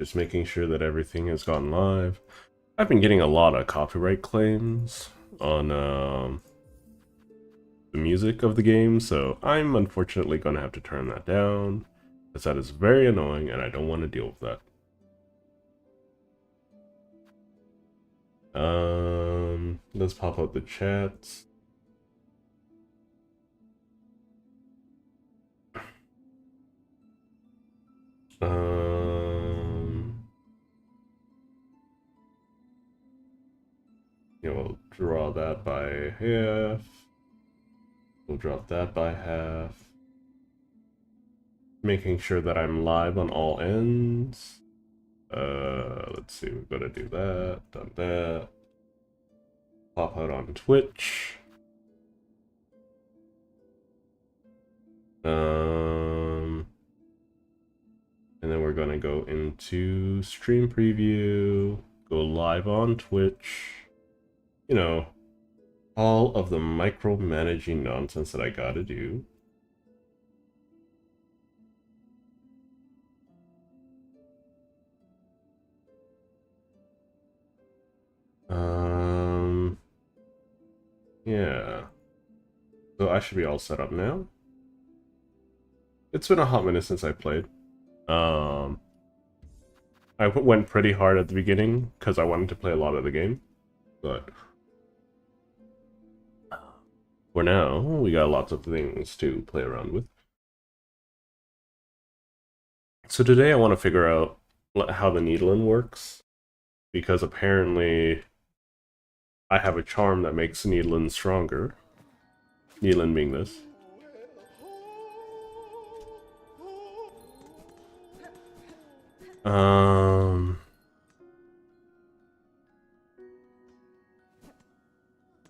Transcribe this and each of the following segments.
Just making sure that everything has gone live. I've been getting a lot of copyright claims on the music of the game, so I'm unfortunately going to have to turn that down, because that is very annoying and I don't want to deal with that. Let's pop out the chats. We'll draw that by half. We'll drop that by half. Making sure that I'm live on all ends. Let's see, we're gonna do that, done that. Pop out on Twitch. And then we're gonna go into stream preview, go live on Twitch. You know, all of the micromanaging nonsense that I gotta do. Yeah. So I should be all set up now. It's been a hot minute since I played. I went pretty hard at the beginning because I wanted to play a lot of the game, but for now, we got lots of things to play around with. So today I want to figure out how the needling works, because apparently I have a charm that makes needling stronger. Needling being this.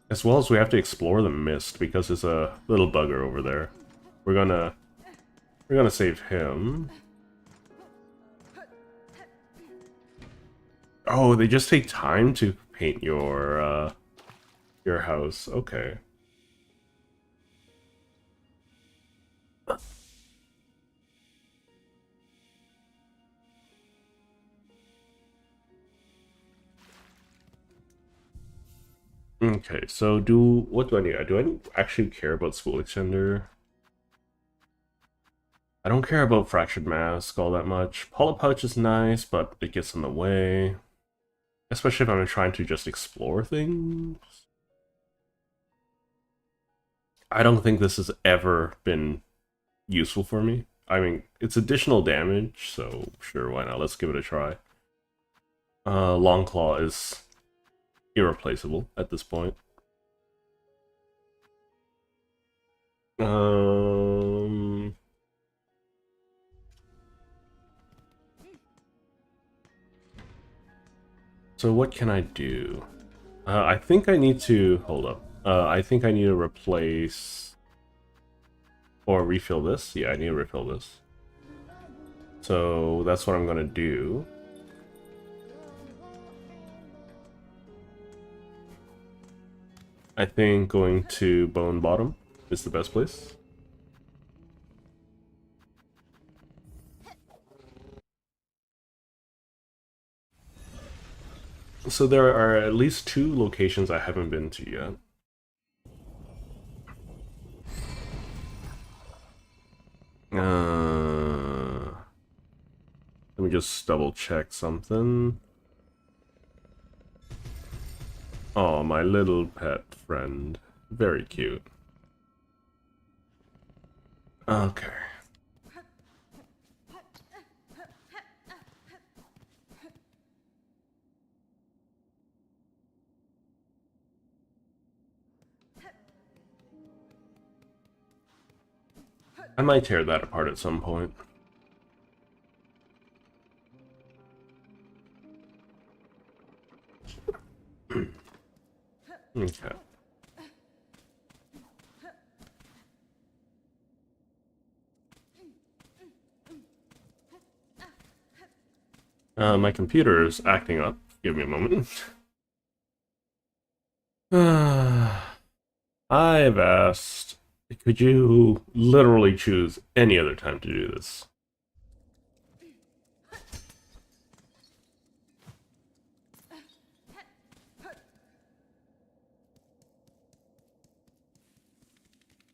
As well as we have to explore the mist because there's a little bugger over there. We're gonna save him. Oh, they just take time to paint your house. Okay. Okay, so what do I need? Do I actually care about School Extender? I don't care about Fractured Mask all that much. Polypouch is nice, but it gets in the way. Especially if I'm trying to just explore things. I don't think this has ever been useful for me. I mean, it's additional damage, so sure, why not? Let's give it a try. Long Claw is irreplaceable at this point. So what can I do? I think I need to hold up. I think I need to replace or refill this. Yeah, I need to refill this. So that's what I'm gonna do. I think going to Bone Bottom is the best place. So there are at least 2 locations I haven't been to yet. Let me just double check something. Oh, my little pet friend. Very cute. Okay. I might tear that apart at some point. Okay. My computer is acting up. Give me a moment. I've asked, could you literally choose any other time to do this?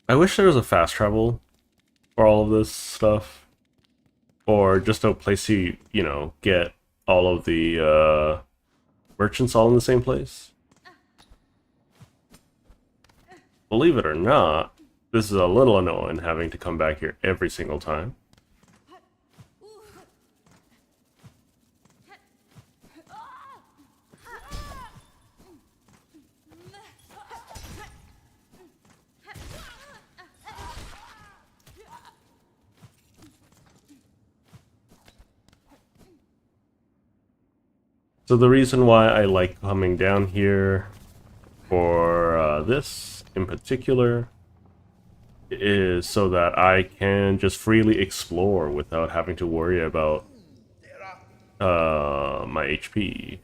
I wish there was a fast travel for all of this stuff. Or just a place you know, get all of the merchants all in the same place. Believe it or not, this is a little annoying having to come back here every single time. So the reason why I like coming down here for this in particular is so that I can just freely explore without having to worry about my HP.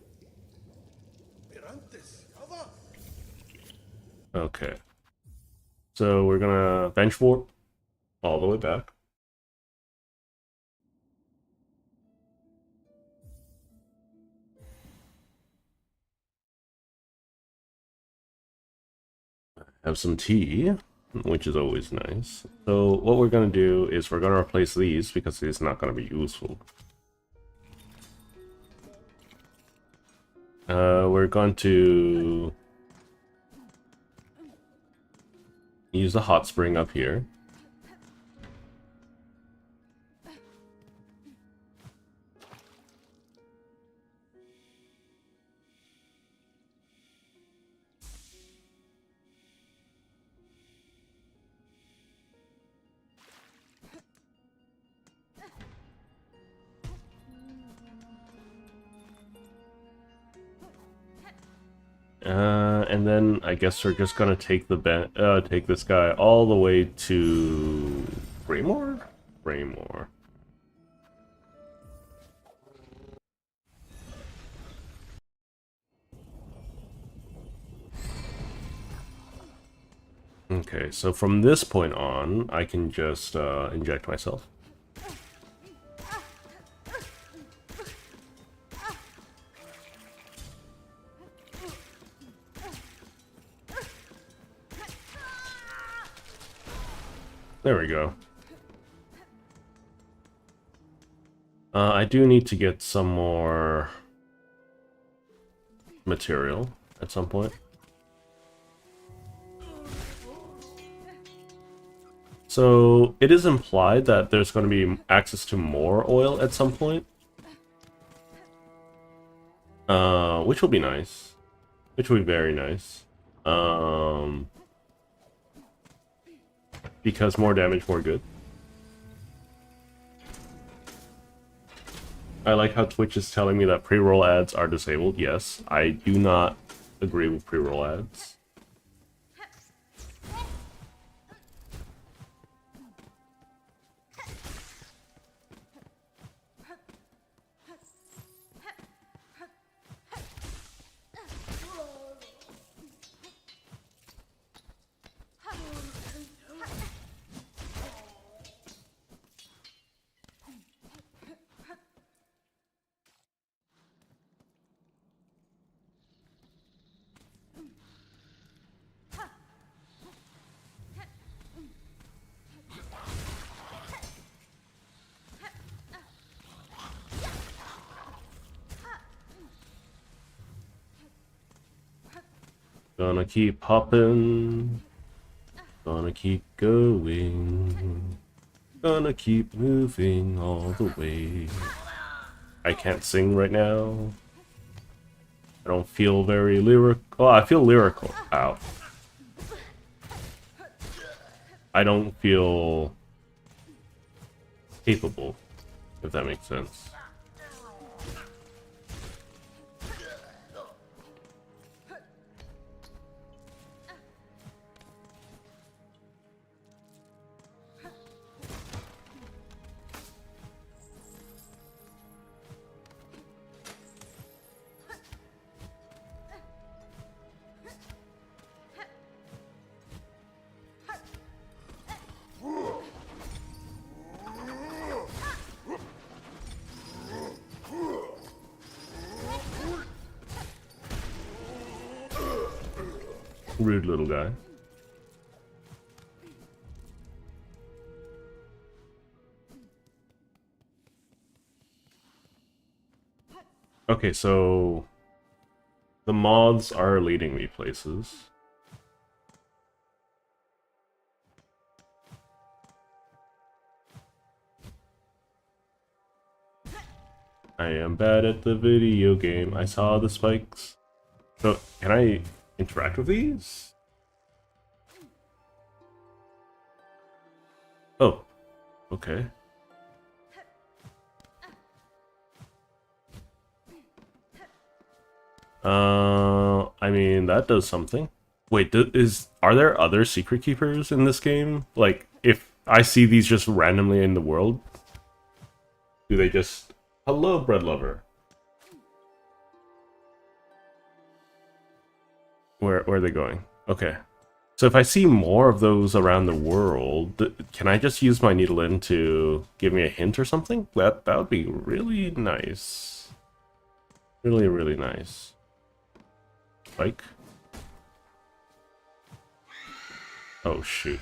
Okay. So we're gonna bench warp all the way back. Have some tea, which is always nice. So what we're gonna do is we're gonna replace these because it's not gonna be useful. We're going to use the hot spring up here. And then I guess we're just gonna take the take this guy all the way to Raymore? Raymore. Okay, so from this point on, I can just inject myself. There we go. I do need to get some more material at some point. So it is implied that there's going to be access to more oil at some point. Which will be nice. Which will be very nice. Because more damage, more good. I like how Twitch is telling me that pre-roll ads are disabled. Yes, I do not agree with pre-roll ads. Gonna keep hopping. Gonna keep going. Gonna keep moving all the way. I can't sing right now. I don't feel very lyrical. Oh, I feel lyrical. Ow. I don't feel capable, if that makes sense. Rude little guy. Okay, so the moths are leading me places. I am bad at the video game. I saw the spikes. So, can I interact with these? Oh, okay. I mean, that does something. Wait, are there other secret keepers in this game? Like, if I see these just randomly in the world, do they just... Hello, bread lover. Where are they going? Okay. So if I see more of those around the world, can I just use my needle in to give me a hint or something? That would be really nice. Really, really nice. Like? Oh, shoot.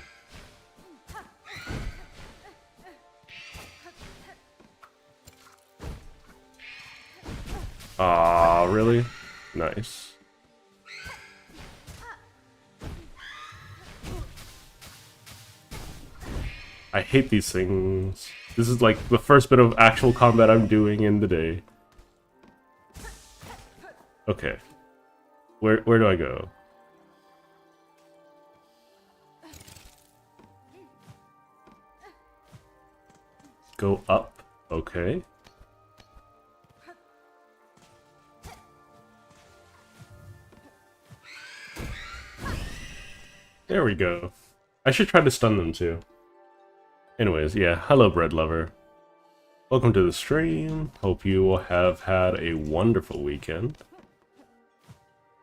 Ah, really? Nice. I hate these things. This is like the first bit of actual combat I'm doing in the day. Okay. Where do I go? Go up. Okay. There we go. I should try to stun them too. Anyways, yeah, hello bread lover. Welcome to the stream. Hope you have had a wonderful weekend.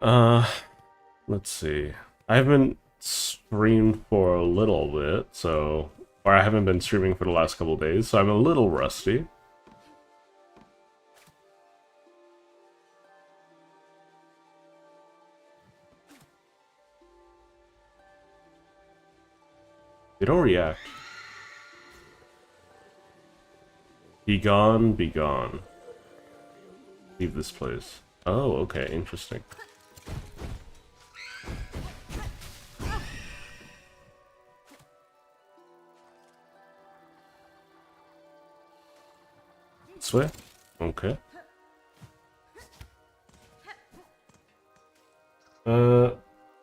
Let's see. I haven't streamed for a little bit, so... Or I haven't been streaming for the last couple days, so I'm a little rusty. They don't react. Be gone, be gone. Leave this place. Oh, okay, interesting. This way? Okay.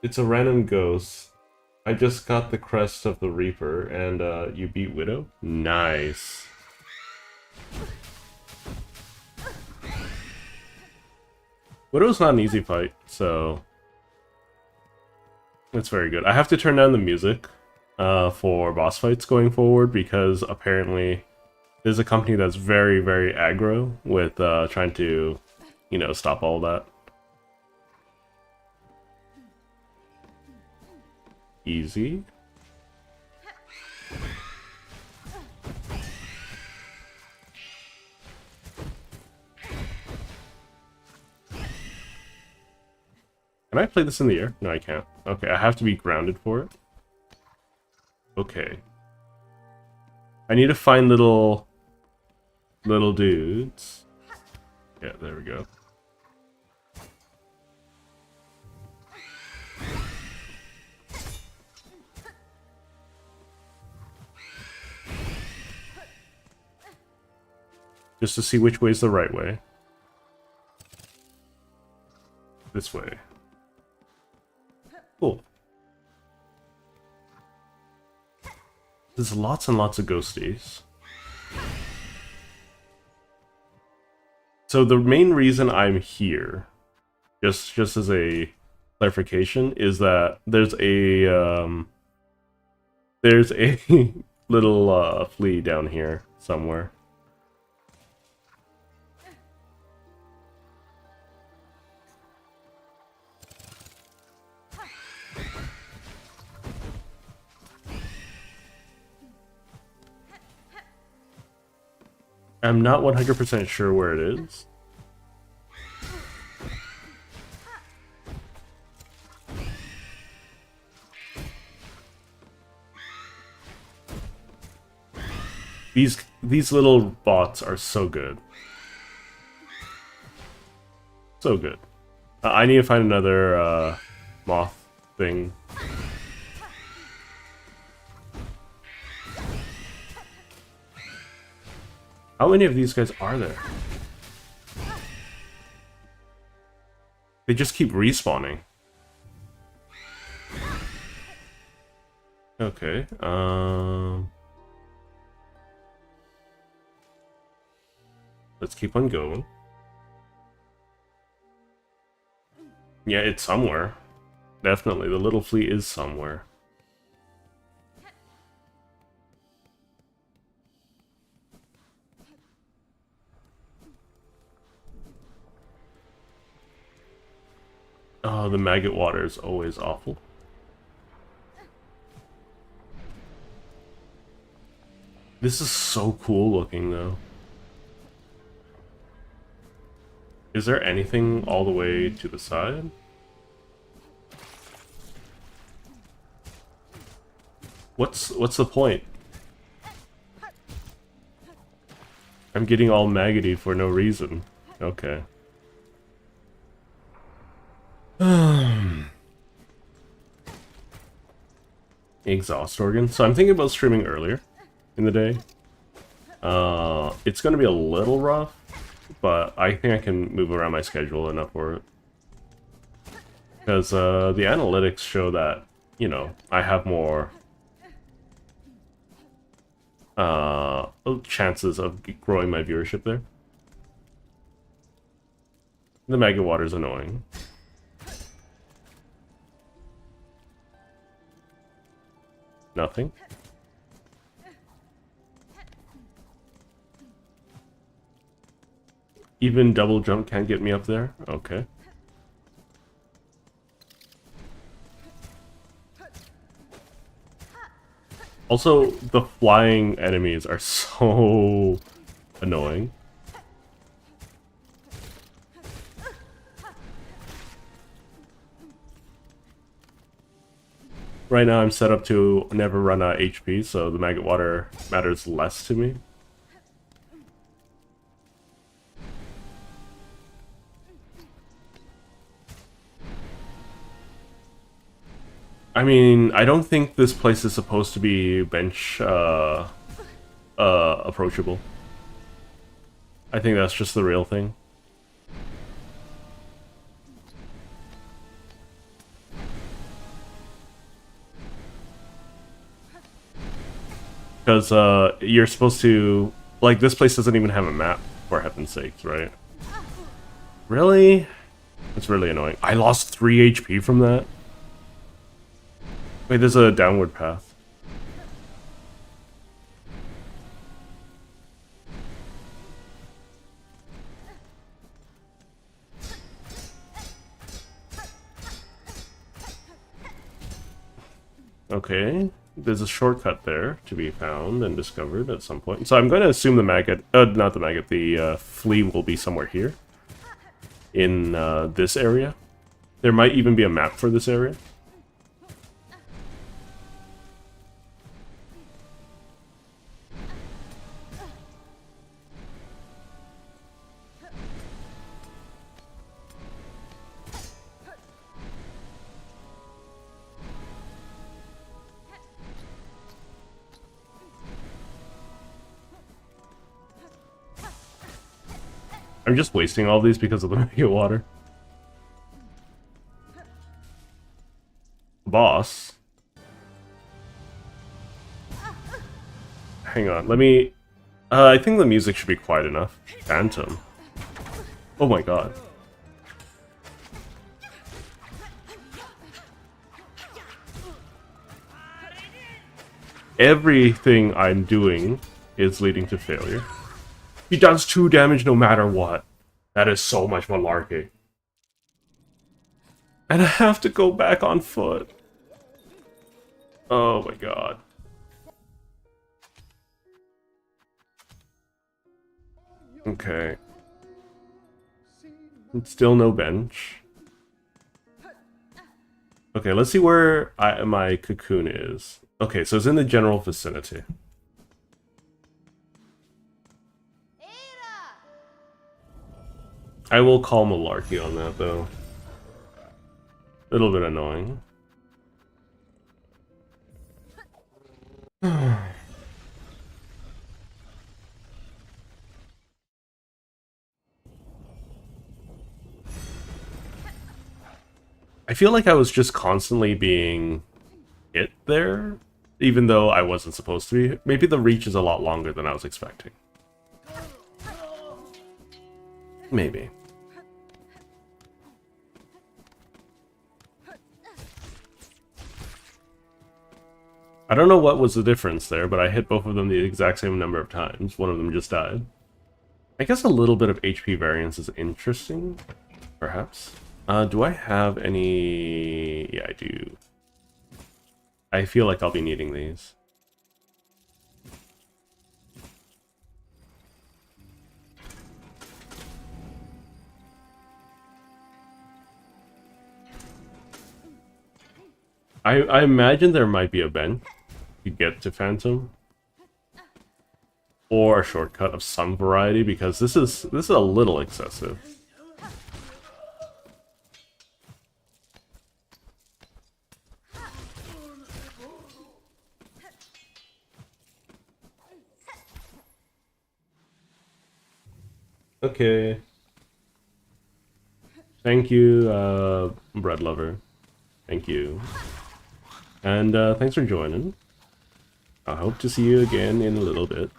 It's a random ghost. I just got the crest of the Reaper, and you beat Widow? Nice. Widow's not an easy fight, so... It's very good. I have to turn down the music for boss fights going forward, because apparently there's a company that's very, very aggro with trying to, you know, stop all that. Easy. Can I play this in the air? No, I can't. Okay, I have to be grounded for it. Okay. I need to find little dudes. Yeah, there we go. Just to see which way is the right way. This way. Cool. There's lots and lots of ghosties. So the main reason I'm here, just as a clarification, is that there's a little flea down here somewhere. I'm not 100% sure where it is. These little bots are so good. So good. I need to find another moth thing. How many of these guys are there? They just keep respawning. Okay, let's keep on going. Yeah, it's somewhere. Definitely, the little fleet is somewhere. Oh, the maggot water is always awful. This is so cool looking, though. Is there anything all the way to the side? What's the point? I'm getting all maggoty for no reason. Okay. Exhaust organ. So I'm thinking about streaming earlier in the day. It's gonna be a little rough, but I think I can move around my schedule enough for it. Because the analytics show that, you know, I have more chances of growing my viewership there. The maggot water is annoying. Nothing. Even double jump can't get me up there? Okay. Also, the flying enemies are so annoying. Right now I'm set up to never run out of HP, so the maggot water matters less to me. I mean, I don't think this place is supposed to be bench approachable. I think that's just the real thing. Because you're supposed to, like, this place doesn't even have a map, for heaven's sakes, right? Really? It's really annoying. I lost 3 HP from that. Wait, there's a downward path. Okay, there's a shortcut there to be found and discovered at some point. So I'm going to assume the maggot, not the maggot, the flea will be somewhere here. In this area. There might even be a map for this area. I'm just wasting all these because of the maggot water. Boss. Hang on, let me... I think the music should be quiet enough. Phantom. Oh my god. Everything I'm doing is leading to failure. He does 2 damage no matter what. That is so much malarkey. And I have to go back on foot. Oh my god. Okay. Still no bench. Okay, let's see where my cocoon is. Okay, so it's in the general vicinity. I will call malarkey on that, though. A little bit annoying. I feel like I was just constantly being hit there, even though I wasn't supposed to be. Maybe the reach is a lot longer than I was expecting. Maybe. I don't know what was the difference there, but I hit both of them the exact same number of times. One of them just died. I guess a little bit of HP variance is interesting, perhaps. Do I have any... Yeah, I do. I feel like I'll be needing these. I imagine there might be a bench to get to Phantom. Or a shortcut of some variety, because this is a little excessive. Okay. Thank you, bread lover. Thank you. And thanks for joining. I hope to see you again in a little bit.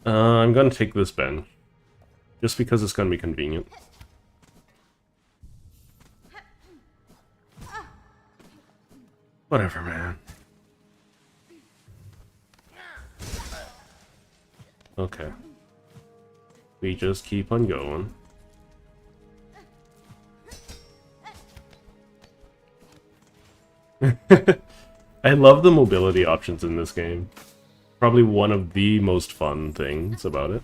I'm gonna take this bench. Just because it's gonna be convenient. Whatever, man. Okay. We just keep on going. I love the mobility options in this game. Probably one of the most fun things about it.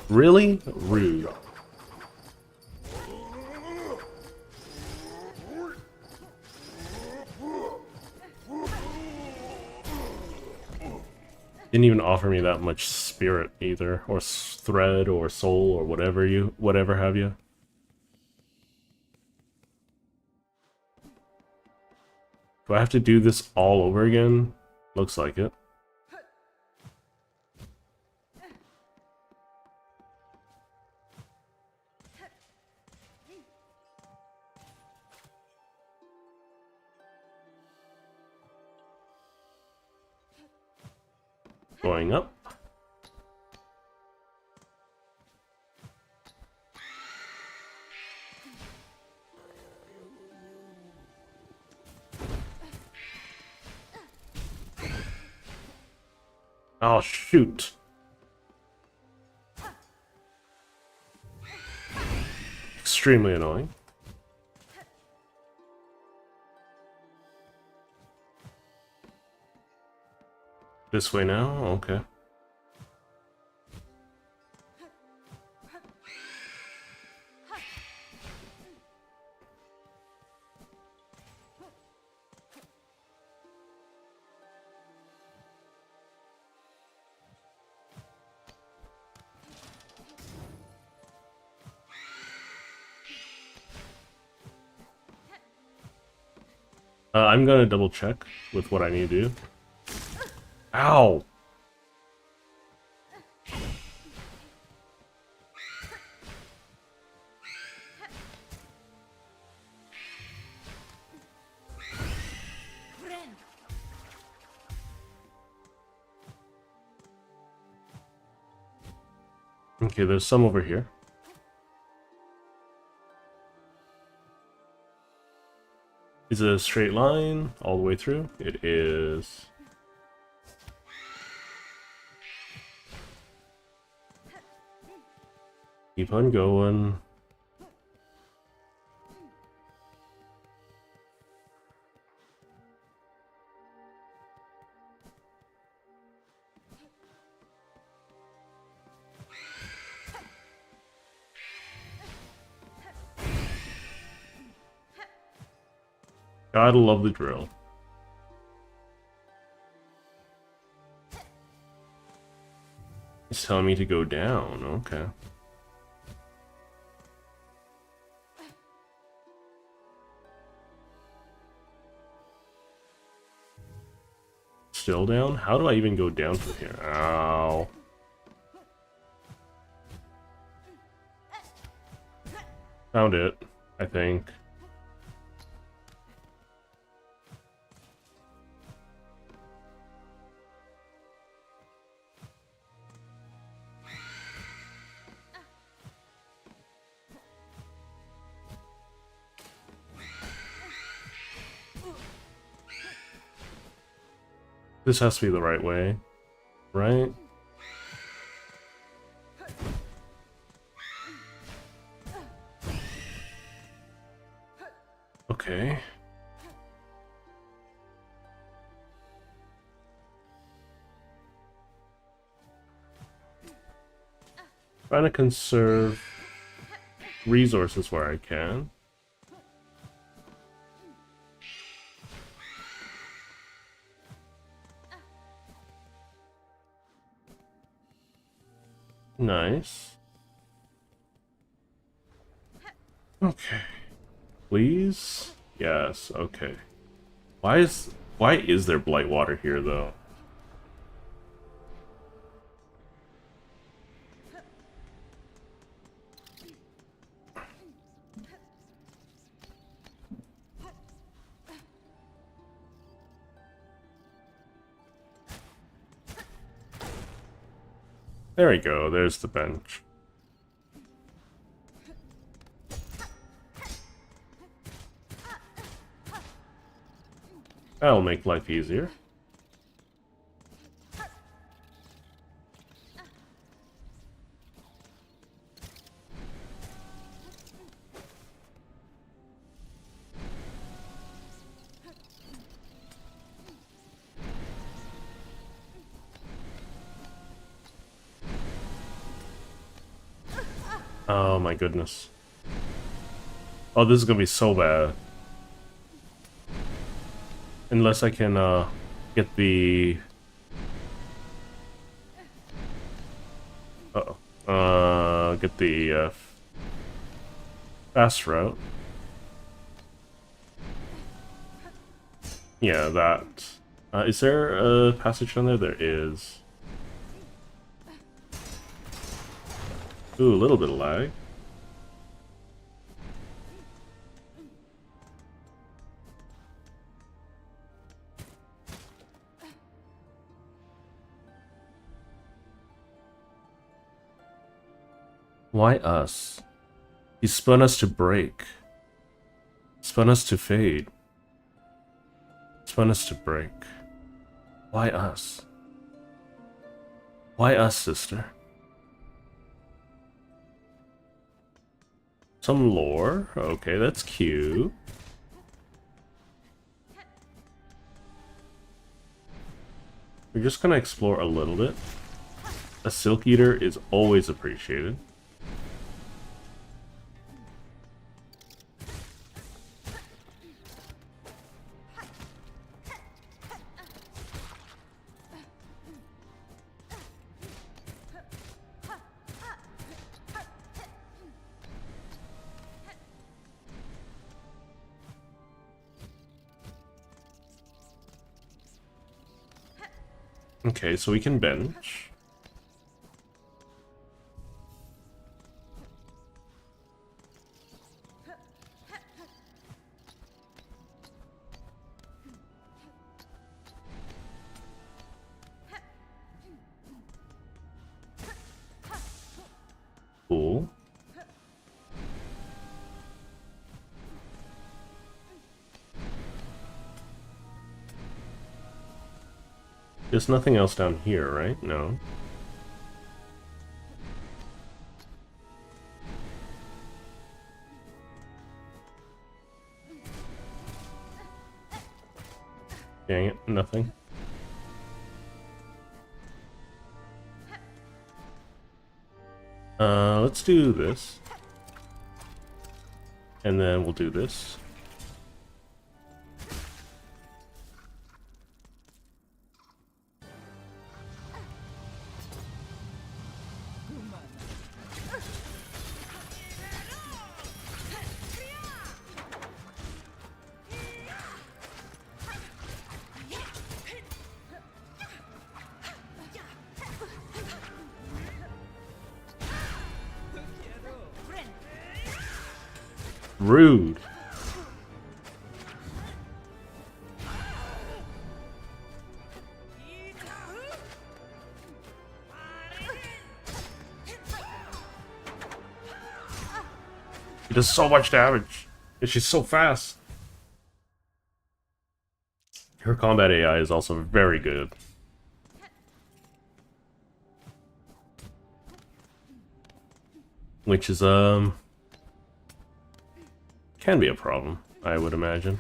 Really? Rude. Didn't even offer me that much spirit either, or thread, or soul, or whatever have you. Do I have to do this all over again? Looks like it. Going up. Oh, shoot. Extremely annoying. This way now? Okay. I'm gonna double check with what I need to do. Ow! Okay, there's some over here. Is it a straight line all the way through? It is. Keep on going. Gotta love the drill. It's telling me to go down, okay. Still down? How do I even go down from here? Ow. Found it, I think. This has to be the right way, right? Okay. Trying to conserve resources where I can. Nice. Okay. Please? Yes, okay. Why is there blight water here though? There we go, there's the bench. That'll make life easier. Oh my goodness. Oh, this is gonna be so bad. Unless I can, get the... Uh-oh. Get the, fast route. Yeah, that. Is there a passage down there? There is. Ooh, a little bit of lag. Why us? He spun us to break. Spun us to fade. Spun us to break. Why us? Why us, sister? Some lore? Okay, that's cute. We're just gonna explore a little bit. A Silk Eater is always appreciated. Okay, so we can bench. Cool. There's nothing else down here, right? No. Dang it, nothing. Let's do this. And then we'll do this. Rude. He does so much damage. And she's so fast. Her combat AI is also very good. Which is, can be a problem, I would imagine.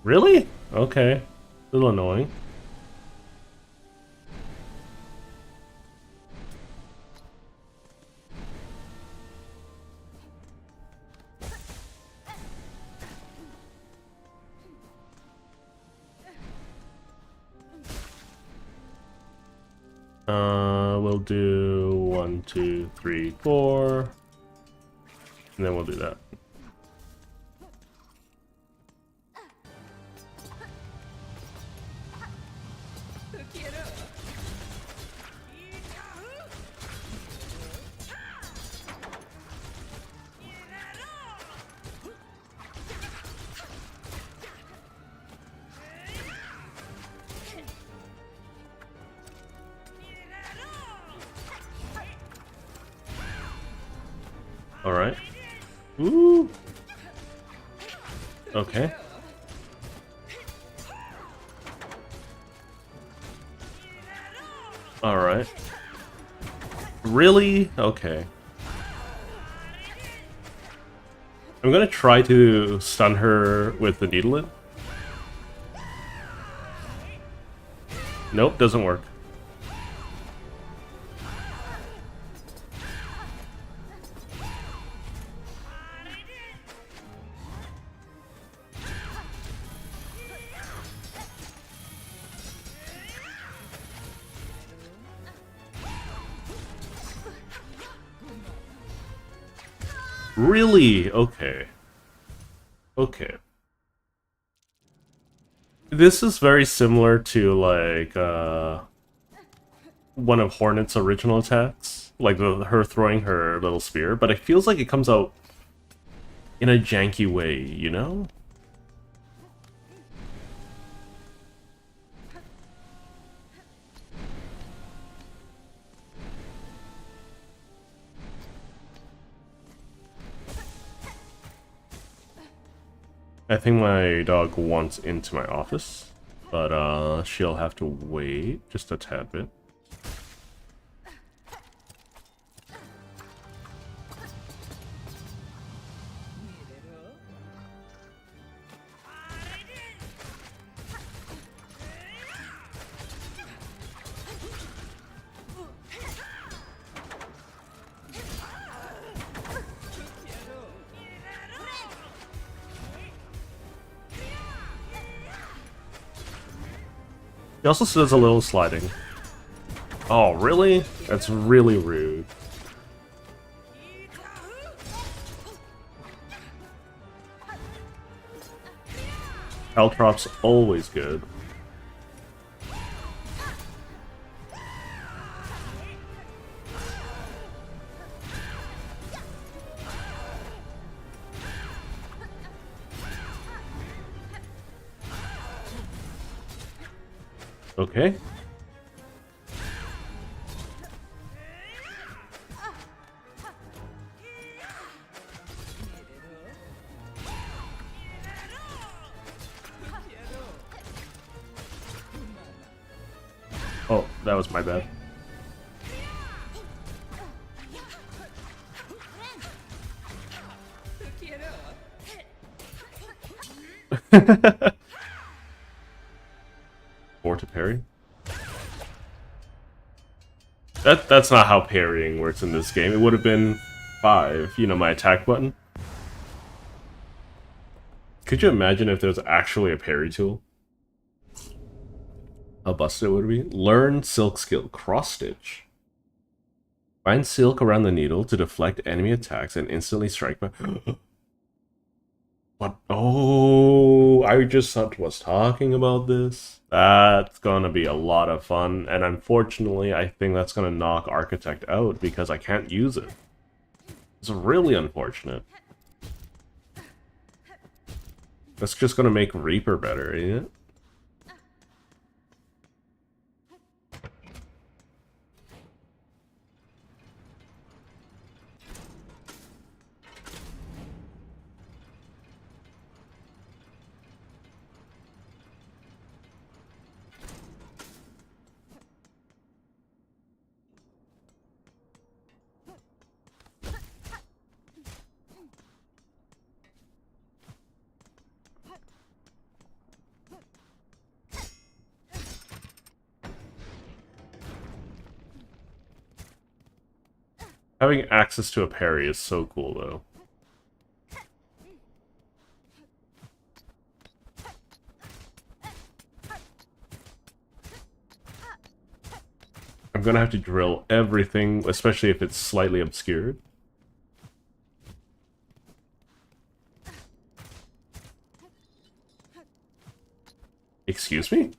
Really? Okay. A little annoying. We'll do 1, 2, 3, 4. And then we'll do that. Alright. Ooh. Okay. Alright. Really? Okay. I'm gonna try to stun her with the needle. Nope, doesn't work. Really? Okay. Okay. This is very similar to, like, one of Hornet's original attacks. Like, her throwing her little spear, but it feels like it comes out in a janky way, you know? I think my dog wants into my office, but she'll have to wait just a tad bit. He also does a little sliding. Oh, really? That's really rude. Caltrop's always good. Okay. Oh, that was my bad. Four to parry? That's not how parrying works in this game. It would have been 5, you know, my attack button. Could you imagine if there was actually a parry tool? How busted it would be? Learn silk skill, cross stitch. Bind silk around the needle to deflect enemy attacks and instantly strike by... What? Oh, I just was talking about this. That's gonna be a lot of fun, and unfortunately, I think that's gonna knock Architect out because I can't use it. It's really unfortunate. That's just gonna make Reaper better, ain't it? Having access to a parry is so cool, though. I'm gonna have to drill everything, especially if it's slightly obscured. Excuse me?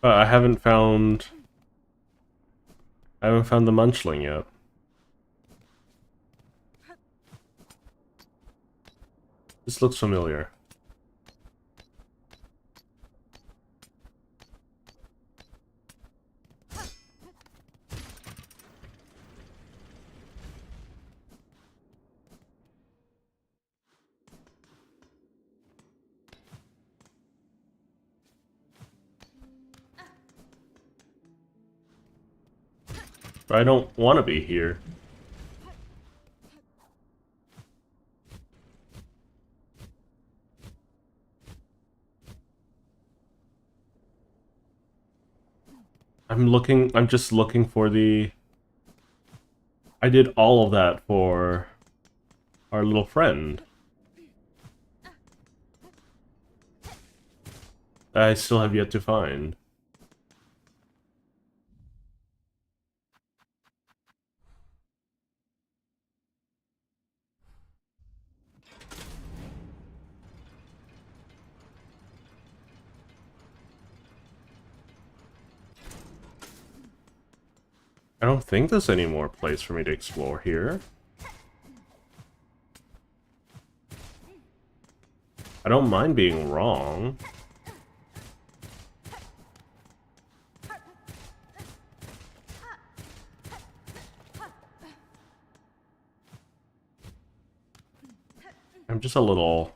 I haven't found the Munchling yet. This looks familiar. But I don't want to be here. I'm just looking for the... I did all of that for our little friend. I still have yet to find. I don't think there's any more place for me to explore here. I don't mind being wrong. I'm just a little...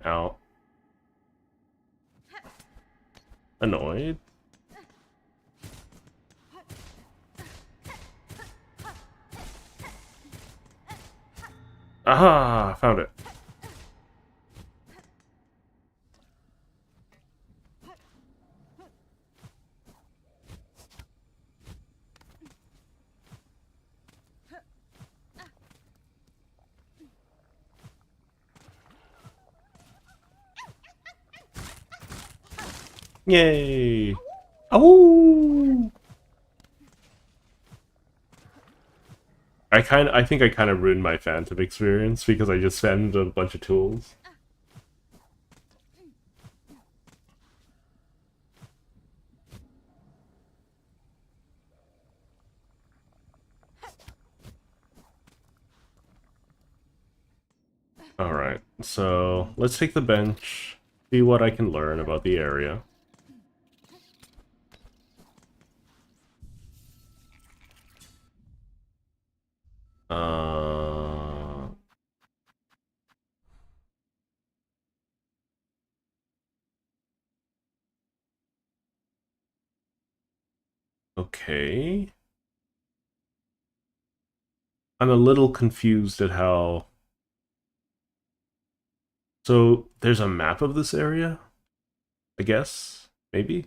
out. Annoyed. Aha! Found it. Yay! Oh! I think I kind of ruined my Phantom experience because I just spammed a bunch of tools. Alright, so let's take the bench, see what I can learn about the area. Uh, okay. I'm a little confused at how... So, there's a map of this area? I guess? Maybe?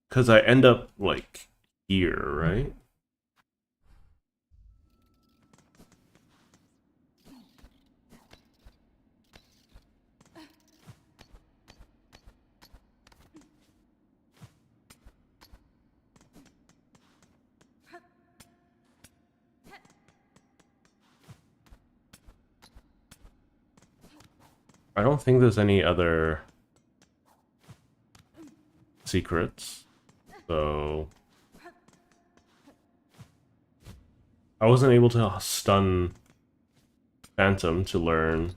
Because I end up, like, here, right? I don't think there's any other secrets, so... I wasn't able to stun Phantom to learn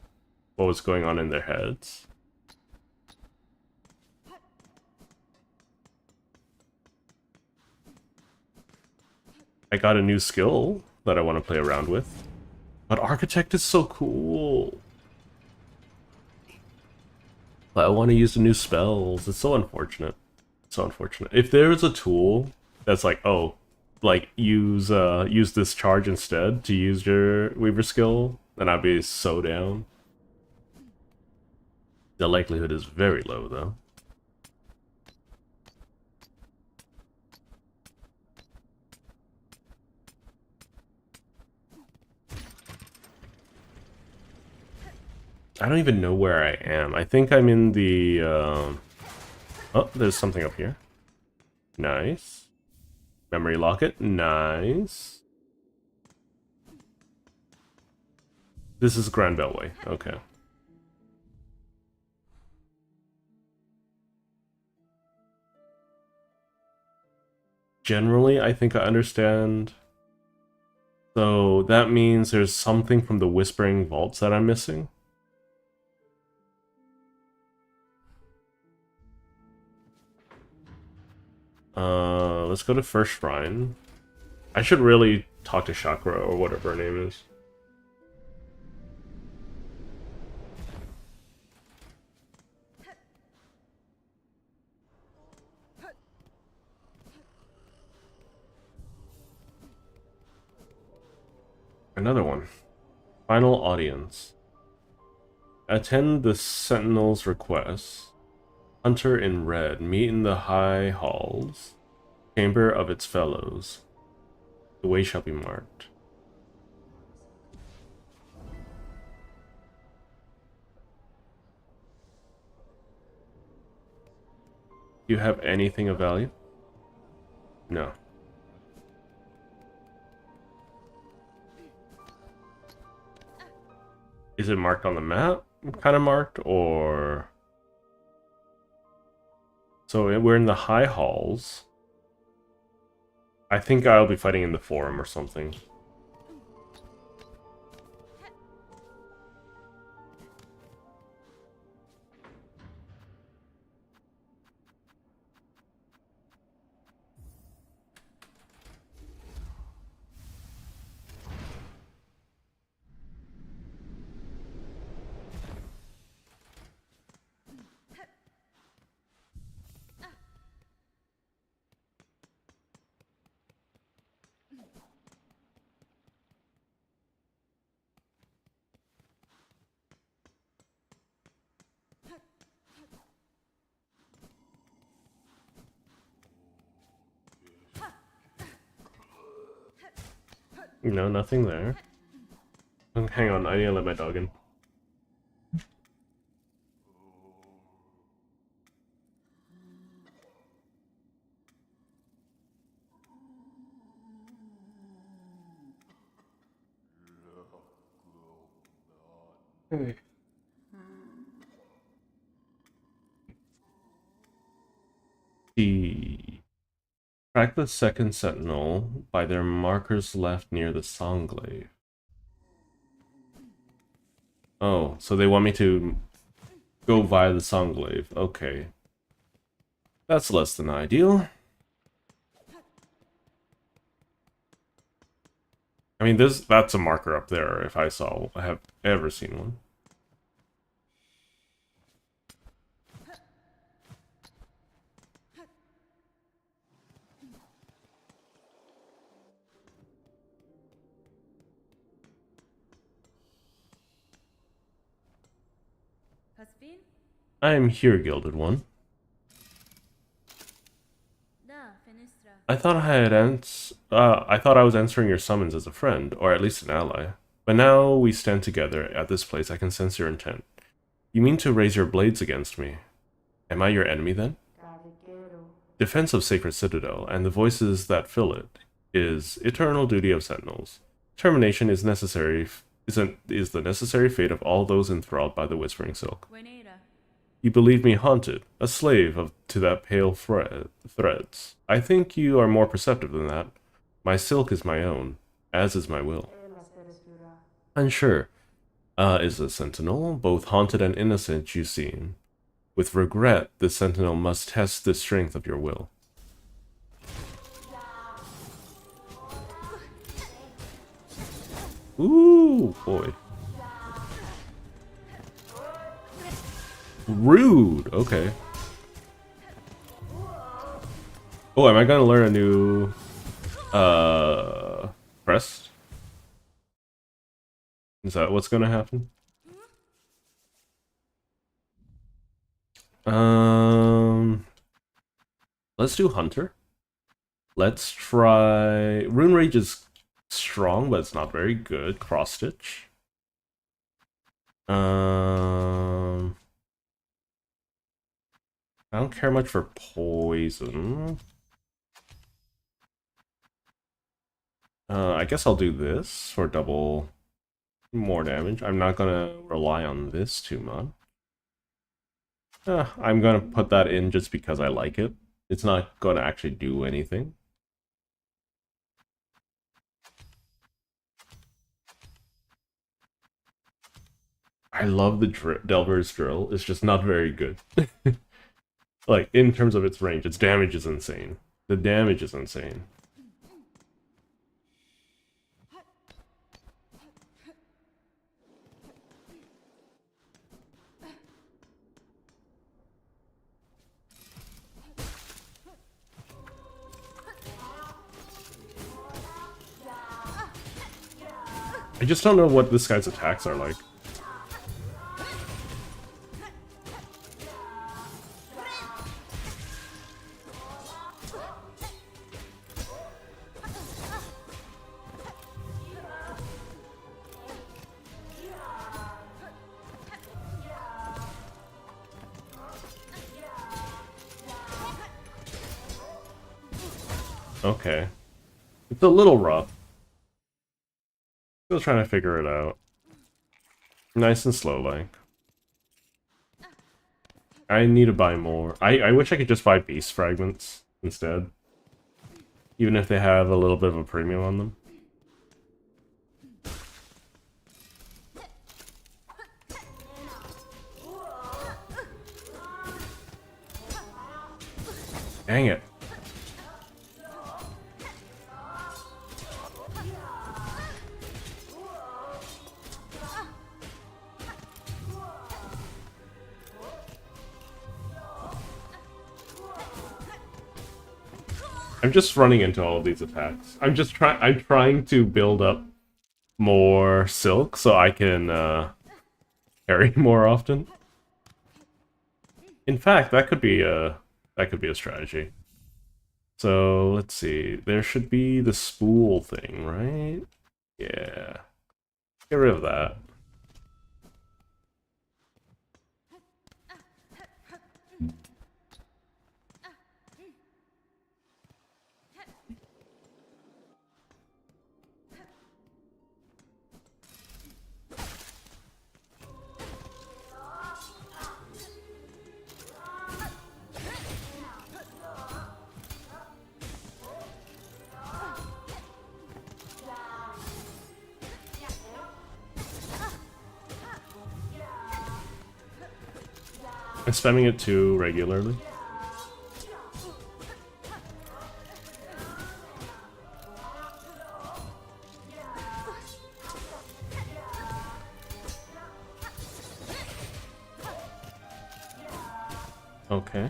what was going on in their heads. I got a new skill that I want to play around with. But Architect is so cool. But I want to use the new spells. It's so unfortunate. So unfortunate. If there was a tool that's like, oh, like use this charge instead to use your Weaver skill, then I'd be so down. The likelihood is very low though. I don't even know where I am. I think I'm in the... Oh, there's something up here. Nice. Memory locket. Nice. This is Grand Beltway. Okay. Generally, I think I understand. So that means there's something from the Whispering Vaults that I'm missing. Let's go to First Shrine. I should really talk to Chakra or whatever her name is. Another one. Final audience. Attend the Sentinel's request. Hunter in red. Meet in the high halls. Chamber of its fellows. The way shall be marked. Do you have anything of value? No. Is it marked on the map? Kind of marked, or... So we're in the high halls. I think I'll be fighting in the forum or something. No, nothing there. Hang on, I need to let my dog in. Hey. Track the second sentinel by their markers left near the Songglaive. Oh, so they want me to go via the Songglaive. Okay. That's less than ideal. I mean, that's a marker up there if I have ever seen one. I am here, Gilded One. I thought I was answering your summons as a friend, or at least an ally. But now we stand together at this place, I can sense your intent. You mean to raise your blades against me? Am I your enemy then? Defense of Sacred Citadel, and the voices that fill it, is eternal duty of sentinels. Termination is is the necessary fate of all those enthralled by the Whispering Silk. You believe me haunted, a slave to that pale threads. I think you are more perceptive than that. My silk is my own, as is my will. Unsure, is the sentinel, both haunted and innocent you seem. With regret, the sentinel must test the strength of your will. Ooh, boy. Rude, okay. Oh, am I gonna learn a new crest? Is that what's gonna happen? Let's do Hunter. Let's try Rune Rage is strong, but it's not very good. Cross Stitch. I don't care much for poison. I guess I'll do this for double more damage. I'm not gonna rely on this too much. I'm gonna put that in just because I like it. It's not gonna actually do anything. I love the Delver's Drill. It's just not very good. Like, in terms of its range, its damage is insane. The damage is insane. I just don't know what this guy's attacks are like. Okay. It's a little rough. Still trying to figure it out. Nice and slow, like. I need to buy more. I wish I could just buy beast fragments instead. Even if they have a little bit of a premium on them. Dang it. I'm just running into all of these attacks. I'm trying to build up more silk so I can parry more often. In fact, that could be a strategy. So let's see. There should be the spool thing, right? Yeah. Get rid of that. I'm spamming it too regularly. Okay.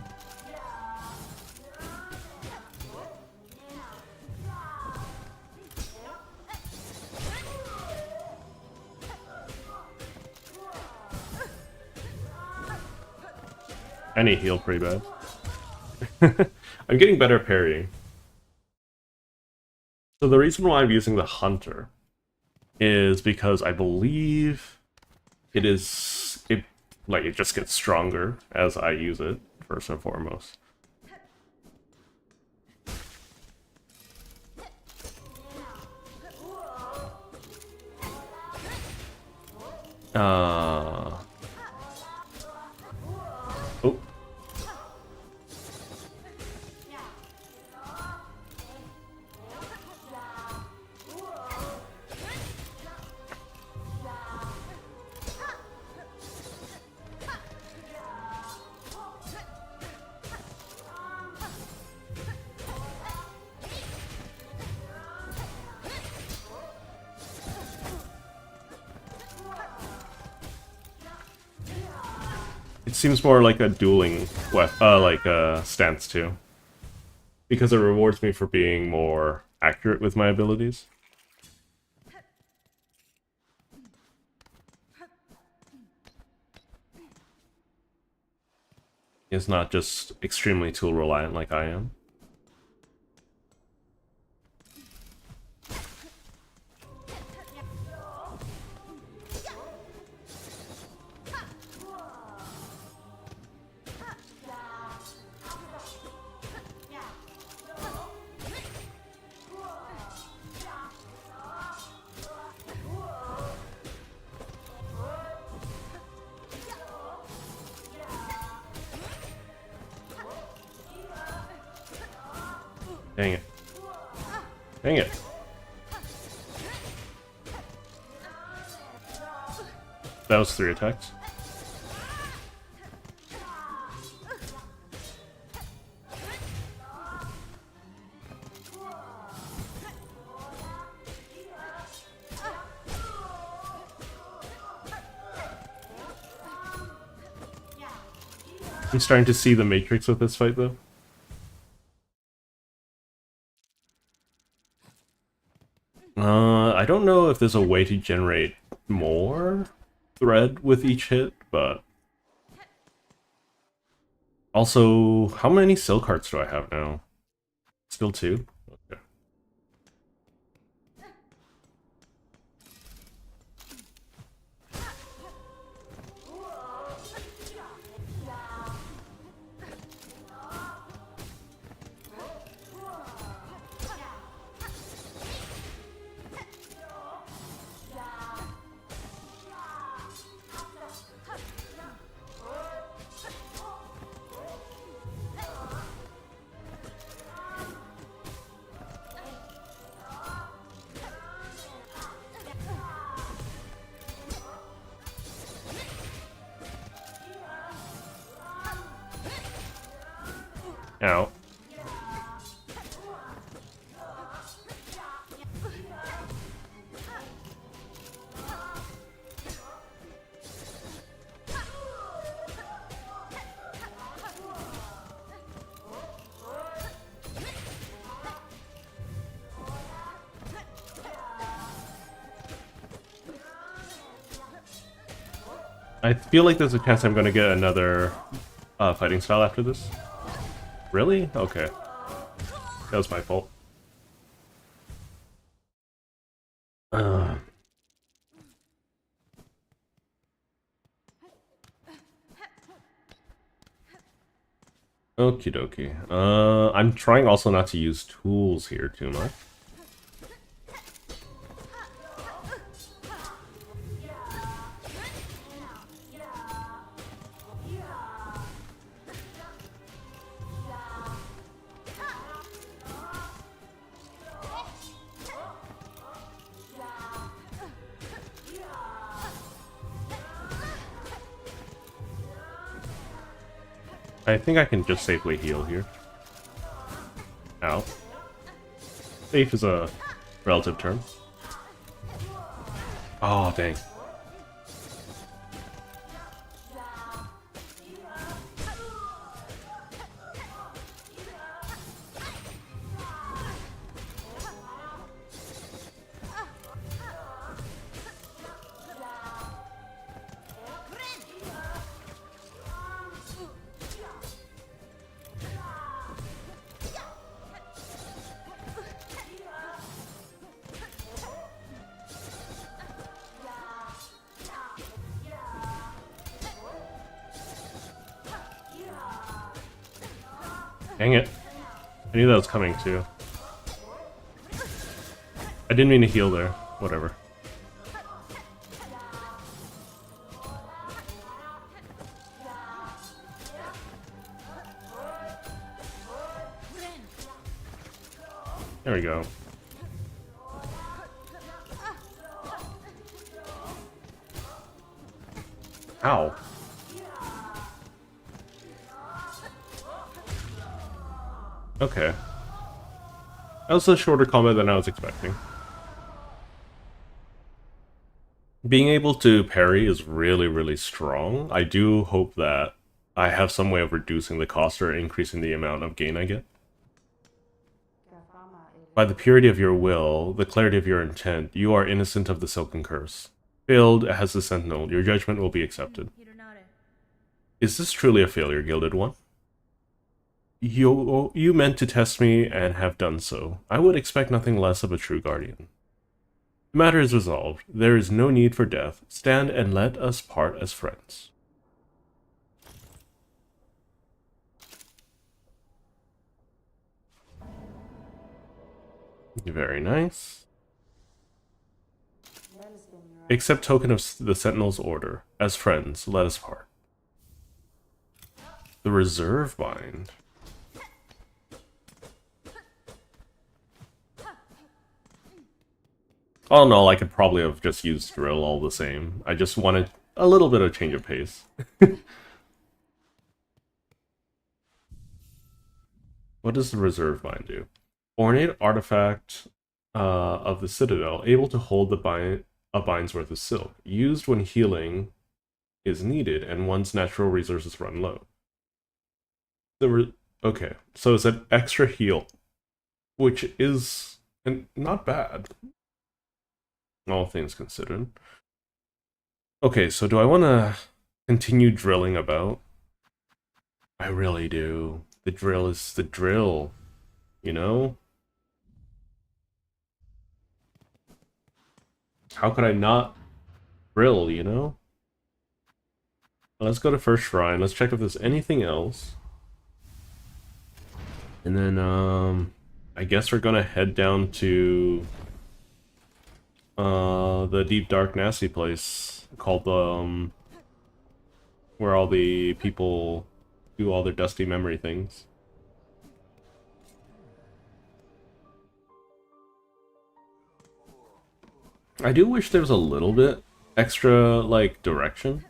I need heal pretty bad. I'm getting better at parrying. So the reason why I'm using the Hunter is because I believe it just gets stronger as I use it, first and foremost. Oh. It seems more like a dueling stance too, because it rewards me for being more accurate with my abilities. It's not just extremely tool reliant like I am. Dang it. Dang it. That was 3 attacks. I'm starting to see the Matrix with this fight, though. I don't know if there's a way to generate more thread with each hit, but... Also, how many Silk Hearts do I have now? Still 2? Okay. Ow. I feel like there's a chance I'm gonna get another fighting style after this. Really? Okay. That was my fault. Okie dokie. I'm trying also not to use tools here too much. I think I can just safely heal here. Ow. Safe is a relative term. Oh, dang. Dang it. I knew that was coming too. I didn't mean to heal there. Whatever. There we go. Ow. Okay. That was a shorter combat than I was expecting. Being able to parry is really, really strong. I do hope that I have some way of reducing the cost or increasing the amount of gain I get. By the purity of your will, the clarity of your intent, you are innocent of the Silken Curse. Failed as the Sentinel, your judgment will be accepted. Is this truly a failure, Gilded One? You meant to test me and have done so. I would expect nothing less of a true guardian. The matter is resolved. There is no need for death. Stand and let us part as friends. Very nice. Accept token of the Sentinel's order. As friends, let us part. The Reserve Bind. Oh no, I could probably have just used Drill all the same. I just wanted a little bit of change of pace. What does the Reserve Bind do? Ornate artifact of the Citadel, able to hold a bind's worth of silk, used when healing is needed and one's natural resources run low. Okay, so it's an extra heal, which is not bad, all things considered. Okay, so do I want to continue drilling about? I really do. The drill is the drill, you know? How could I not drill, you know? Let's go to First Shrine. Let's check if there's anything else. And then, I guess we're gonna head down to the deep, dark, nasty place called where all the people do all their dusty memory things. I do wish there was a little bit extra, like, direction.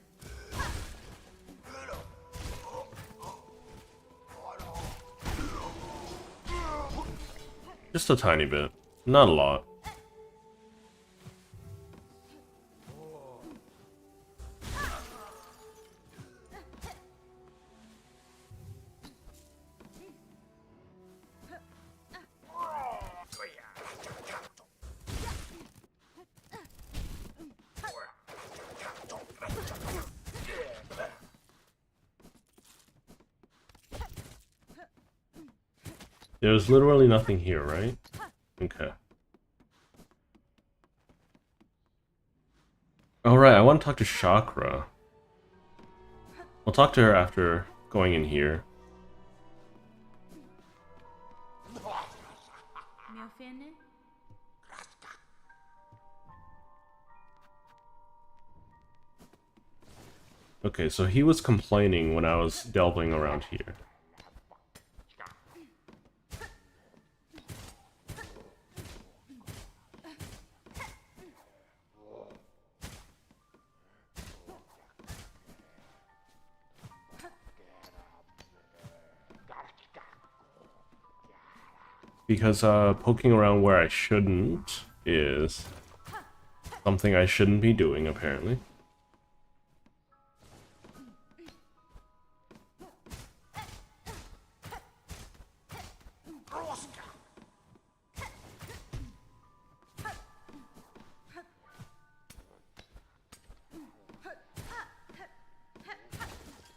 Just a tiny bit. Not a lot. There's literally nothing here, right? Okay. Alright, I want to talk to Chakra. I'll talk to her after going in here. Okay, so he was complaining when I was delving around here. Because poking around where I shouldn't is something I shouldn't be doing, apparently.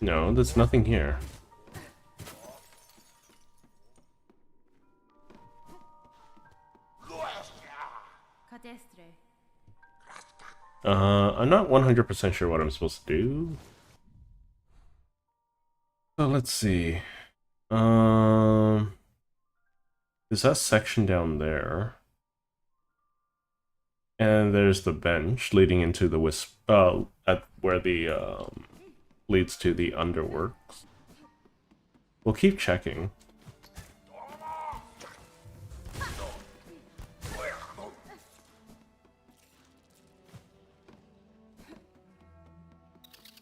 No, there's nothing here. I'm not 100% sure what I'm supposed to do. So let's see. Um, there's that section down there. And there's the bench leading into the at where the leads to the underworks. We'll keep checking.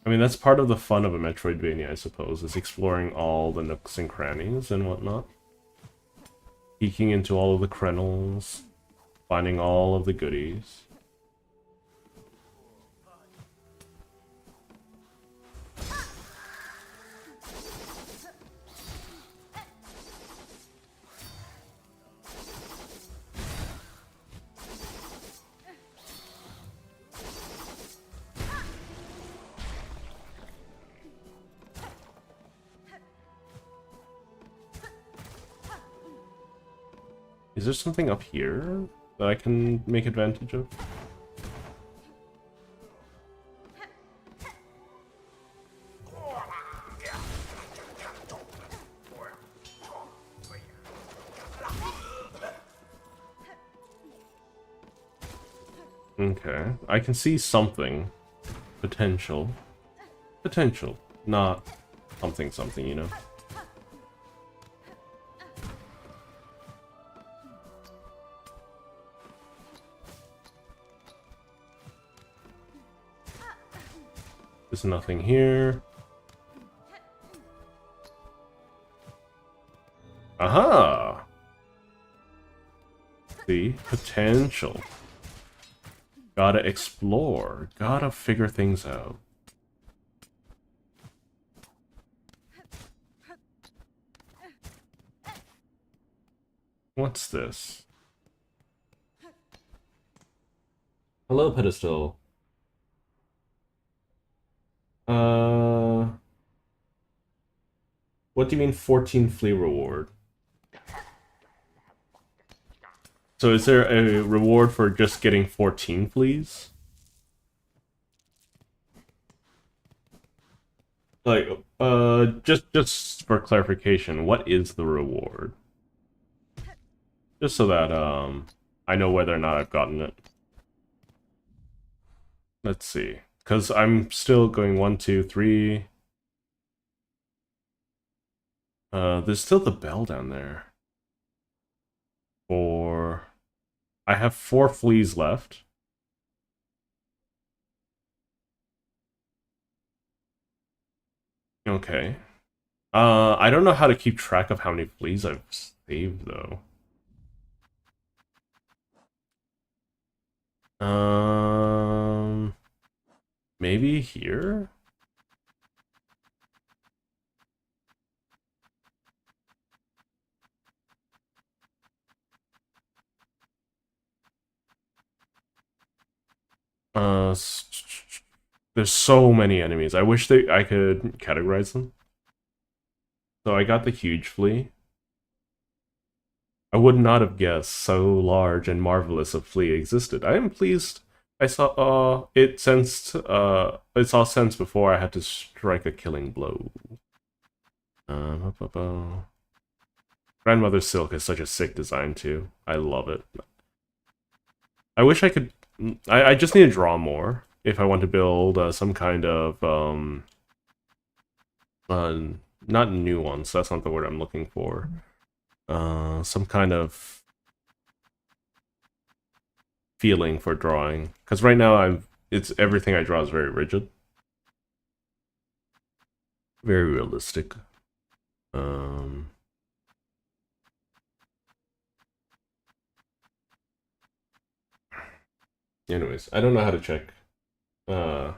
I mean, that's part of the fun of a Metroidvania, I suppose, is exploring all the nooks and crannies and whatnot. Peeking into all of the krenels, finding all of the goodies. Is there something up here that I can make advantage of? Okay, I can see something. Potential. Potential. Not something, you know? There's nothing here. Aha! See? Potential. Gotta explore. Gotta figure things out. What's this? Hello, pedestal. What do you mean 14 flea reward? So is there a reward for just getting 14 fleas? Like, just for clarification, what is the reward? Just so that, I know whether or not I've gotten it. Let's see. Because I'm still going 1, 2, 3. There's still the bell down there. I have 4 fleas left. Okay. I don't know how to keep track of how many fleas I've saved, though. Maybe here? There's so many enemies. I wish I could categorize them. So I got the huge flea. I would not have guessed so large and marvelous a flea existed. I am pleased I saw it sensed it saw sense before I had to strike a killing blow. Grandmother Silk is such a sick design too. I love it. I wish I could. I just need to draw more if I want to build some kind of not new ones. That's not the word I'm looking for. Some kind of feeling for drawing. Because right now it's everything I draw is very rigid, very realistic. Anyways, I don't know how to check. But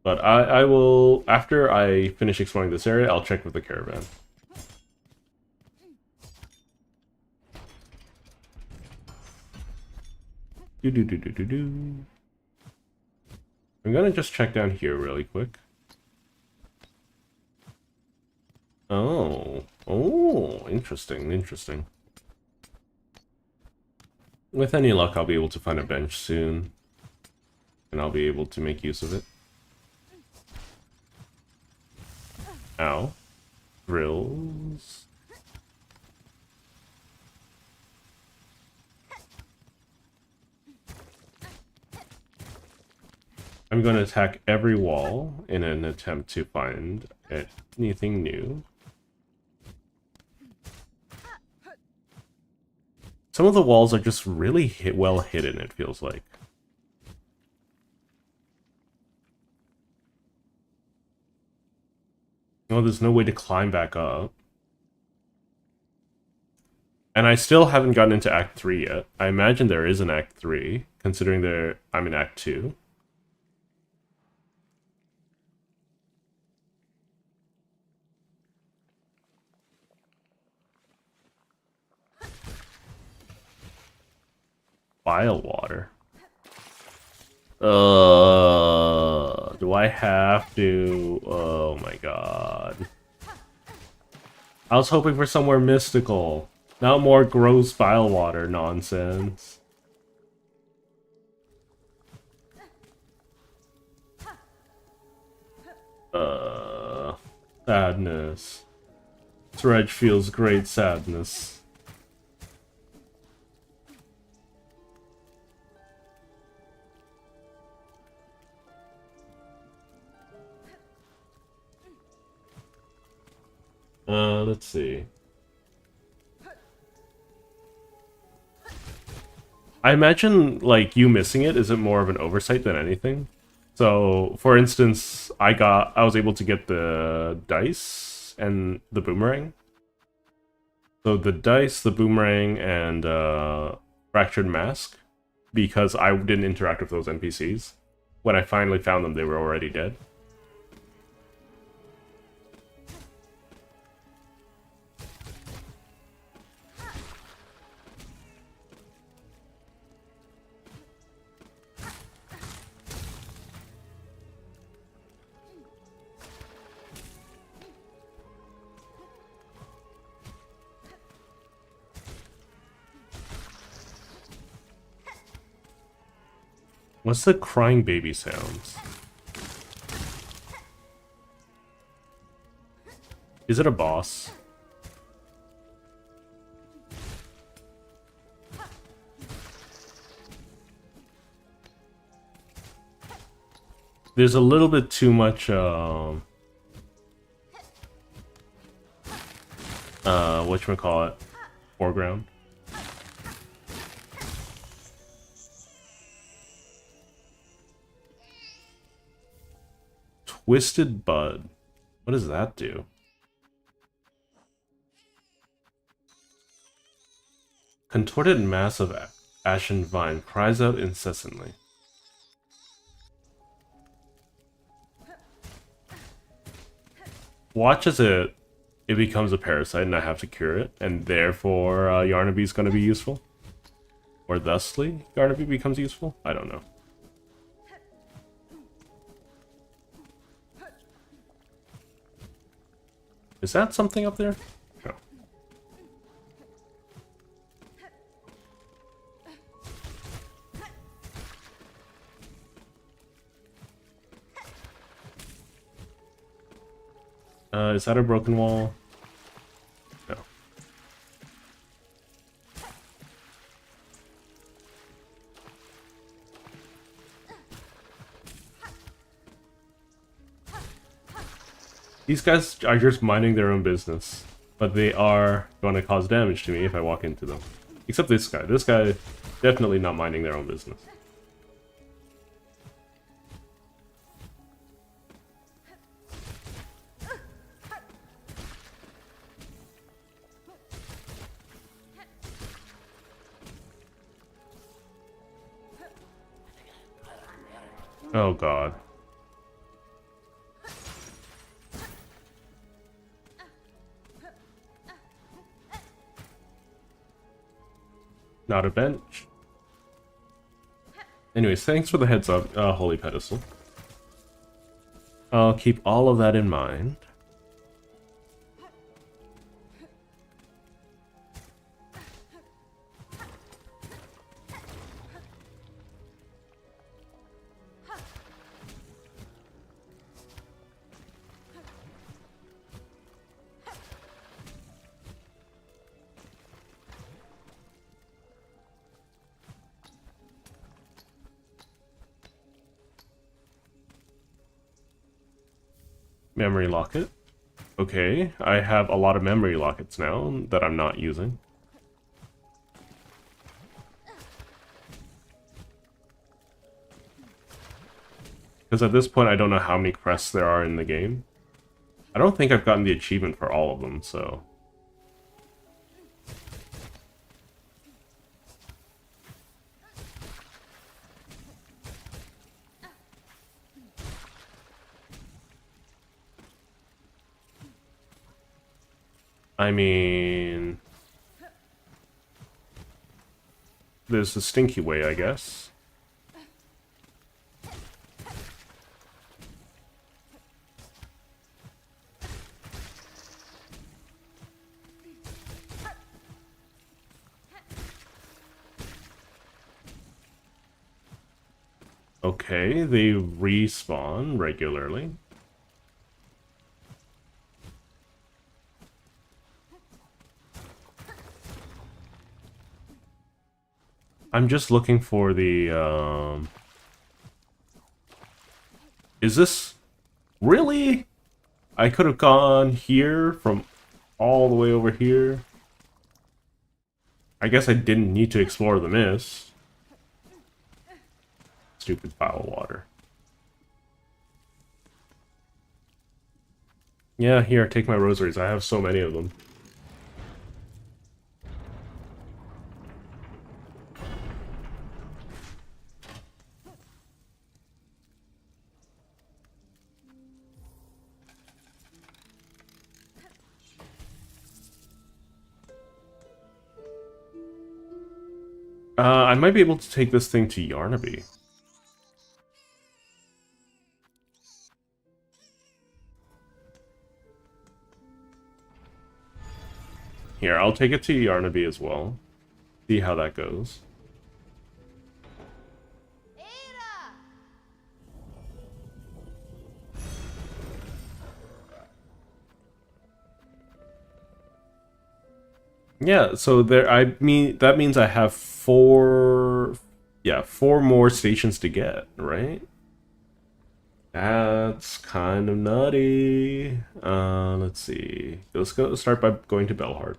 I will, after I finish exploring this area, I'll check with the caravan. I'm gonna just check down here really quick. Oh, interesting, interesting. With any luck, I'll be able to find a bench soon, and I'll be able to make use of it. Ow. Drills. I'm going to attack every wall in an attempt to find anything new. Some of the walls are just really well hidden, it feels like. Oh, there's no way to climb back up. And I still haven't gotten into Act 3 yet. I imagine there is an Act 3, considering I'm in Act 2. Bile water. Do I have to? Oh my god. I was hoping for somewhere mystical. Not more gross bile water nonsense. Sadness. Dredge feels great sadness. Let's see. I imagine, like, you missing it isn't more of an oversight than anything. So, for instance, I was able to get the dice and the boomerang. So the dice, the boomerang, and fractured mask, because I didn't interact with those NPCs. When I finally found them, they were already dead. What's the crying baby sounds? Is it a boss? There's a little bit too much, whatchamacallit, foreground. Twisted Bud. What does that do? Contorted mass of ashen vine cries out incessantly. Watch as it becomes a parasite and I have to cure it, and therefore Yarnaby's going to be useful. Or thusly, Yarnaby becomes useful? I don't know. Is that something up there? No. Is that a broken wall? No. These guys are just minding their own business, but they are going to cause damage to me if I walk into them. Except this guy. This guy, definitely not minding their own business. Oh god. Not a bench. Anyways, thanks for the heads up, Holy Pedestal. I'll keep all of that in mind. Memory locket. Okay, I have a lot of memory lockets now that I'm not using. Because at this point, I don't know how many crests there are in the game. I don't think I've gotten the achievement for all of them, so... I mean... There's the stinky way, I guess. Okay, they respawn regularly. I'm just looking for the, Is this... Really? I could have gone here from all the way over here. I guess I didn't need to explore the mist. Stupid foul water. Yeah, here, take my rosaries. I have so many of them. I might be able to take this thing to Yarnaby. Here, I'll take it to Yarnaby as well. See how that goes. Yeah, so there, I mean, that means I have four more stations to get, right? That's kind of nutty. Let's see. Let's go start by going to Belhard.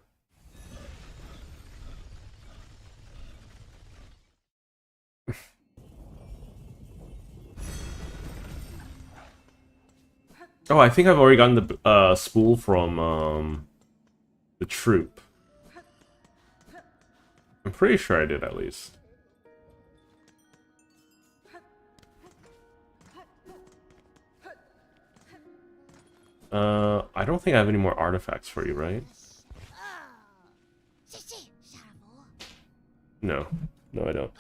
Oh, I think I've already gotten the spool from the troop. I'm pretty sure I did, at least. I don't think I have any more artifacts for you, right? No. No, I don't.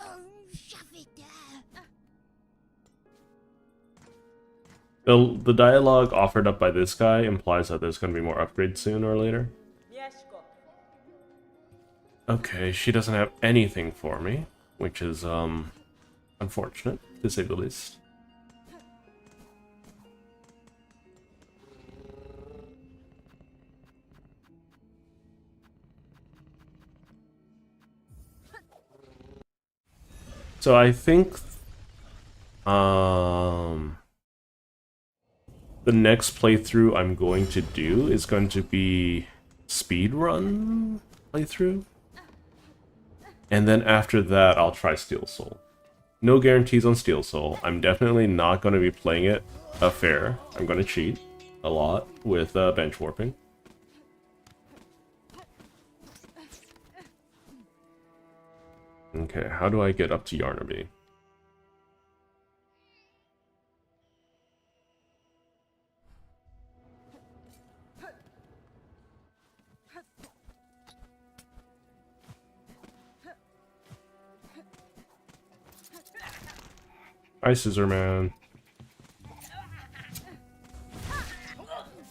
The dialogue offered up by this guy implies that there's going to be more upgrades sooner or later. Okay, she doesn't have anything for me, which is, unfortunate, to say the least. So I think, the next playthrough I'm going to do is going to be speedrun playthrough. And then after that, I'll try Steel Soul. No guarantees on Steel Soul. I'm definitely not going to be playing it fair. I'm going to cheat a lot with bench warping. Okay, how do I get up to Yarnaby? Bye, Scissor Man.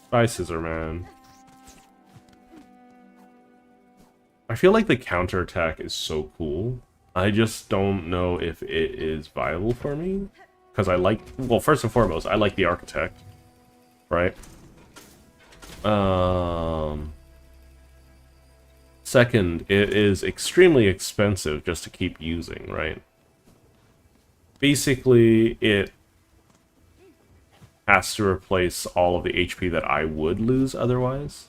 Bye, Scissor Man. I feel like the counterattack is so cool. I just don't know if it is viable for me. Because I like... Well, first and foremost, I like the Architect. Right? Second, it is extremely expensive just to keep using, right? Basically, has to replace all of the HP that I would lose otherwise.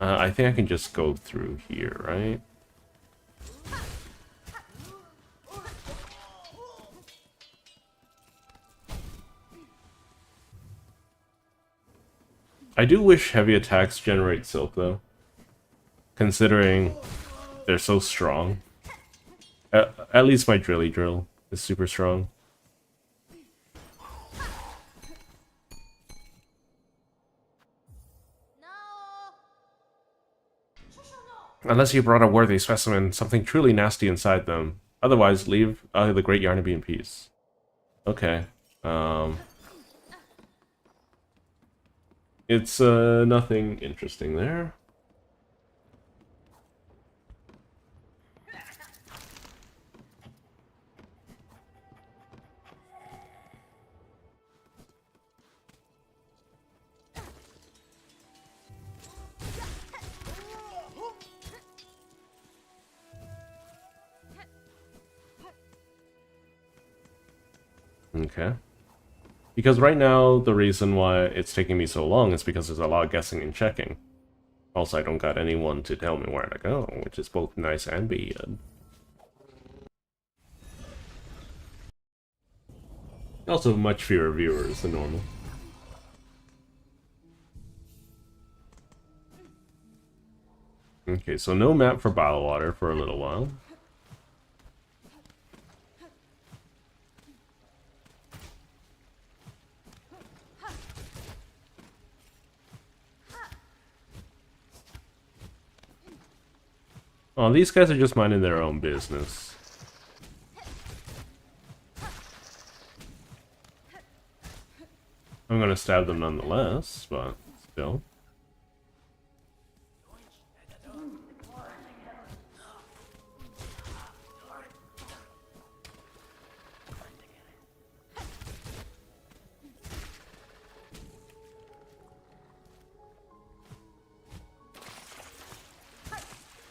I think I can just go through here, right? I do wish heavy attacks generate silk, though. Considering they're so strong. At least my drilly drill is super strong. Unless you brought a worthy specimen, something truly nasty inside them. Otherwise, leave the Great Yarnaby in peace. Okay. It's nothing interesting there. Okay. Because right now, the reason why it's taking me so long is because there's a lot of guessing and checking. Also, I don't got anyone to tell me where to go, which is both nice and bad. Also, much fewer viewers than normal. Okay, so no map for Biowater for a little while. Oh, these guys are just minding their own business. I'm gonna stab them nonetheless, but still.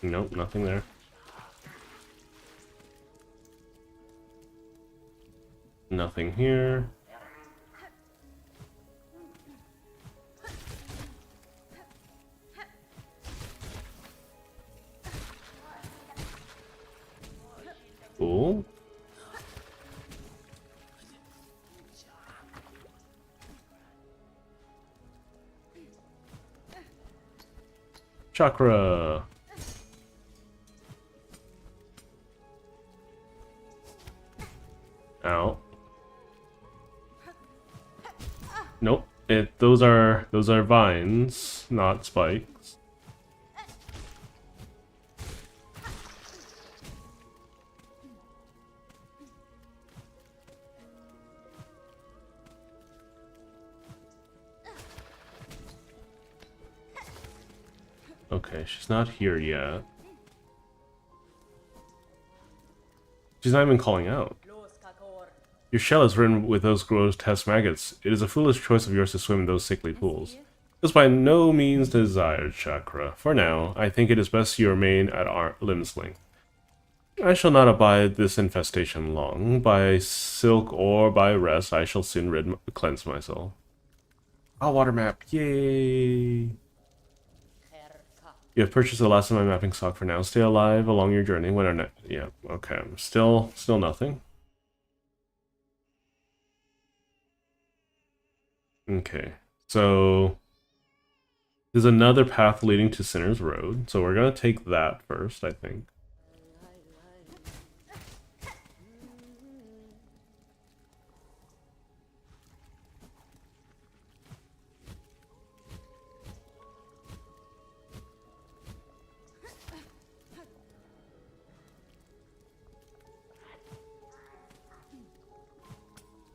Nope, nothing there. Nothing here. Cool. Chakra. Ow. Nope. Those are vines, not spikes. Okay, she's not here yet. She's not even calling out. Your shell is ridden with those grotesque maggots. It is a foolish choice of yours to swim in those sickly pools. It is by no means desired, Chakra. For now, I think it is best you remain at limb's length. I shall not abide this infestation long. By silk or by rest, I shall soon cleanse myself. A water map, yay! You have purchased the last of my mapping stock for now. Stay alive along your journey. When our yeah, okay. Still nothing. Okay, so there's another path leading to Sinner's Road, so we're gonna take that first, I think.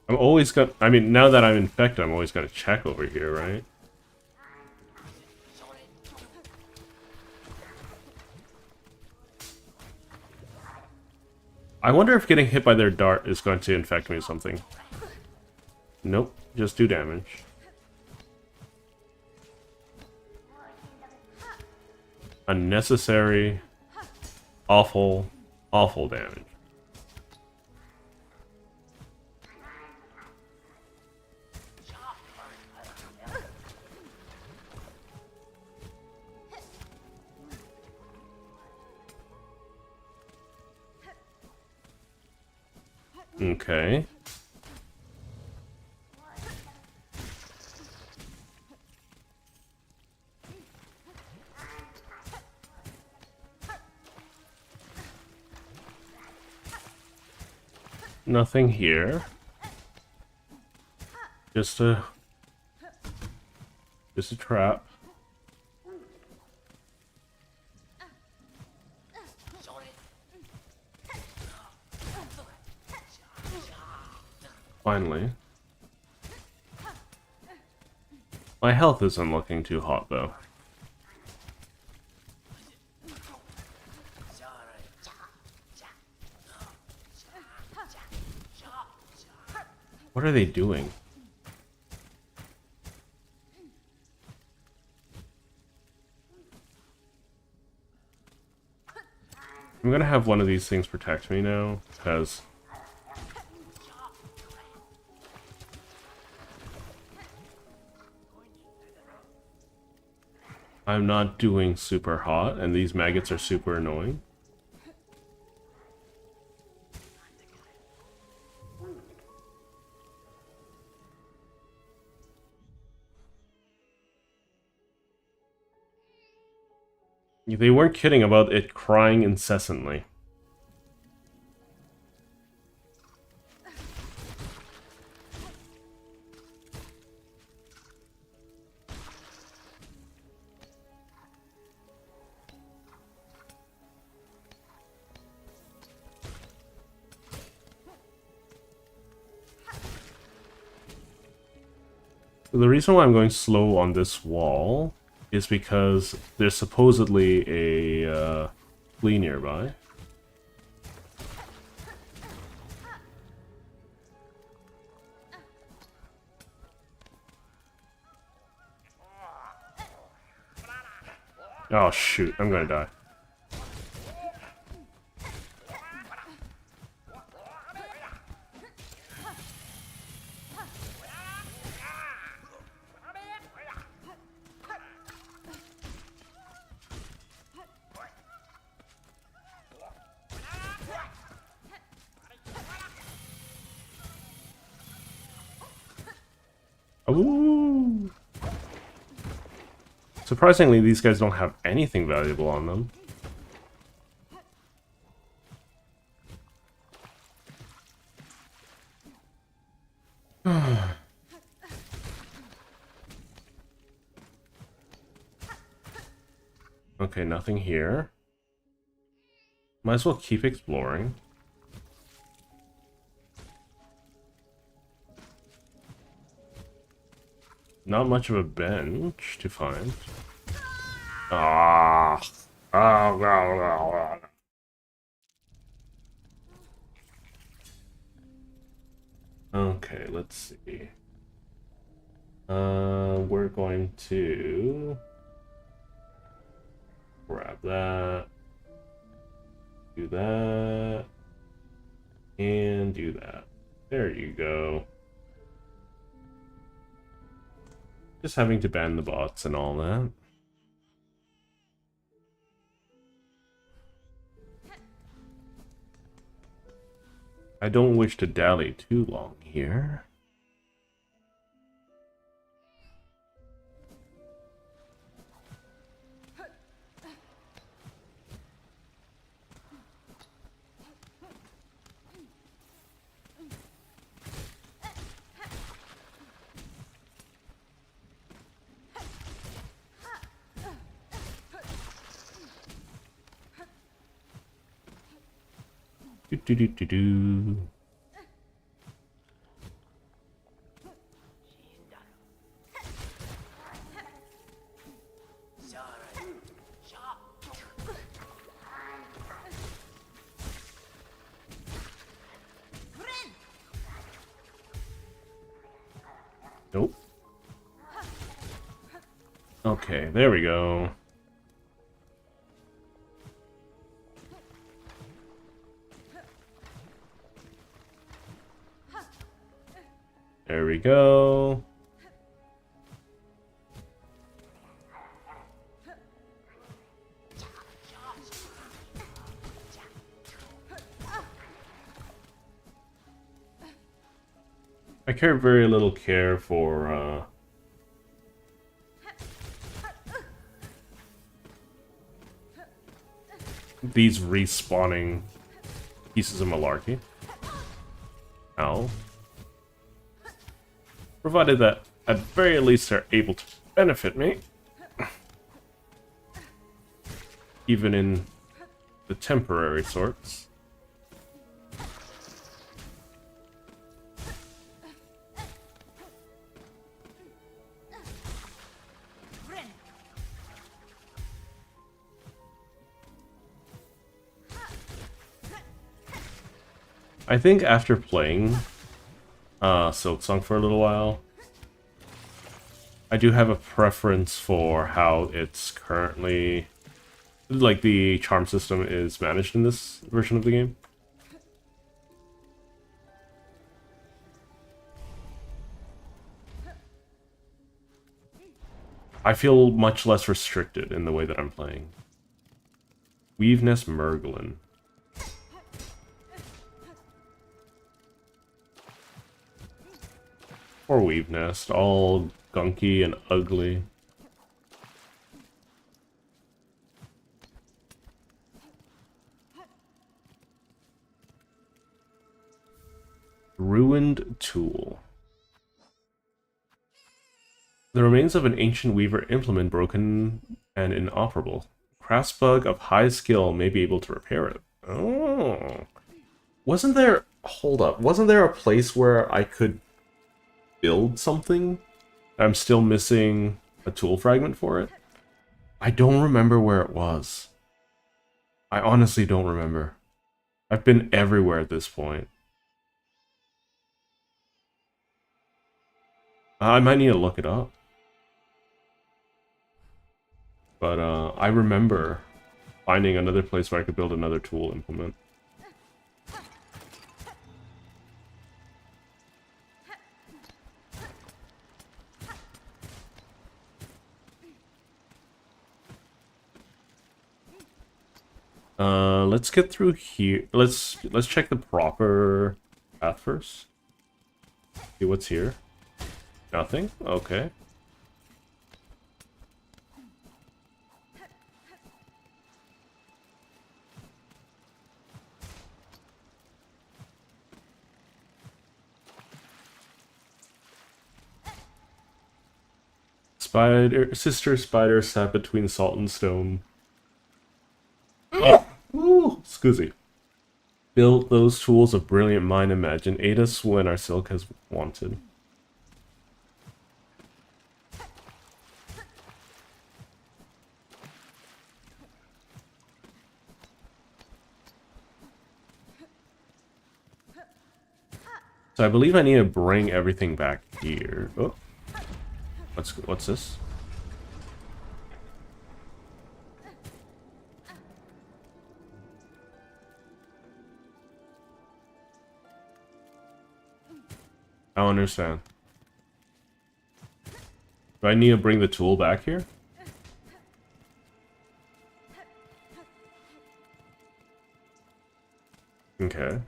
I'm always gonna, I mean, now that I'm infected, I'm always gonna check over here, right? I wonder if getting hit by their dart is going to infect me with something. Nope, just do damage. Unnecessary, awful, awful damage. Okay. Nothing here. Just a trap. Finally. My health isn't looking too hot though. What are they doing? I'm gonna have one of these things protect me now, because I'm not doing super hot, and these maggots are super annoying. They weren't kidding about it crying incessantly. The reason why I'm going slow on this wall is because there's supposedly a flea nearby. Oh shoot, I'm gonna die. Ooh. Surprisingly, these guys don't have anything valuable on them. Okay, nothing here. Might as well keep exploring. Not much of a bench to find. Ah. Okay, let's see. We're going to grab that, do that, and do that. There you go. Just having to ban the bots and all that. I don't wish to dally too long here. Do do do do. Nope. Okay, there we go. There we go. I care very little care for these respawning pieces of malarkey. Ow. Provided that at very least they're able to benefit me. Even in the temporary sorts. I think after playing Silksong for a little while, I do have a preference for how it's currently, like, the charm system is managed in this version of the game. I feel much less restricted in the way that I'm playing. Weaveness Merglin. Or Weave Nest, all gunky and ugly. Ruined Tool. The remains of an ancient weaver implement broken and inoperable. Craftsbug of high skill may be able to repair it. Oh. Wasn't there... Hold up. Wasn't there a place where I could build something? I'm still missing a tool fragment for it. I don't remember where it was. I honestly don't remember. I've been everywhere at this point. I might need to look it up. But I remember finding another place where I could build another tool implement. Let's get through here. Let's check the proper path first. See what's here. Nothing? Okay. Sister Spider sat between salt and stone. Ooh, excuse me. Built those tools of brilliant mind imagine. Aid us when our silk has wanted. So I believe I need to bring everything back here. Oh. What's this? I don't understand. Do I need to bring the tool back here? Okay.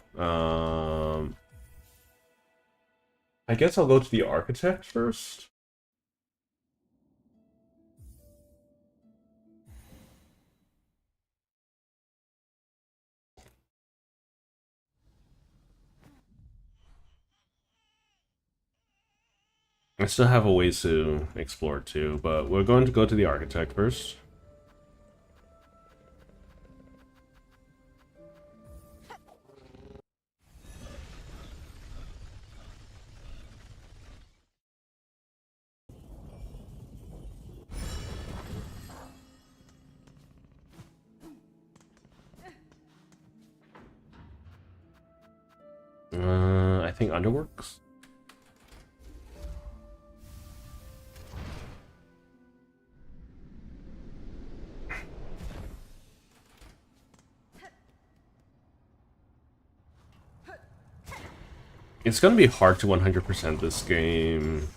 I guess I'll go to the architect first. I still have a ways to explore too, but we're going to go to the architect first. I think Underworks. It's gonna be hard to 100% this game.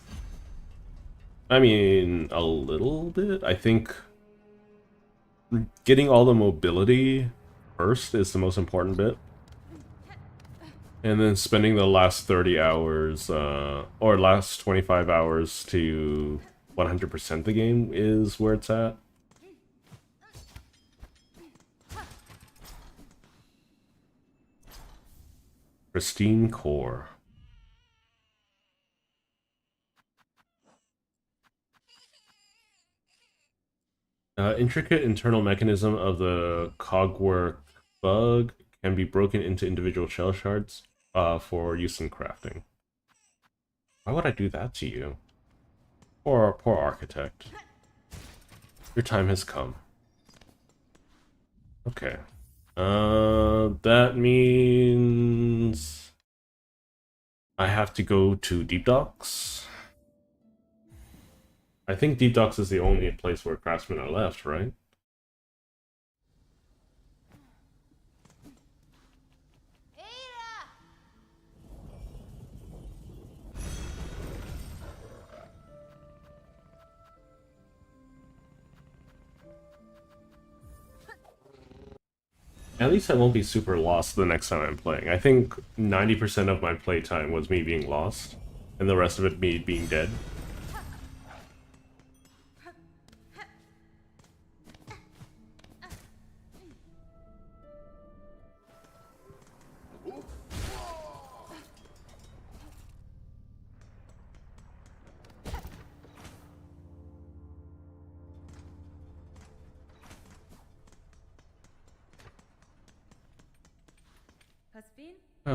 I mean, a little bit. I think getting all the mobility first is the most important bit. And then spending the last 30 hours, or last 25 hours to 100% the game is where it's at. Pristine core. Intricate internal mechanism of the cogwork bug can be broken into individual shell shards for use in crafting. Why would I do that to you? Poor architect. Your time has come. Okay. That means I have to go to Deep Docks. I think Deep Docks is the only place where craftsmen are left, right? At least I won't be super lost the next time I'm playing. I think 90% of my playtime was me being lost, and the rest of it me being dead.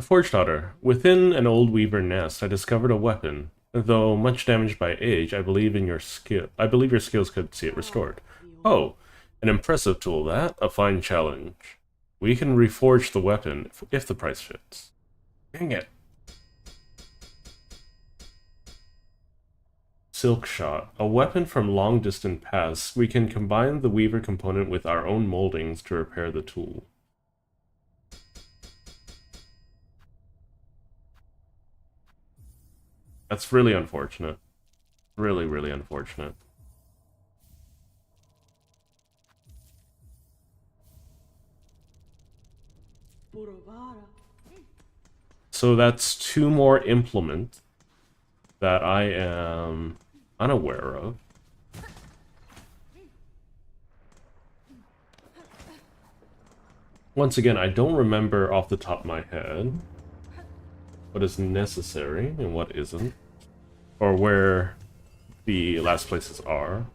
Forge Daughter. Within an old weaver nest, I discovered a weapon. Though much damaged by age, I believe in your skill. I believe your skills could see it restored. Oh, an impressive tool that. A fine challenge. We can reforge the weapon if the price fits. Dang it. Silk Shot. A weapon from long distant past. We can combine the weaver component with our own moldings to repair the tool. That's really unfortunate. Really, really unfortunate. So that's 2 more implement that I am unaware of. Once again, I don't remember off the top of my head what is necessary and what isn't, or where the last places are.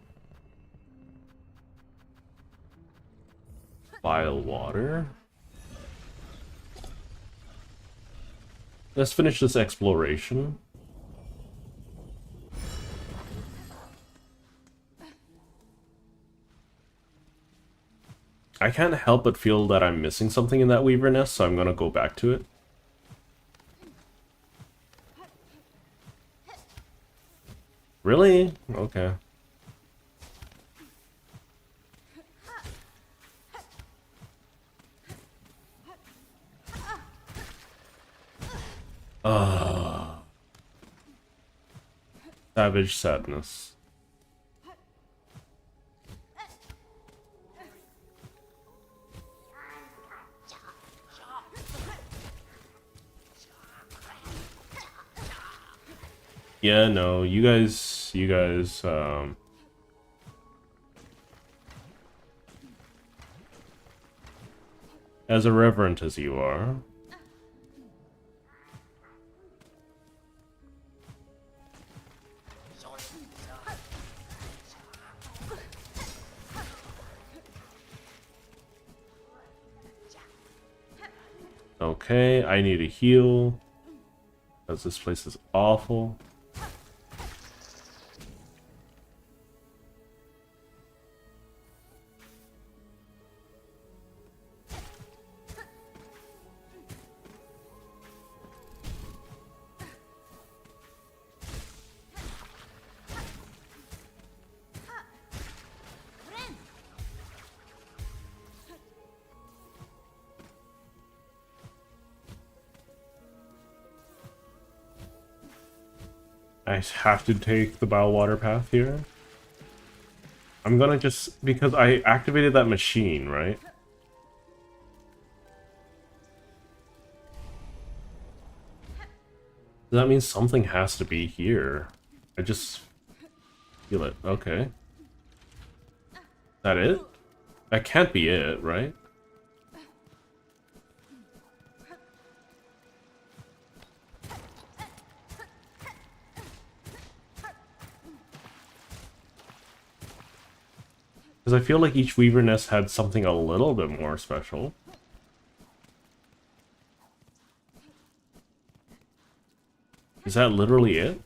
Bile water. Let's finish this exploration. I can't help but feel that I'm missing something in that weaver nest, so I'm gonna go back to it. Really? Okay. Savage sadness. Yeah, no, you guys, as irreverent as you are. Okay, I need a heal, because this place is awful. I have to take the bile water path here. I'm gonna just, because I activated that machine, right? That means something has to be here. I just feel it. Okay. That it? That can't be it, right? Because I feel like each Weaver nest had something a little bit more special. Is that literally it?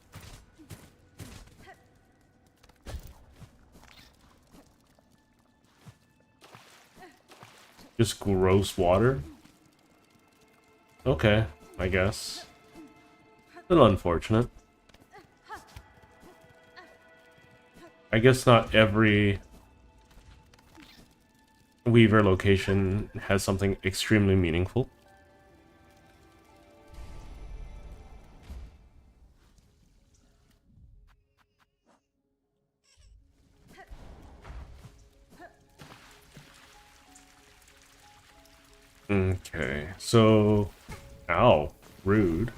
Just gross water? Okay, I guess. A little unfortunate. I guess not every Weaver location has something extremely meaningful. Okay, so... Ow, rude.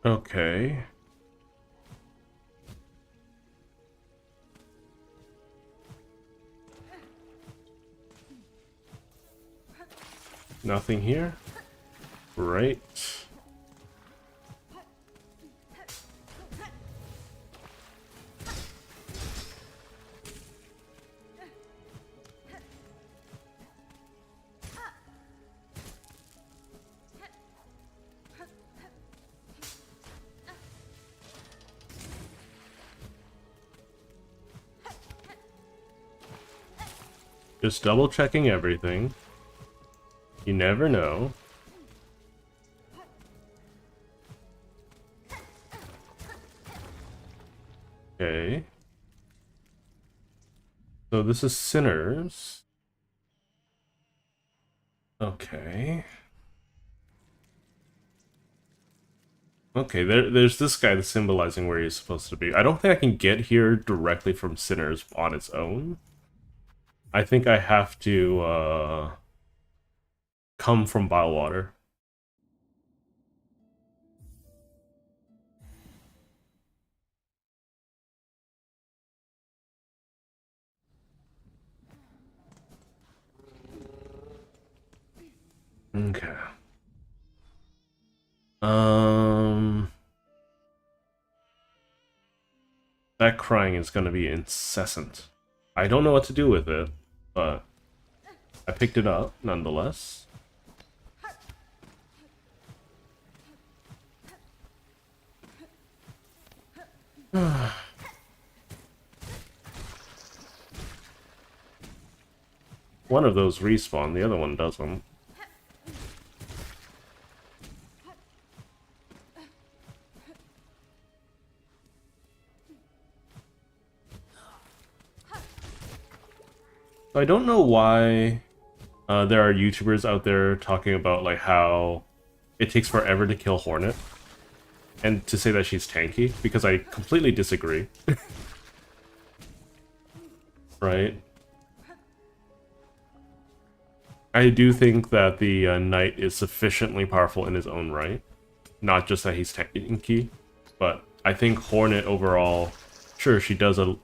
Okay. Nothing here? Right. Just double checking everything. You never know. Okay. So this is Sinners. Okay. Okay, there's this guy that's symbolizing where he's supposed to be. I don't think I can get here directly from Sinners on its own. I think I have to, come from Bywater. Okay. That crying is gonna be incessant. I don't know what to do with it, but I picked it up nonetheless. One of those respawn, the other one doesn't. I don't know why there are YouTubers out there talking about like how it takes forever to kill Hornet, and to say that she's tanky, because I completely disagree. Right? I do think that the Knight is sufficiently powerful in his own right, not just that he's tanky, but I think Hornet overall, sure, she does a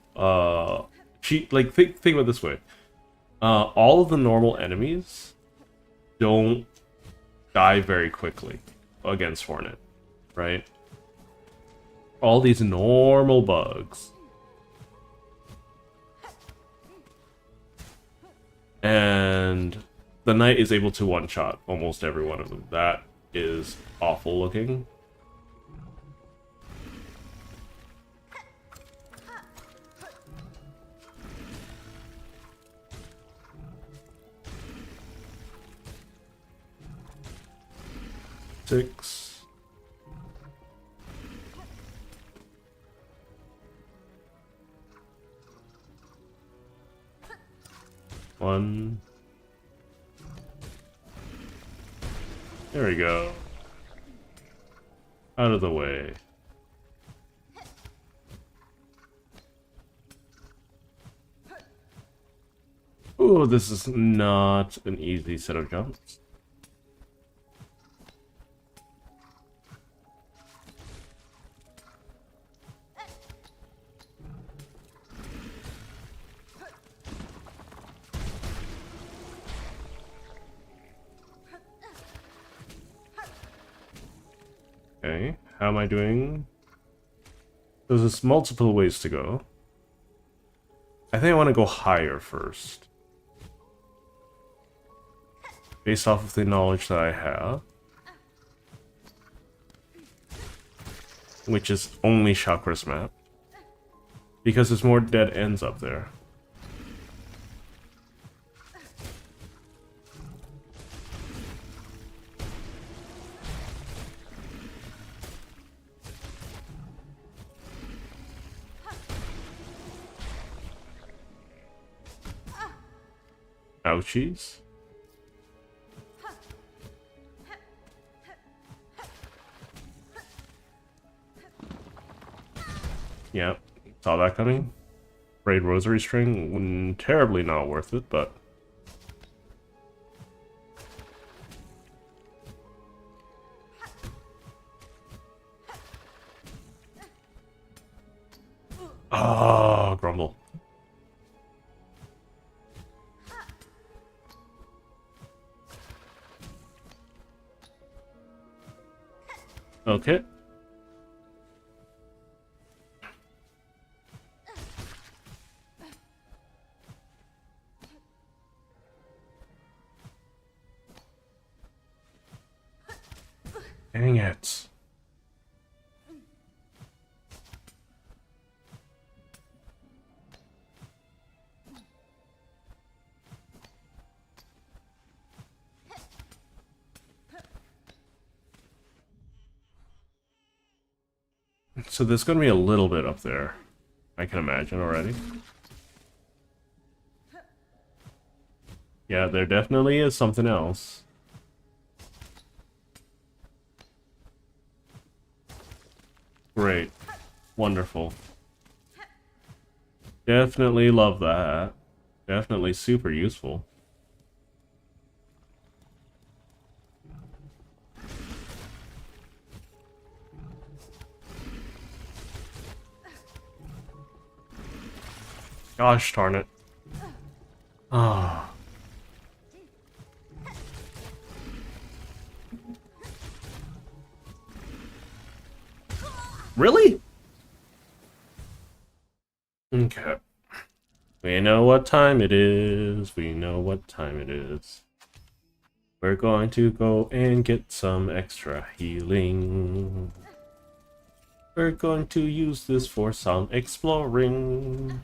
she like think about it this way. All of the normal enemies don't die very quickly against Hornet, right? All these normal bugs. And the Knight is able to one-shot almost every one of them. That is awful looking. Six. One. There we go. Out of the way. Ooh, this is not an easy set of jumps. Okay, how am I doing? There's multiple ways to go. I think I want to go higher first. Based off of the knowledge that I have. Which is only chakras map. Because there's more dead ends up there. Ouchies. Yep, saw that coming. Braid rosary string, terribly not worth it, but... Ah, grumble. Okay. Dang it. So there's gonna be a little bit up there. I can imagine already. Yeah, there definitely is something else. Great. Wonderful. Definitely love that. Definitely super useful. Gosh darn it. Ah. Really? Okay. We know what time it is. We know what time it is. We're going to go and get some extra healing. We're going to use this for some exploring.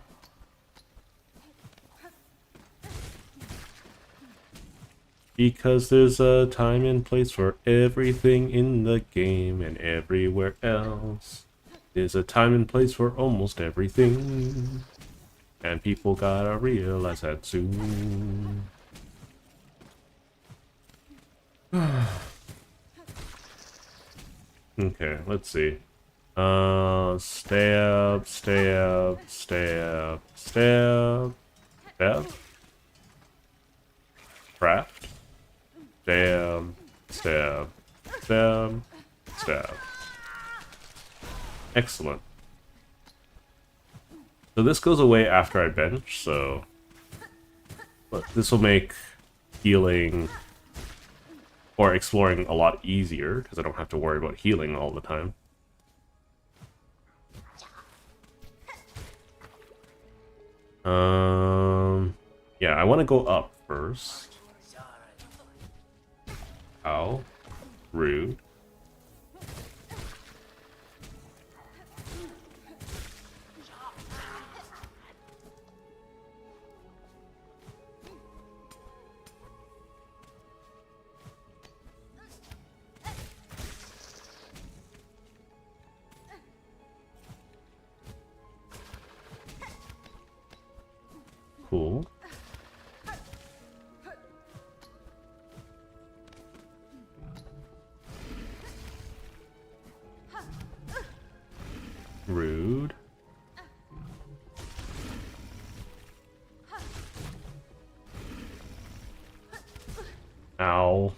Because there's a time and place for everything in the game and everywhere else. There's a time and place for almost everything. And people gotta realize that soon. Okay, let's see. Stab, stab, stab, stab, stab. Craft. Stab, stab, stab, stab. Excellent. So this goes away after I bench, so... But this will make healing or exploring a lot easier, because I don't have to worry about healing all the time. Yeah, I want to go up first. Ow. Rude. Cool. Rude. Ow.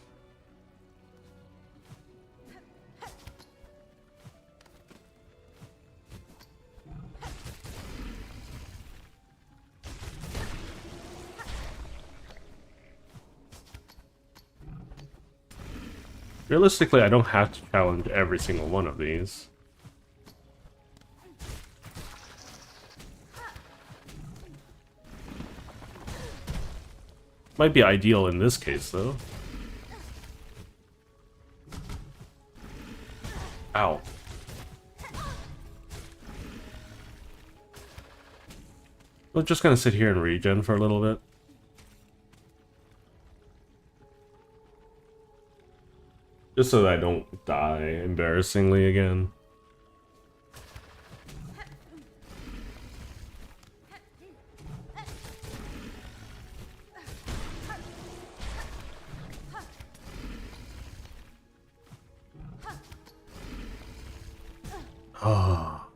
Realistically, I don't have to challenge every single one of these. Might be ideal in this case, though. Ow. I'm just gonna sit here and regen for a little bit. Just so that I don't die embarrassingly again. Ah.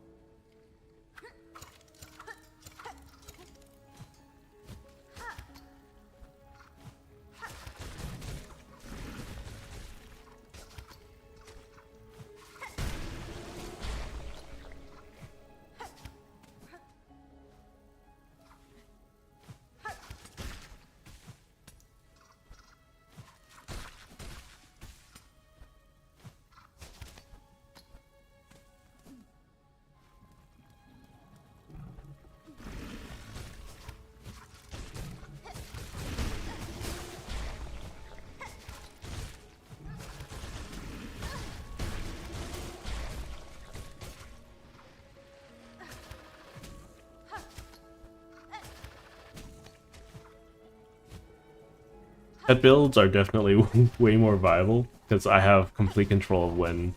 Pet builds are definitely way more viable, because I have complete control of when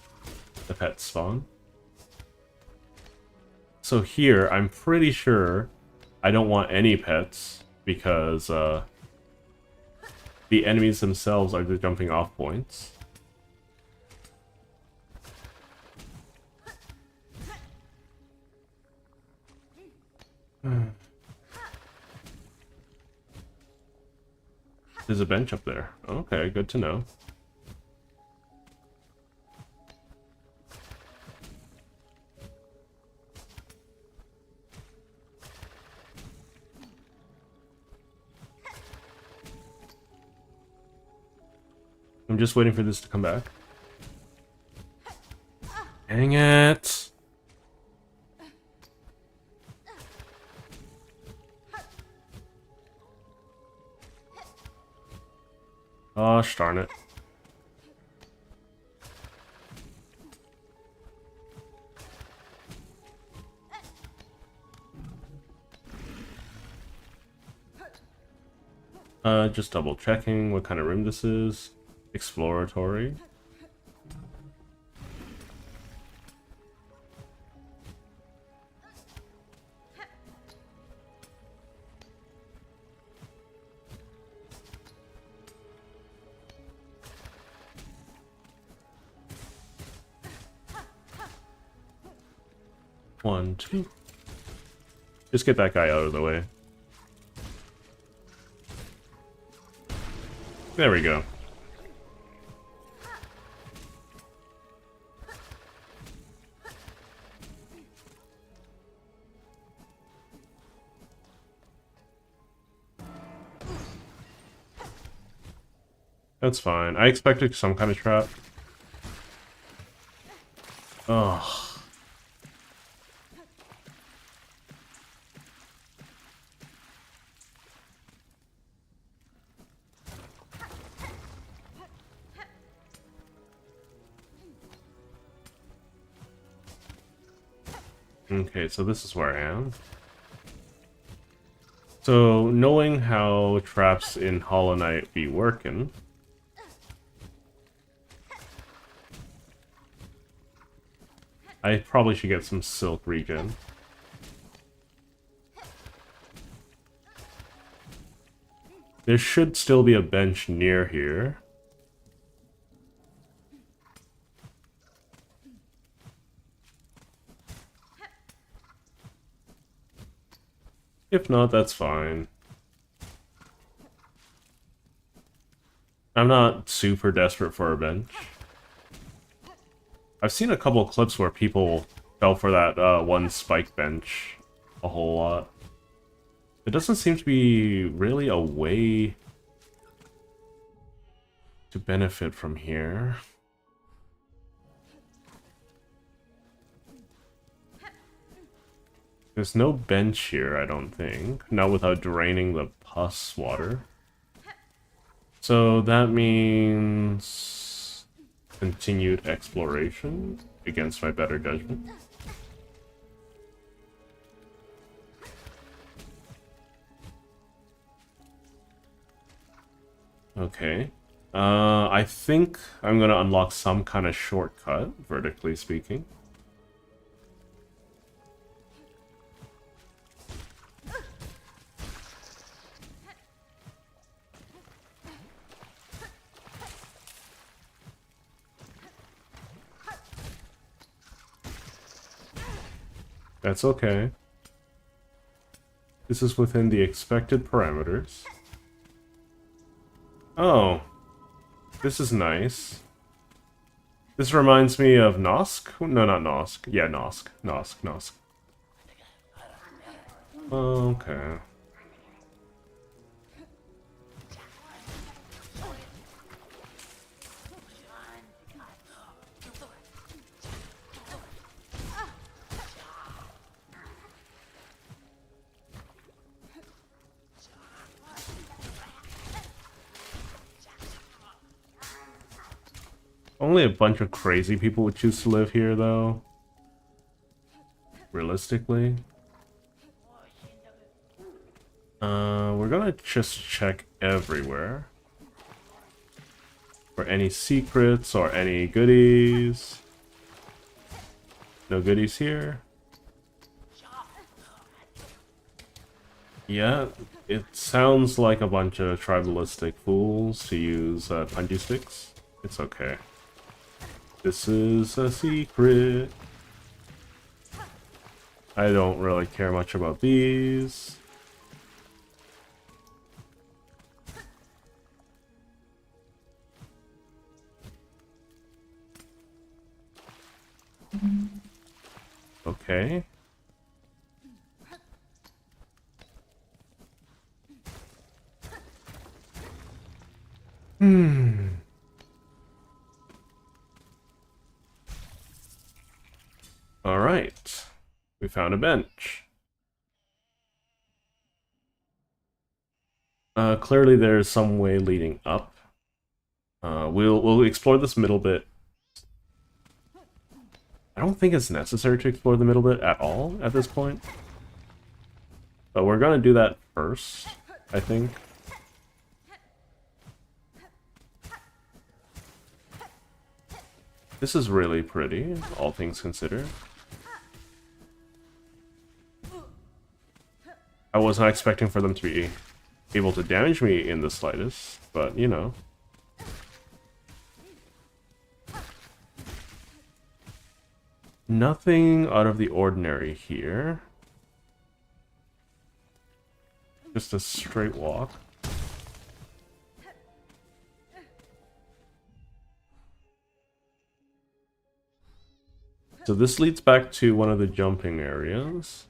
the pets spawn. So here, I'm pretty sure I don't want any pets, because the enemies themselves are the jumping off points. There's a bench up there. Okay, good to know. I'm just waiting for this to come back. Dang it! Gosh darn it. Just double checking what kind of room this is. Exploratory. One, two. Just get that guy out of the way. There we go. That's fine. I expected some kind of trap. Oh. Okay, so this is where I am. So, knowing how traps in Hollow Knight be working, I probably should get some silk regen. There should still be a bench near here. If not, that's fine. I'm not super desperate for a bench. I've seen a couple of clips where people fell for that one spike bench a whole lot. It doesn't seem to be really a way to benefit from here. There's no bench here, I don't think. Not without draining the pus water. So that means continued exploration against my better judgment. Okay. I think I'm gonna unlock some kind of shortcut, vertically speaking. That's okay. This is within the expected parameters. Oh. This is nice. This reminds me of Nosk? No, not Nosk. Yeah, Nosk. Nosk. Okay. Only a bunch of crazy people would choose to live here, though. Realistically. We're gonna just check everywhere. For any secrets or any goodies. No goodies here. Yeah, it sounds like a bunch of tribalistic fools to use punji sticks. It's okay. This is a secret. I don't really care much about these. Okay. Alright. We found a bench. Clearly there's some way leading up. We'll explore this middle bit. I don't think it's necessary to explore the middle bit at all at this point. But we're gonna do that first, I think. This is really pretty, all things considered. I was not expecting for them to be able to damage me in the slightest, but you know. Nothing out of the ordinary here. Just a straight walk. So this leads back to one of the jumping areas.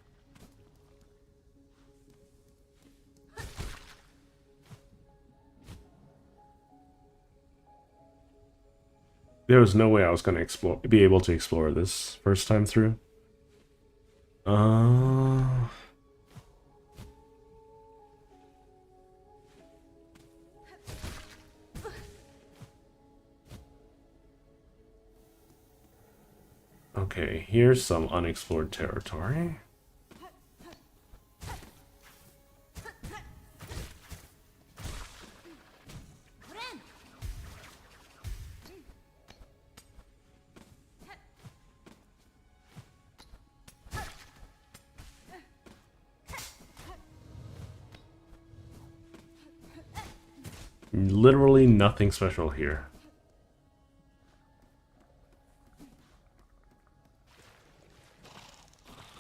There was no way I was going to be able to explore this first time through. Okay, here's some unexplored territory. Literally nothing special here.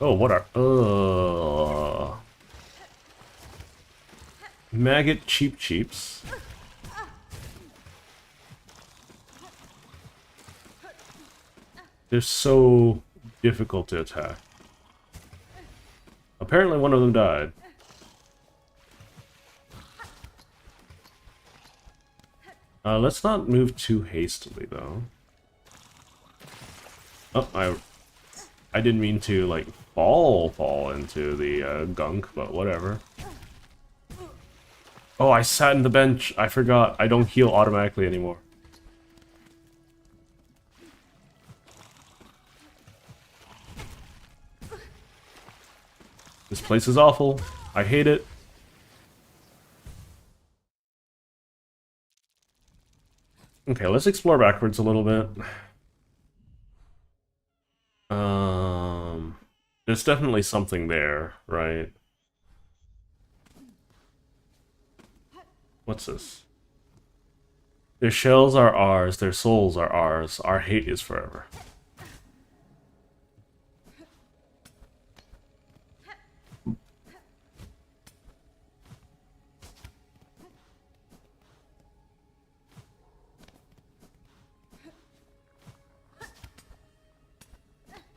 Oh, what are... Maggot cheap cheeps. They're so difficult to attack. Apparently one of them died. Let's not move too hastily, though. Oh, I didn't mean to, like, fall into the gunk, but whatever. Oh, I sat in the bench. I forgot. I don't heal automatically anymore. This place is awful. I hate it. Okay, let's explore backwards a little bit. There's definitely something there, right? What's this? Their shells are ours, their souls are ours, our hate is forever.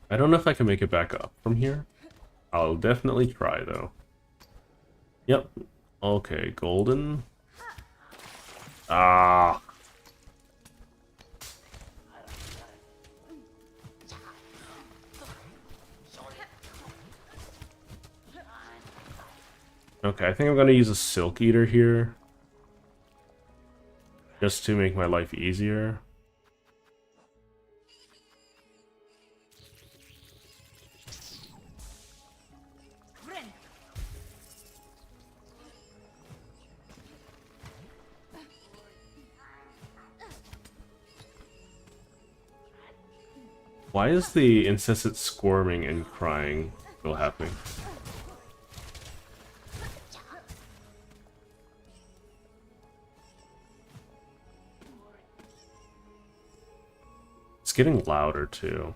I don't know if I can make it back up from here. I'll definitely try, though. Yep. Okay, golden. Ah. Okay, I think I'm gonna use a Silk Eater here. Just to make my life easier. Why is the incessant squirming and crying still happening? It's getting louder too.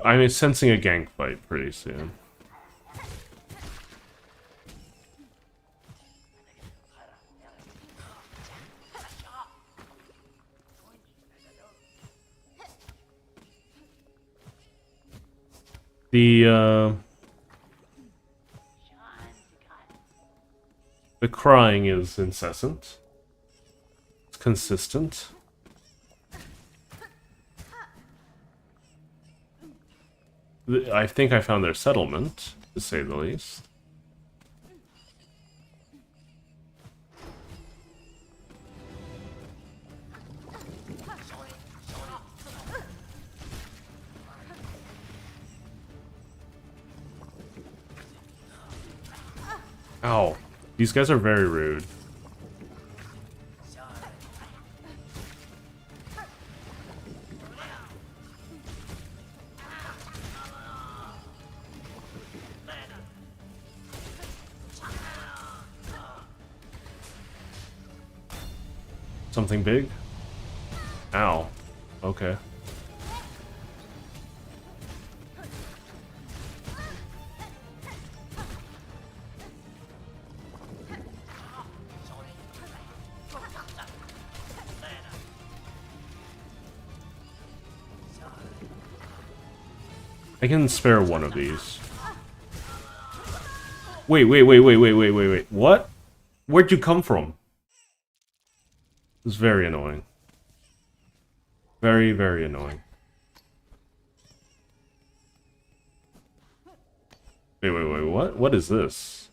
I'm sensing a gank fight pretty soon. The crying is incessant. It's consistent. I think I found their settlement, to say the least. Ow. These guys are very rude. Something big? Ow. Okay. I can spare one of these. Wait. What? Where'd you come from? It's very annoying. Very, very annoying. Wait, what? What is this?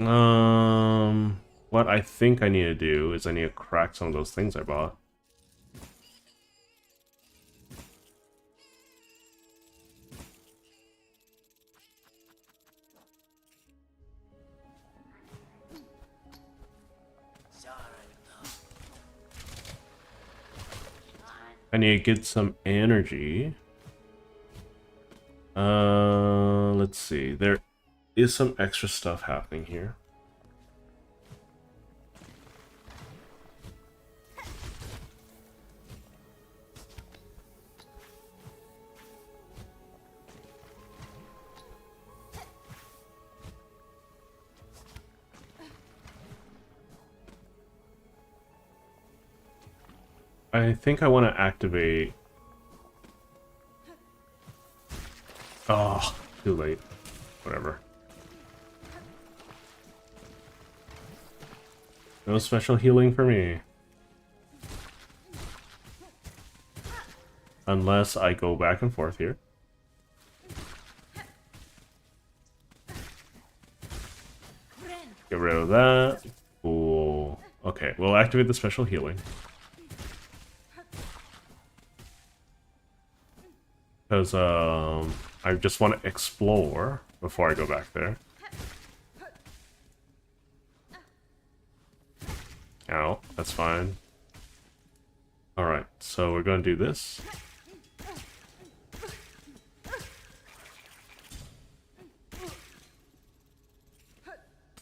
What I think I need to do is I need to crack some of those things I bought. I need to get some energy. Let's see. There is some extra stuff happening here. I think I want to activate... Oh, too late. Whatever. No special healing for me. Unless I go back and forth here. Get rid of that. Cool. Okay, we'll activate the special healing. Because, I just want to explore before I go back there. Ow, that's fine. Alright, so we're going to do this.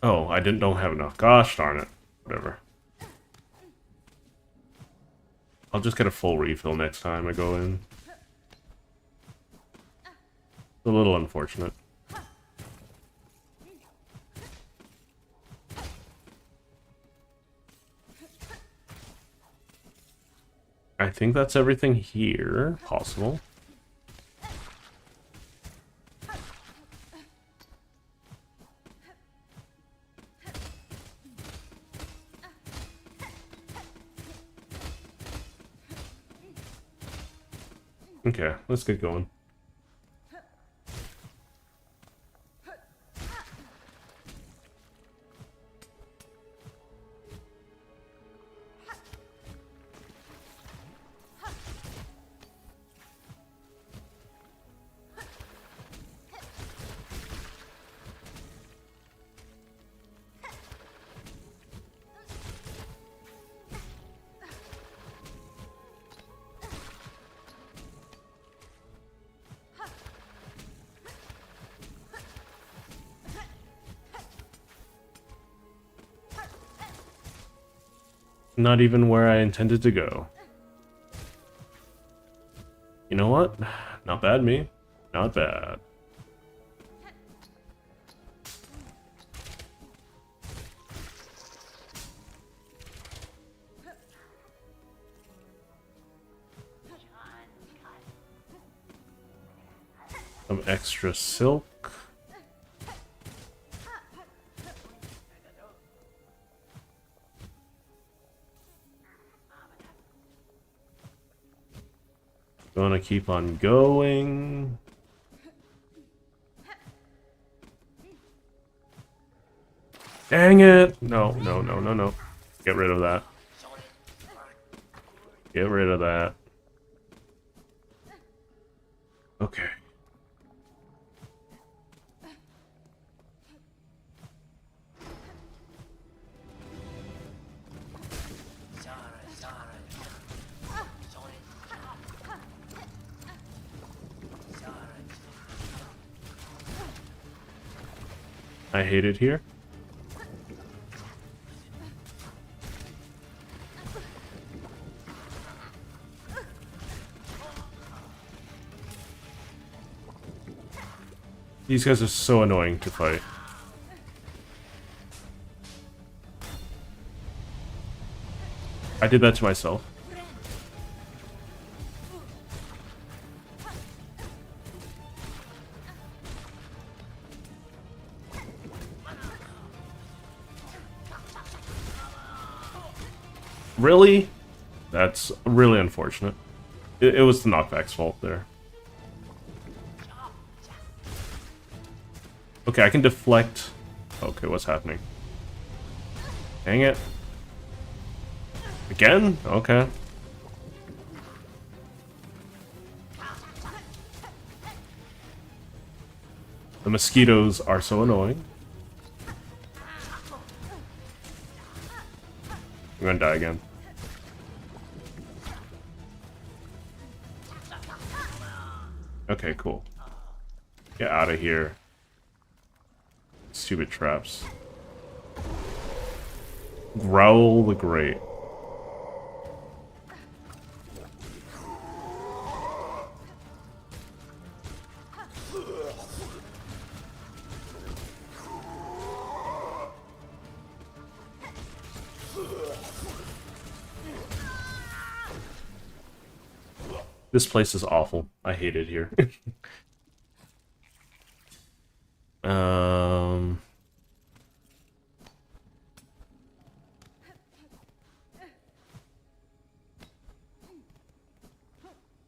Oh, I don't have enough. Gosh darn it. Whatever. I'll just get a full refill next time I go in. It's a little unfortunate. I think that's everything here possible. Okay, let's get going. Not even where I intended to go. You know what? Not bad, me. Not bad. Some extra silk. Gonna keep on going. Dang it! No, no, no, no, no. Get rid of that. Get rid of that. Okay. I hate it here. These guys are so annoying to fight. I did that to myself. Really? That's really unfortunate. It was the knockback's fault there. Okay, I can deflect. Okay, what's happening? Dang it. Again? Okay. The mosquitoes are so annoying. I'm gonna die again. Okay, cool. Get out of here. Stupid traps. Growl the Great. This place is awful. I hate it here. um...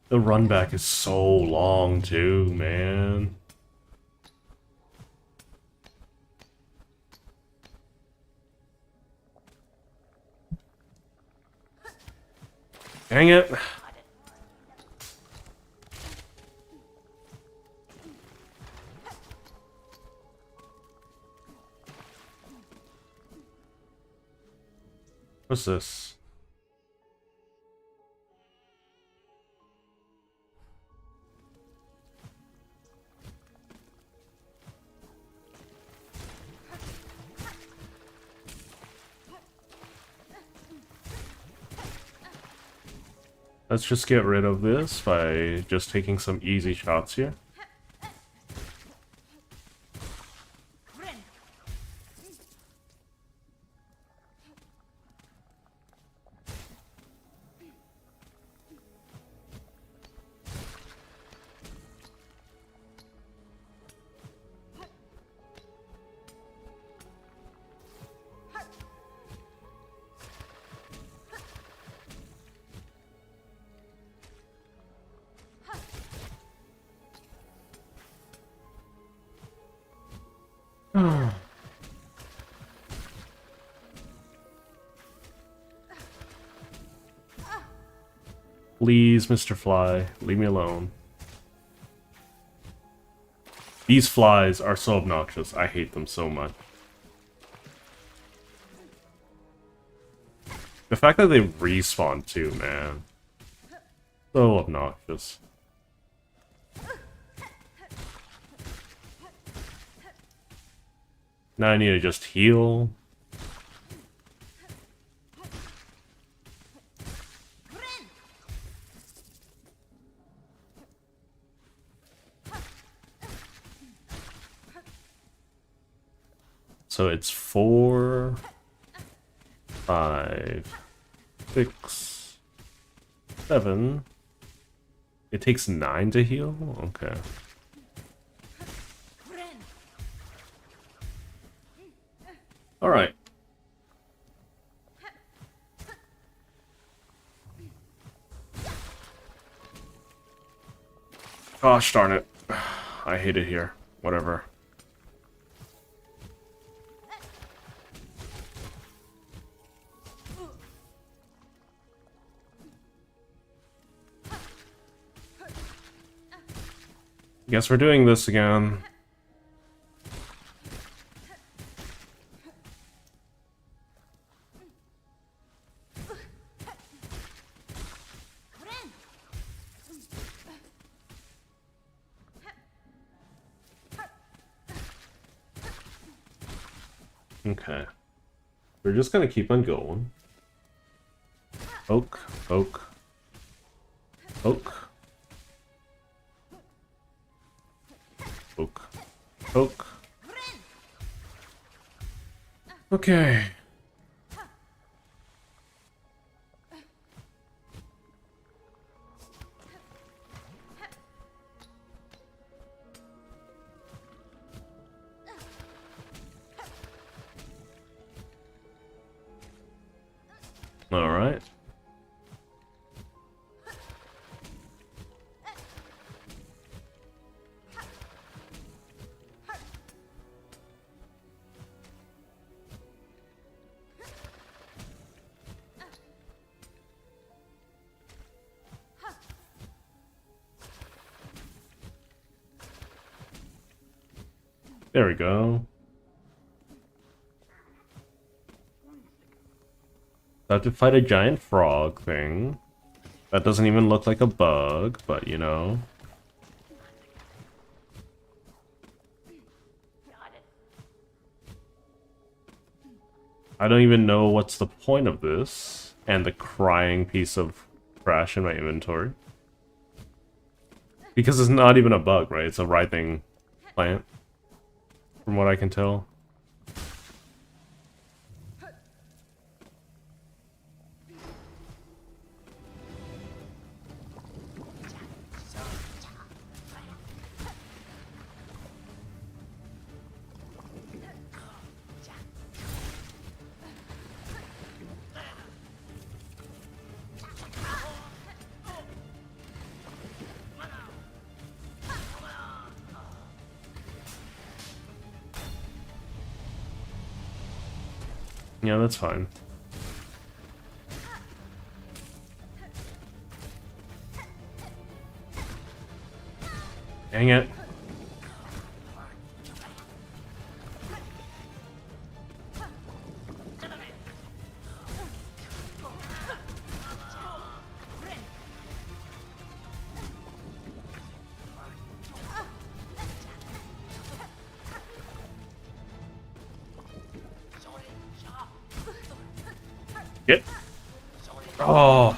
The run back is so long too, man. Dang it. What's this? Let's just get rid of this by just taking some easy shots here. Please, Mr. Fly, leave me alone. These flies are so obnoxious. I hate them so much. The fact that they respawn too, man. So obnoxious. Now I need to just heal. So it's 4, 5, 6, 7. It takes 9 to heal? Okay. Alright. Gosh darn it. I hate it here. Whatever. Guess we're doing this again. Okay. We're just gonna keep on going. Poke, poke, poke. Poke, poke. Okay. All right. There we go. I have to fight a giant frog thing. That doesn't even look like a bug, but you know. I don't even know what's the point of this. And the crying piece of trash in my inventory. Because it's not even a bug, right? It's a writhing plant. From what I can tell. Yeah, that's fine. Dang it. Get. Oh.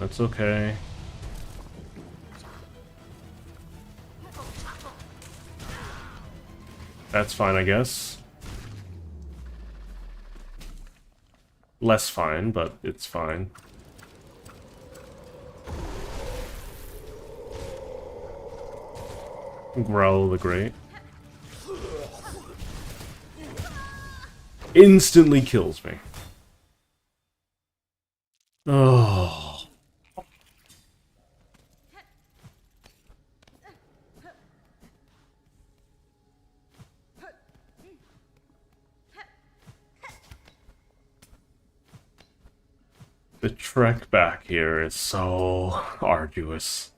That's okay. That's fine, I guess. Less fine, but it's fine. Growl the Great. Instantly kills me. Oh. The trek back here is so arduous.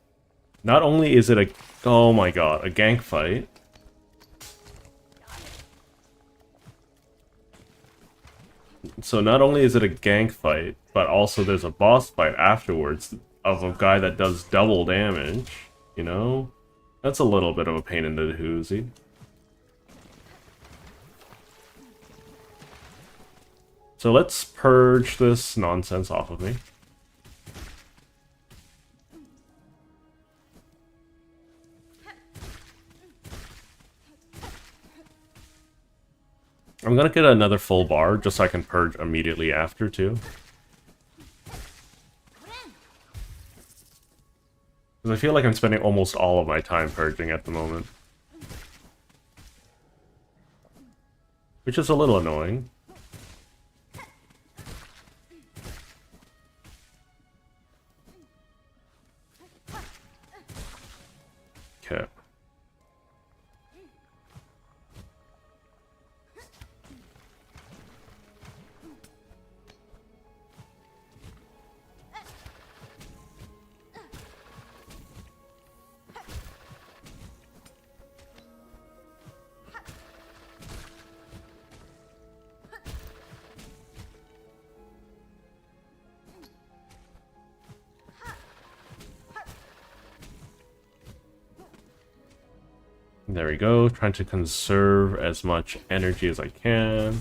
Not only is it a... Oh my god, a gank fight. So not only is it a gank fight, but also there's a boss fight afterwards of a guy that does double damage, you know? That's a little bit of a pain in the hoozy. So let's purge this nonsense off of me. I'm gonna get another full bar just so I can purge immediately after too. Because I feel like I'm spending almost all of my time purging at the moment. Which is a little annoying. Okay. There we go, trying to conserve as much energy as I can.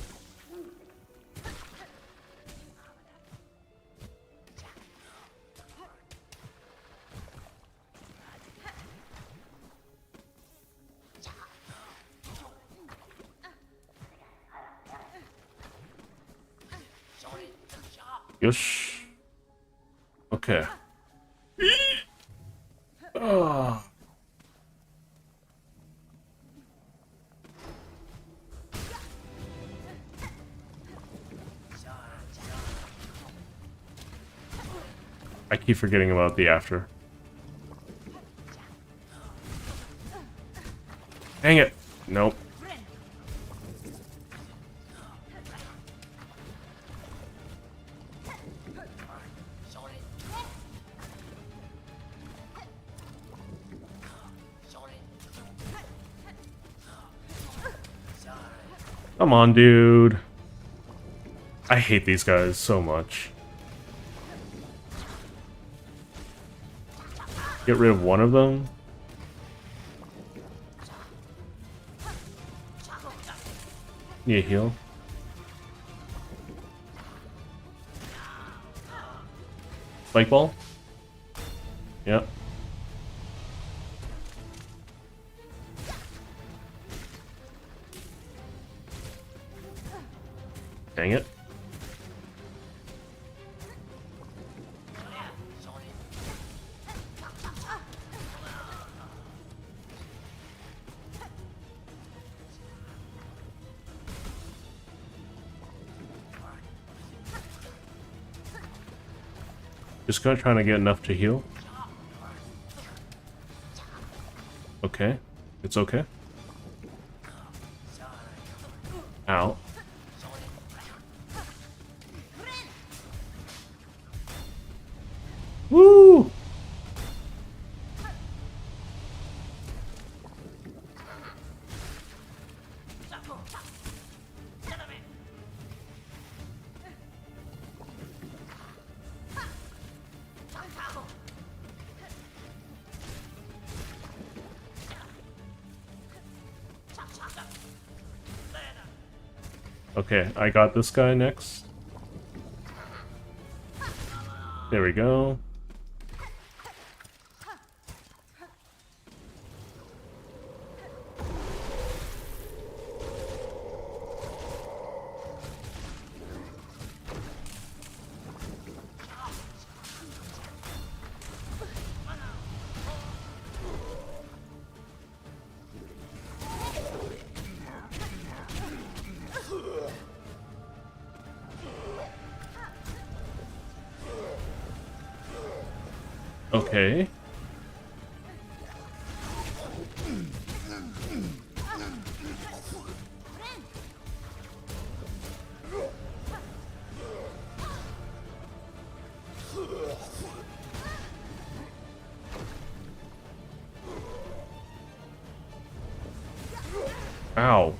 Yosh. Okay. Oh. I keep forgetting about the after. Dang it. Nope. Come on, dude. I hate these guys so much. Get rid of one of them. Need a heal. Spike ball? Yep. Dang it. Just gonna try to get enough to heal. Okay. It's okay. Ow. Woo! Okay, I got this guy next. There we go. Okay. Ow.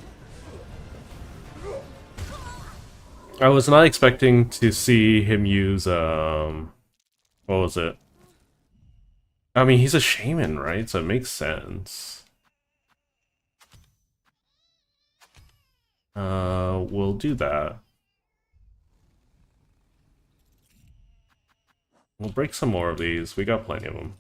I was not expecting to see him use, what was it? I mean, he's a shaman, right? So it makes sense. We'll do that. We'll break some more of these. We got plenty of them.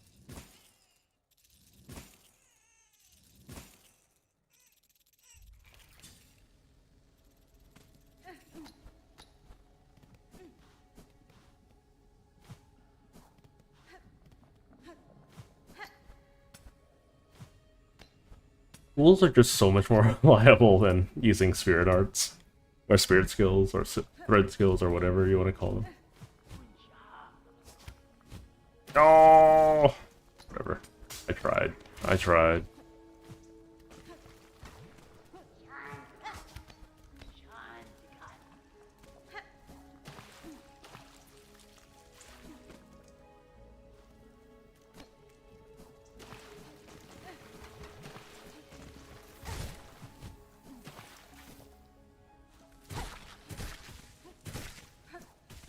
Tools are just so much more reliable than using spirit arts. Or spirit skills, or thread skills, or whatever you want to call them. Oh! Whatever. I tried. I tried.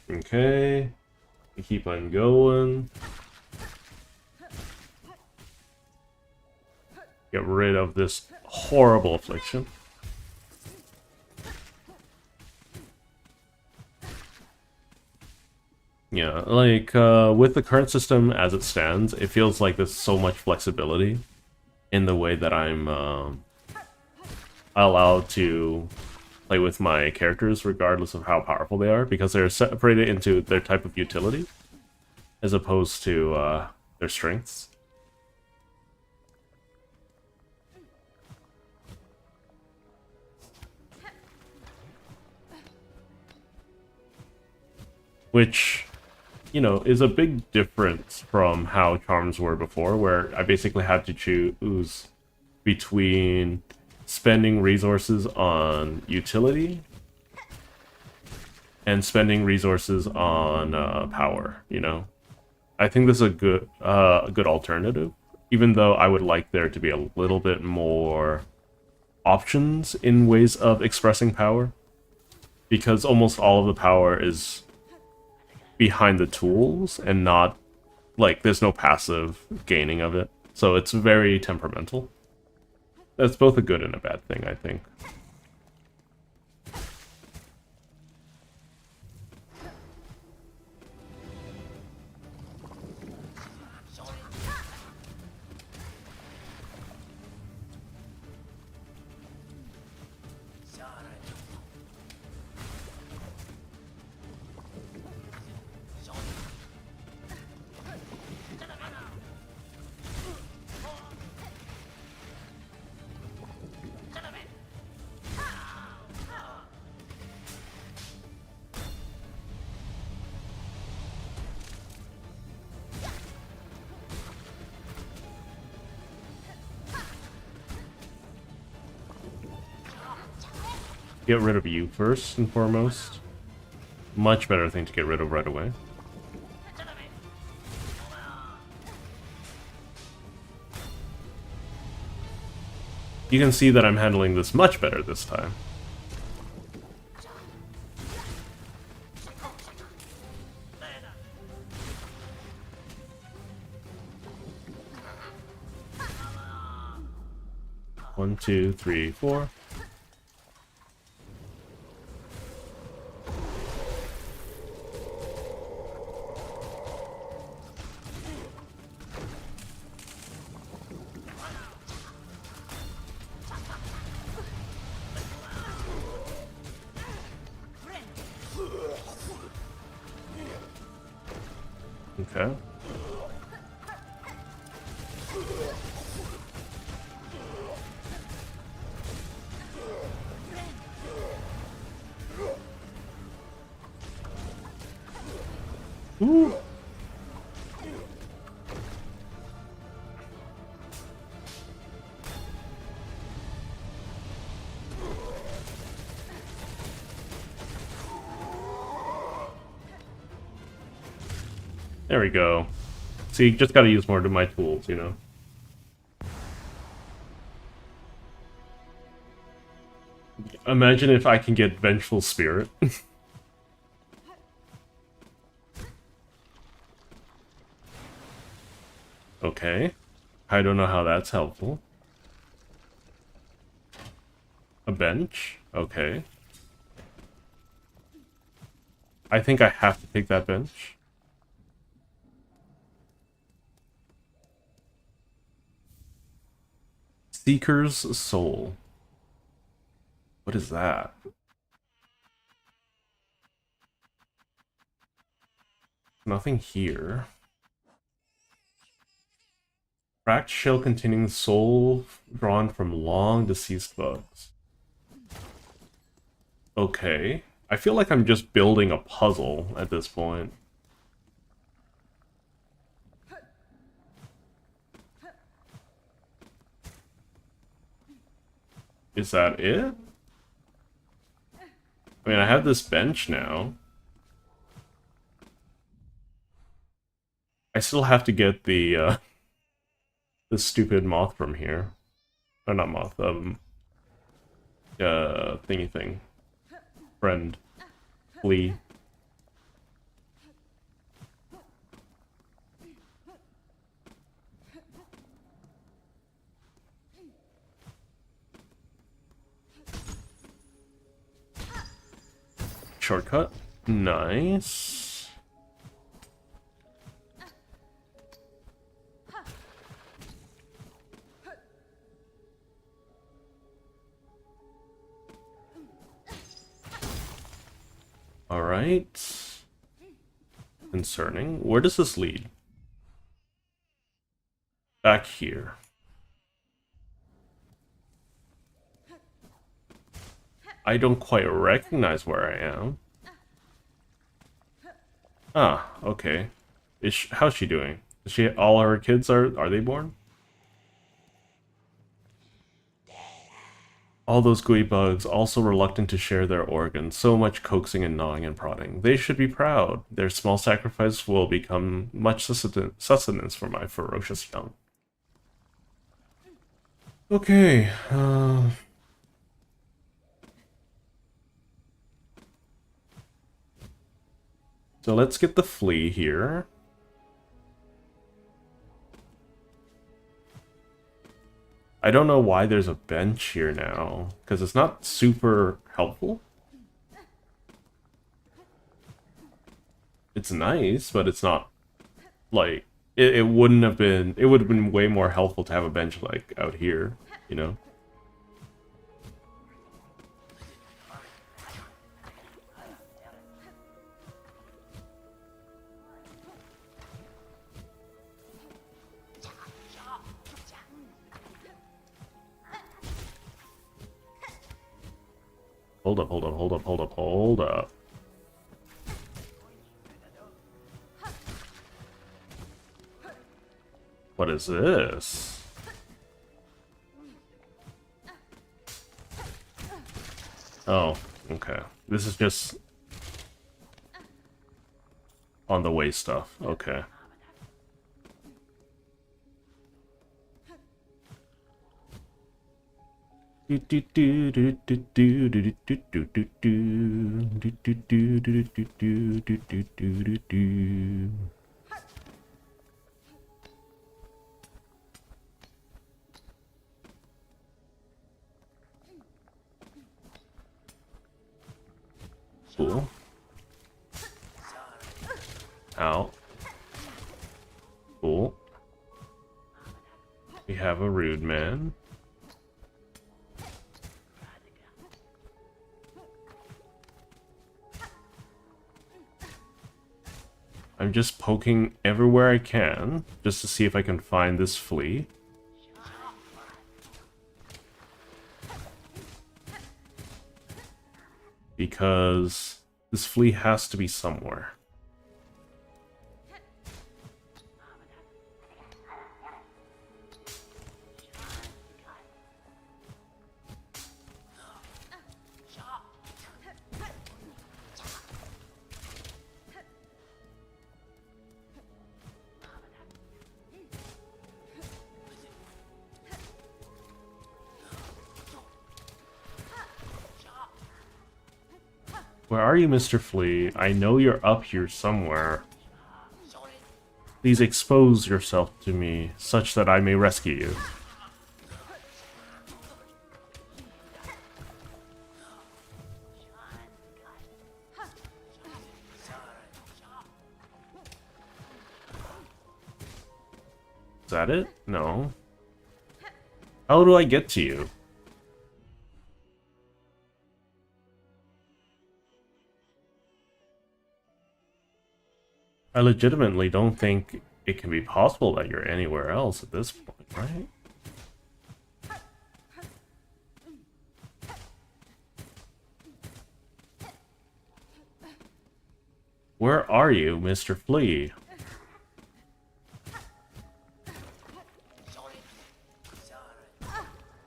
Okay, we keep on going. Get rid of this horrible affliction. Yeah, like, with the current system as it stands, it feels like there's so much flexibility in the way that I'm allowed to play with my characters regardless of how powerful they are, because they're separated into their type of utility as opposed to their strengths. Which, you know, is a big difference from how charms were before, where I basically had to choose between spending resources on utility and spending resources on power, you know? I think this is a good alternative, even though I would like there to be a little bit more options in ways of expressing power, because almost all of the power is behind the tools and not, like, there's no passive gaining of it, so it's very temperamental. That's both a good and a bad thing, I think. Get rid of you first and foremost. Much better thing to get rid of right away. You can see that I'm handling this much better this time. One, two, three, four. Okay. Ooh. There we go. See, just gotta use more of my tools, you know? Imagine if I can get Vengeful Spirit. Okay. I don't know how that's helpful. A bench? Okay. I think I have to take that bench. Seeker's Soul. What is that? Nothing here. Cracked shell containing soul drawn from long deceased bugs. Okay. I feel like I'm just building a puzzle at this point. Is that it? I mean, I have this bench now. I still have to get the stupid moth from here. Oh, not moth, thingy thing. Friend. Flea. Shortcut. Nice. Alright. Concerning. Where does this lead? Back here. I don't quite recognize where I am. Ah, okay. How's she doing? Is she, all her kids are they born? All those gooey bugs, also reluctant to share their organs, so much coaxing and gnawing and prodding. They should be proud. Their small sacrifice will become much sustenance for my ferocious young. Okay, so let's get the flea here. I don't know why there's a bench here now, because it's not super helpful. It's nice, but it's not, like, it wouldn't have been, it would have been way more helpful to have a bench, like, out here, you know? Hold up, hold up, hold up, hold up, hold up. What is this? Oh, okay. This is just on the way stuff. Okay. Cool. Out. Cool. We have a rude man. I'm just poking everywhere I can, just to see if I can find this flea. Because this flea has to be somewhere. Where are you, Mr. Flea? I know you're up here somewhere. Please expose yourself to me, such that I may rescue you. Is that it? No. How do I get to you? I legitimately don't think it can be possible that you're anywhere else at this point, right? Where are you, Mr. Flea?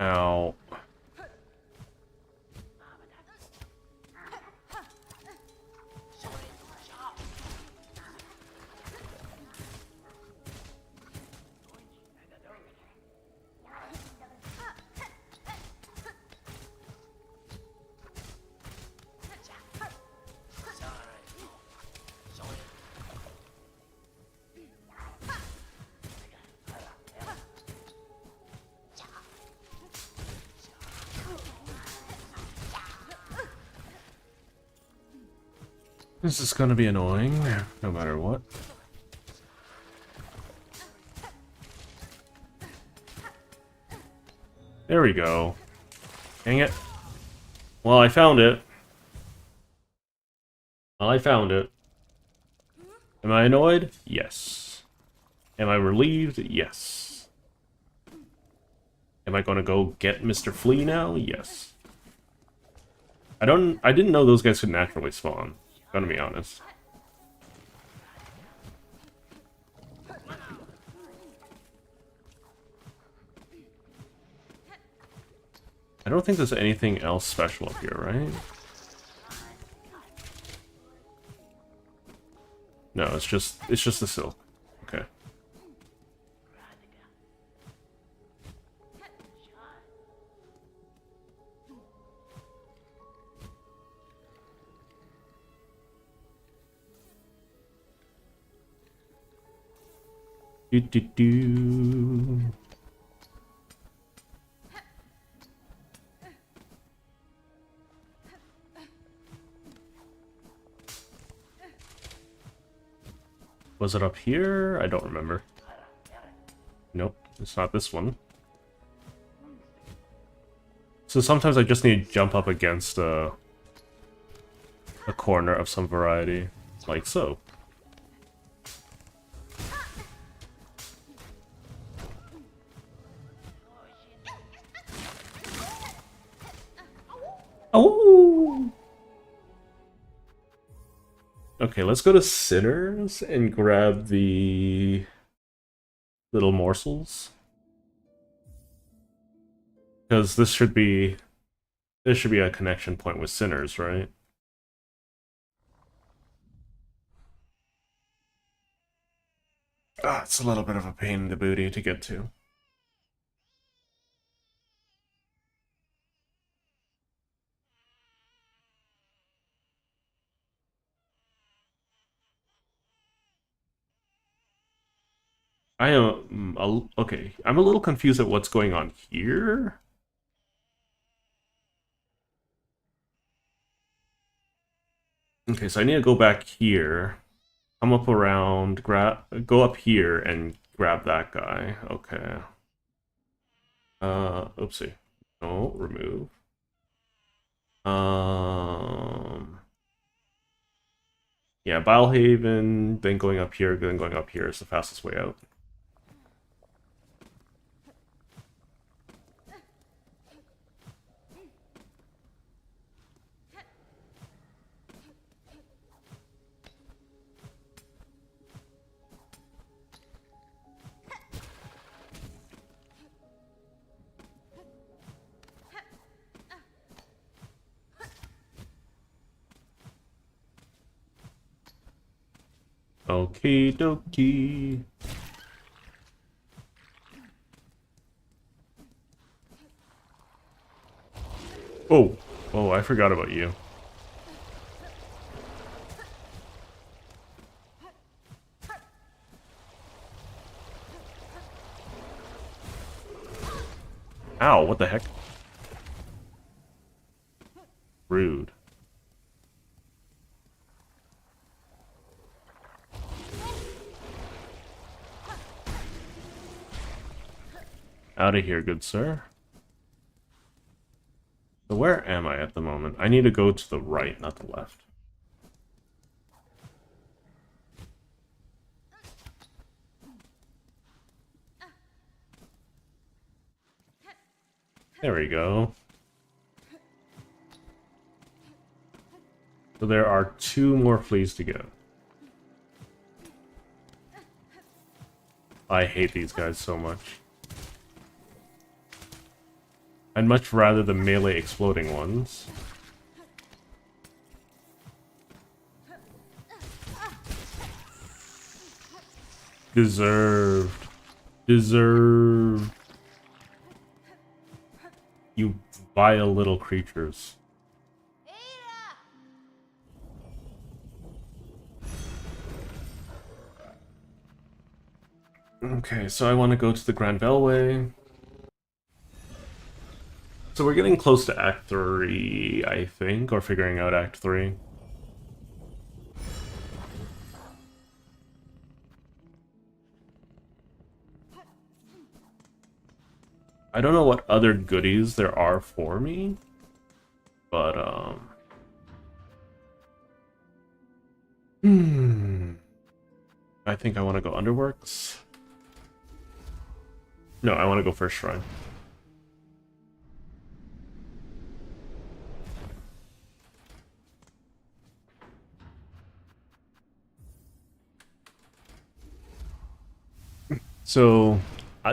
Ow. This is gonna be annoying, no matter what. There we go. Dang it. Well, I found it. Well, I found it. Am I annoyed? Yes. Am I relieved? Yes. Am I gonna go get Mr. Flea now? Yes. I didn't know those guys could naturally spawn. Gonna be honest. I don't think there's anything else special up here, right? No, it's just the silk. Okay. Do do do. Was it up here? I don't remember. Nope, it's not this one. So sometimes I just need to jump up against a corner of some variety, like so. Oh! Okay, let's go to Sinners and grab the little morsels. Because this should be a connection point with Sinners, right? Ah, it's a little bit of a pain in the booty to get to. I am okay. I'm a little confused at what's going on here. Okay, so I need to go back here, come up around, go up here and grab that guy. Okay. Oopsie. No, remove. Yeah, Bilehaven, then going up here, then going up here is the fastest way out. Okie dokie. Oh, oh, I forgot about you. Ow, what the heck? Rude. Out of here, good sir. So where am I at the moment? I need to go to the right, not the left. There we go. So there are 2 more fleas to go. I hate these guys so much. I'd much rather the melee exploding ones. Deserved. Deserved. You vile little creatures. Okay, so I want to go to the Grand Bellway. So we're getting close to Act 3, I think, or figuring out Act 3. I don't know what other goodies there are for me, but, I think I want to go Underworks. No, I want to go First Shrine. So,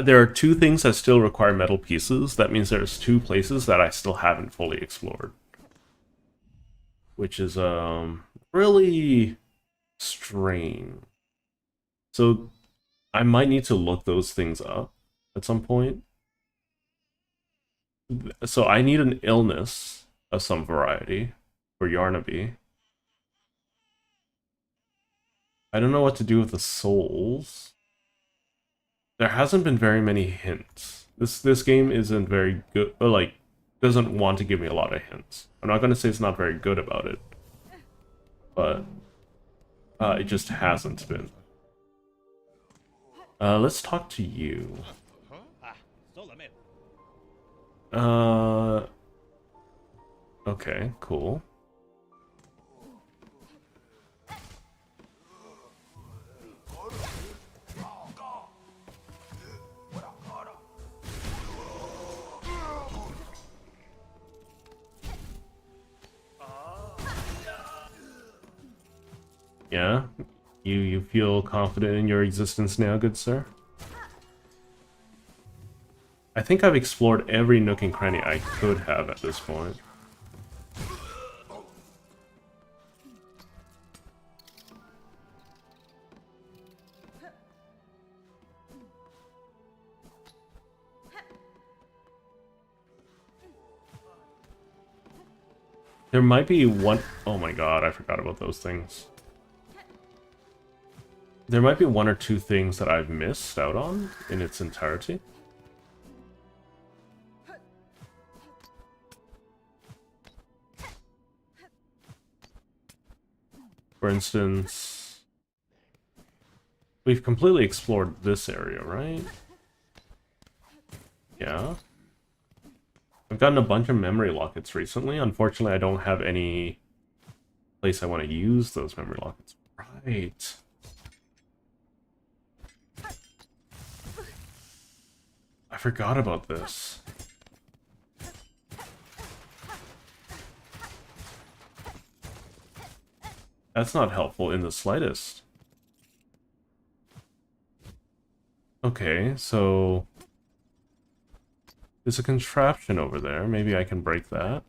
there are two things that still require metal pieces. That means there's two places that I still haven't fully explored. Which is really strange. So I might need to look those things up at some point. So I need an illness of some variety for Yarnaby. I don't know what to do with the souls. There hasn't been very many hints. This game isn't very good, like, doesn't want to give me a lot of hints. I'm not gonna say it's not very good about it, but it just hasn't been. Let's talk to you. Okay, cool. Yeah? You feel confident in your existence now, good sir? I think I've explored every nook and cranny I could have at this point. There might be one... Oh my god, I forgot about those things. There might be one or two things that I've missed out on in its entirety. For instance, we've completely explored this area, right? Yeah. I've gotten a bunch of memory lockets recently. Unfortunately, I don't have any place I want to use those memory lockets. Right. I forgot about this. That's not helpful in the slightest. Okay, so... there's a contraption over there. Maybe I can break that.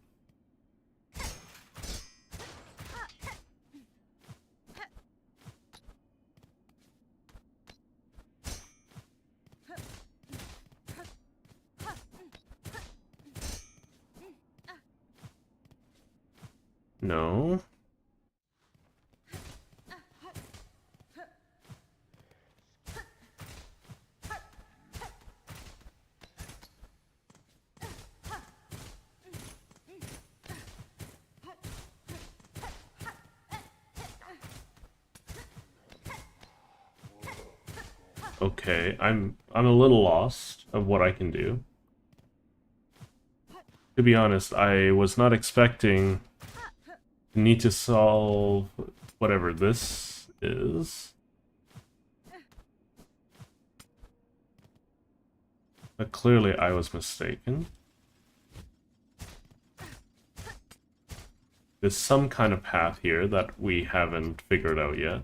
No. Okay, I'm a little lost of what I can do. To be honest, I was not expecting to need to solve whatever this is. But clearly I was mistaken. There's some kind of path here that we haven't figured out yet.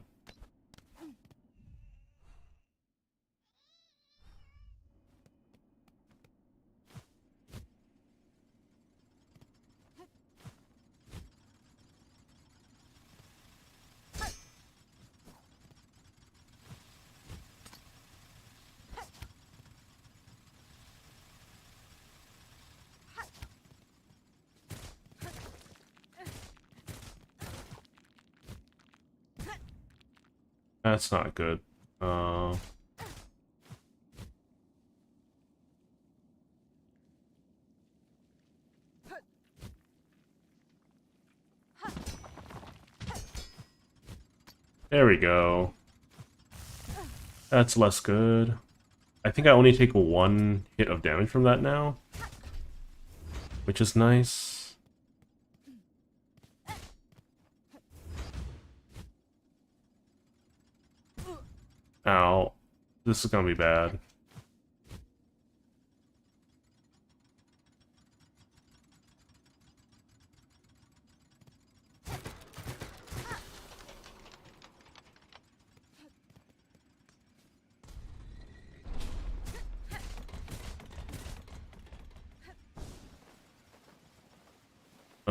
That's not good. There we go. That's less good. I think I only take one hit of damage from that now, which is nice. Ow. This is gonna be bad.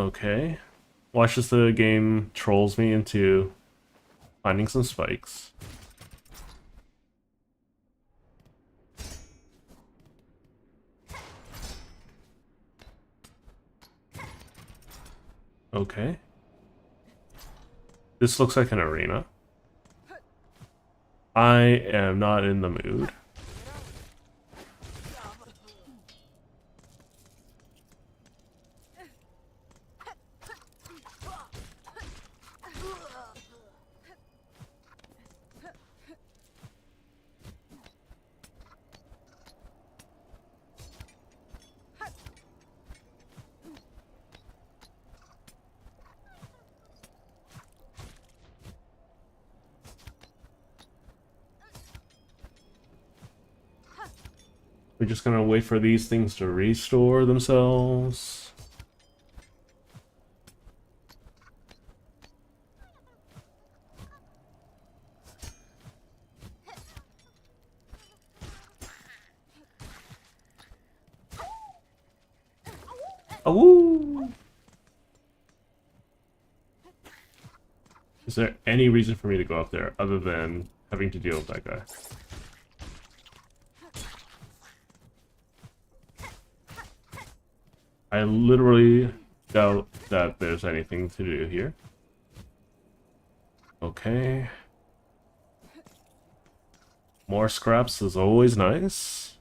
Okay. Watch as the game trolls me into finding some spikes. Okay. This looks like an arena. I am not in the mood. We're just gonna wait for these things to restore themselves. Oh! Is there any reason for me to go up there other than having to deal with that guy? I literally doubt that there's anything to do here. Okay. More scraps is always nice.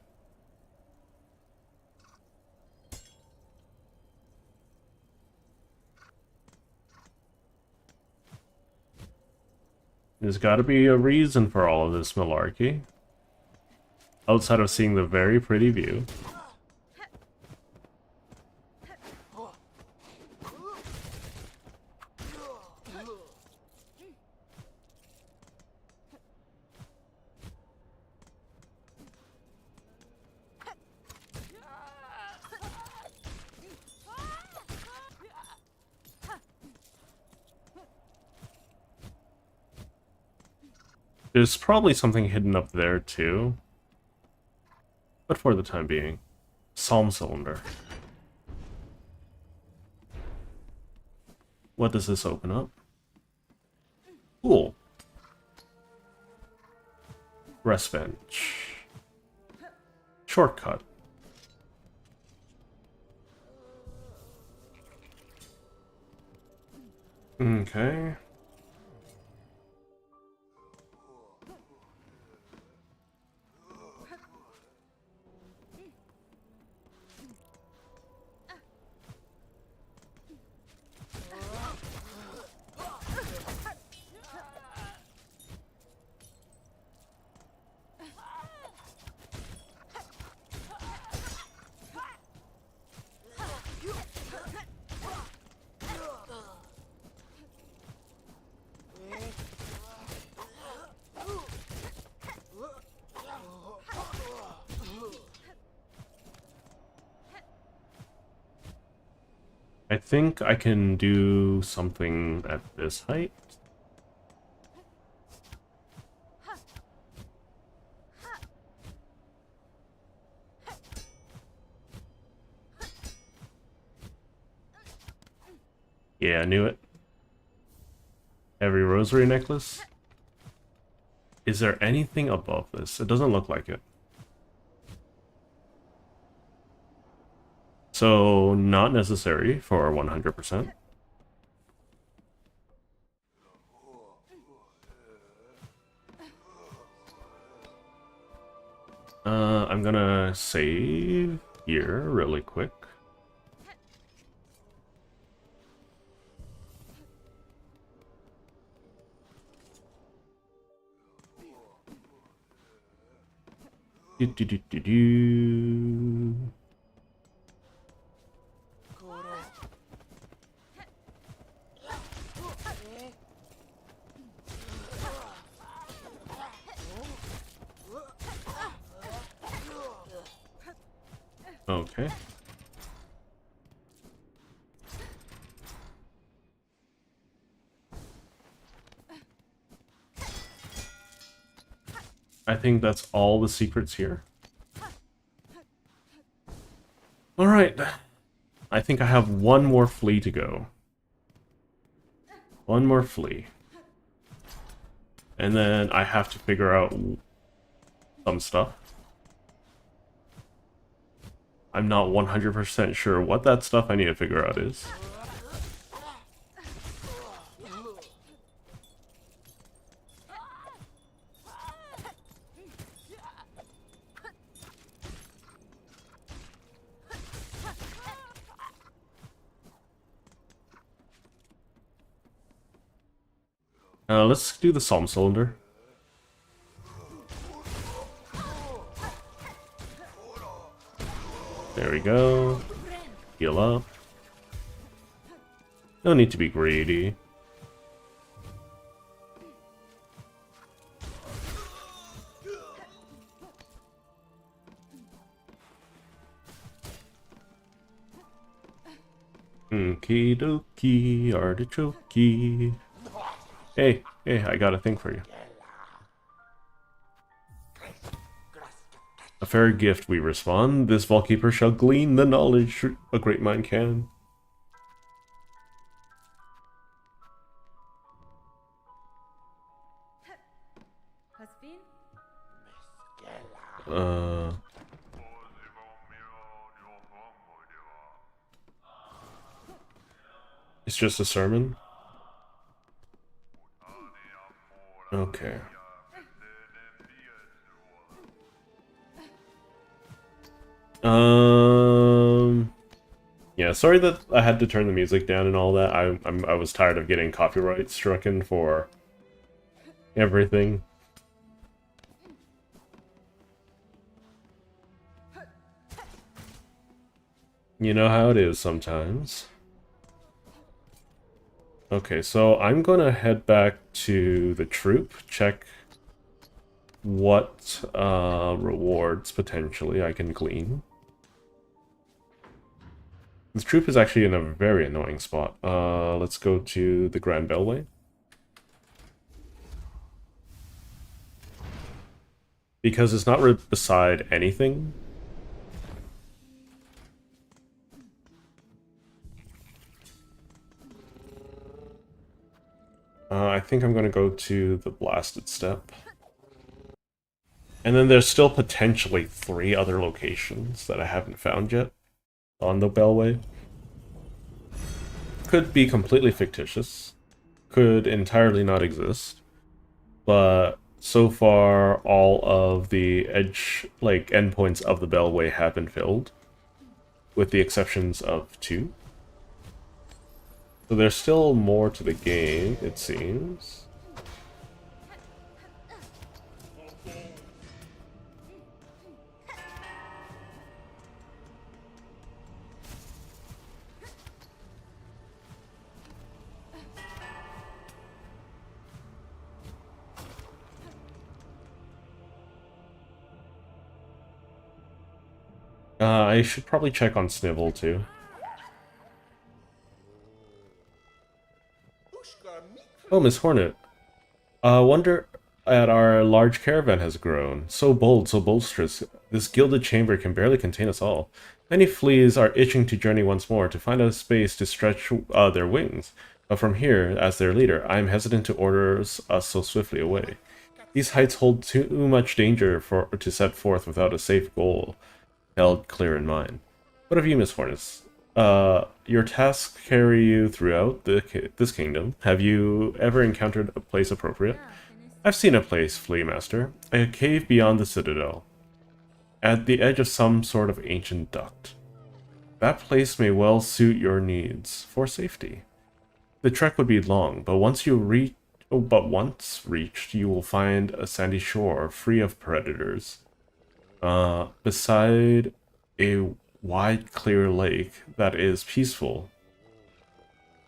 There's gotta be a reason for all of this malarkey. Outside of seeing the very pretty view. There's probably something hidden up there too. But for the time being, Psalm Cylinder. What does this open up? Cool. Rest bench. Shortcut. Okay. I think I can do something at this height. Yeah, I knew it. Every rosary necklace. Is there anything above this? It doesn't look like it. So, not necessary for 100%. I'm gonna save here really quick. Do, do, do, do, do. Okay. I think that's all the secrets here. Alright. I think I have one more flea to go. One more flea. And then I have to figure out some stuff. I'm not 100% sure what that stuff I need to figure out is. Let's do the Psalm Cylinder. There we go. Heal up. No need to be greedy. Okie dokie, artichoke. Hey, I got a thing for you. A fair gift, we respond. This Vaultkeeper shall glean the knowledge a great mind can. It's just a sermon? Okay. Yeah, sorry that I had to turn the music down and all that. I was tired of getting copyright stricken for everything. You know how it is sometimes. Okay, so I'm gonna head back to the troop, check what rewards potentially I can glean. The troop is actually in a very annoying spot. Let's go to the Grand Bellway. Because it's not beside anything. I think I'm going to go to the Blasted Step. And then there's still potentially 3 other locations that I haven't found yet on the Bellway. Could be completely fictitious. Could entirely not exist. But so far, all of the endpoints of the Bellway have been filled. With the exceptions of 2. So there's still more to the game, it seems. I should probably check on Snivel too. Oh, Miss Hornet. Wonder at our large caravan has grown. So bold, so boisterous. This gilded chamber can barely contain us all. Many fleas are itching to journey once more, to find a space to stretch their wings. But from here, as their leader, I am hesitant to order us so swiftly away. These heights hold too much danger to set forth without a safe goal held clear in mind. What of you, Miss Hornet? Your tasks carry you throughout this kingdom. Have you ever encountered a place appropriate? I've seen a place, Flea Master. A cave beyond the citadel. At the edge of some sort of ancient duct. That place may well suit your needs, for safety. The trek would be long, but once reached, you will find a sandy shore free of predators. Beside a wide, clear lake that is peaceful.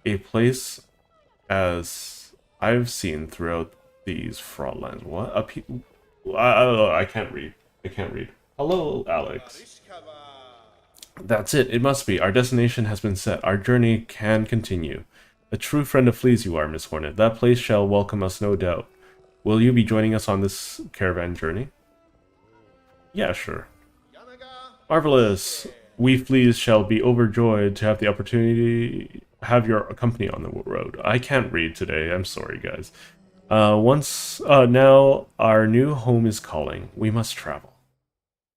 A place as I've seen throughout these fraudlands. What? I can't read. I can't read. Hello, Alex. That's it. It must be. Our destination has been set. Our journey can continue. A true friend of fleas you are, Miss Hornet. That place shall welcome us, no doubt. Will you be joining us on this caravan journey? Yeah, sure. Marvelous. We fleas shall be overjoyed to have the opportunity have your company on the road. I can't read today. I'm sorry, guys. Now our new home is calling. We must travel.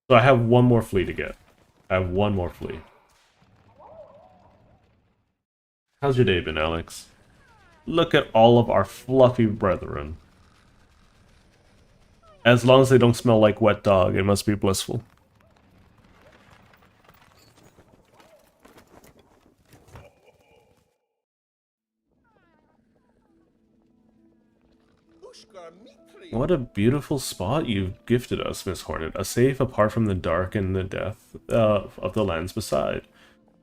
So I have one more flea to get. I have one more flea. How's your day been, Alex? Look at all of our fluffy brethren. As long as they don't smell like wet dog, it must be blissful. What a beautiful spot you've gifted us, Miss Hornet. A safe apart from the dark and the death of the lands beside.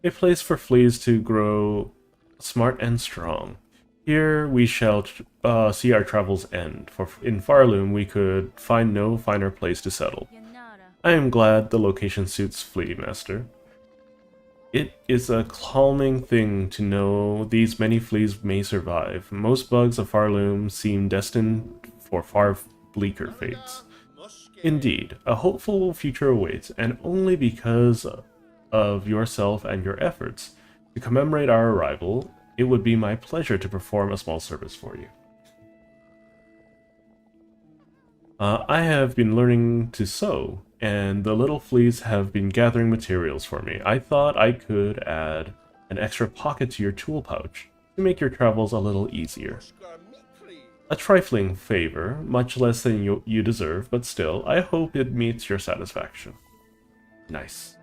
A place for fleas to grow smart and strong. Here we shall see our travels end, for in Farloom we could find no finer place to settle. I am glad the location suits Flea Master. It is a calming thing to know these many fleas may survive. Most bugs of Farloom seem destined for far bleaker fates. Indeed, a hopeful future awaits, and only because of yourself and your efforts. To commemorate our arrival, it would be my pleasure to perform a small service for you. I have been learning to sew, and the little fleas have been gathering materials for me. I thought I could add an extra pocket to your tool pouch to make your travels a little easier. A trifling favor, much less than you deserve, but still, I hope it meets your satisfaction. Nice.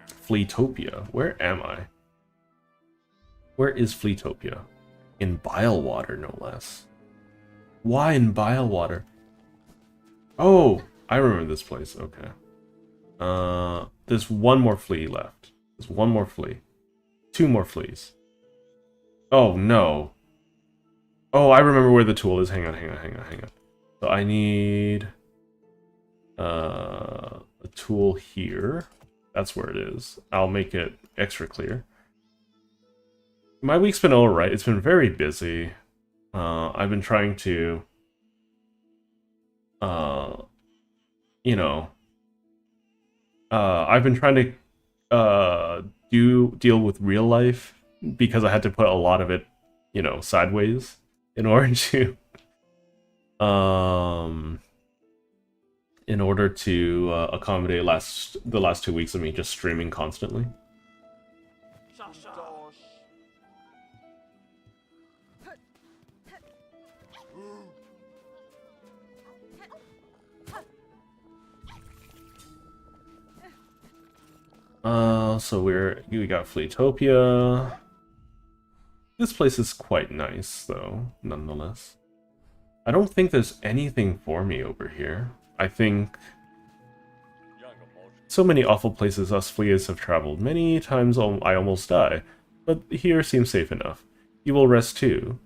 Fleetopia, where am I? Where is Fleetopia? In Bilewater, no less. Why in Bilewater? Oh, I remember this place. Okay. There's one more flea left. There's one more flea. Two more fleas. Oh, no. Oh, I remember where the tool is. Hang on. So I need a tool here. That's where it is. I'll make it extra clear. My week's been alright. It's been very busy. I've been trying to, you know, I've been trying to deal with real life because I had to put a lot of it, you know, sideways in order to accommodate the last 2 weeks of me just streaming constantly. So we got Fleetopia. This place is quite nice, though, nonetheless. I don't think there's anything for me over here. I think so many awful places us fleas have traveled. Many times I almost die, but here seems safe enough. You will rest too.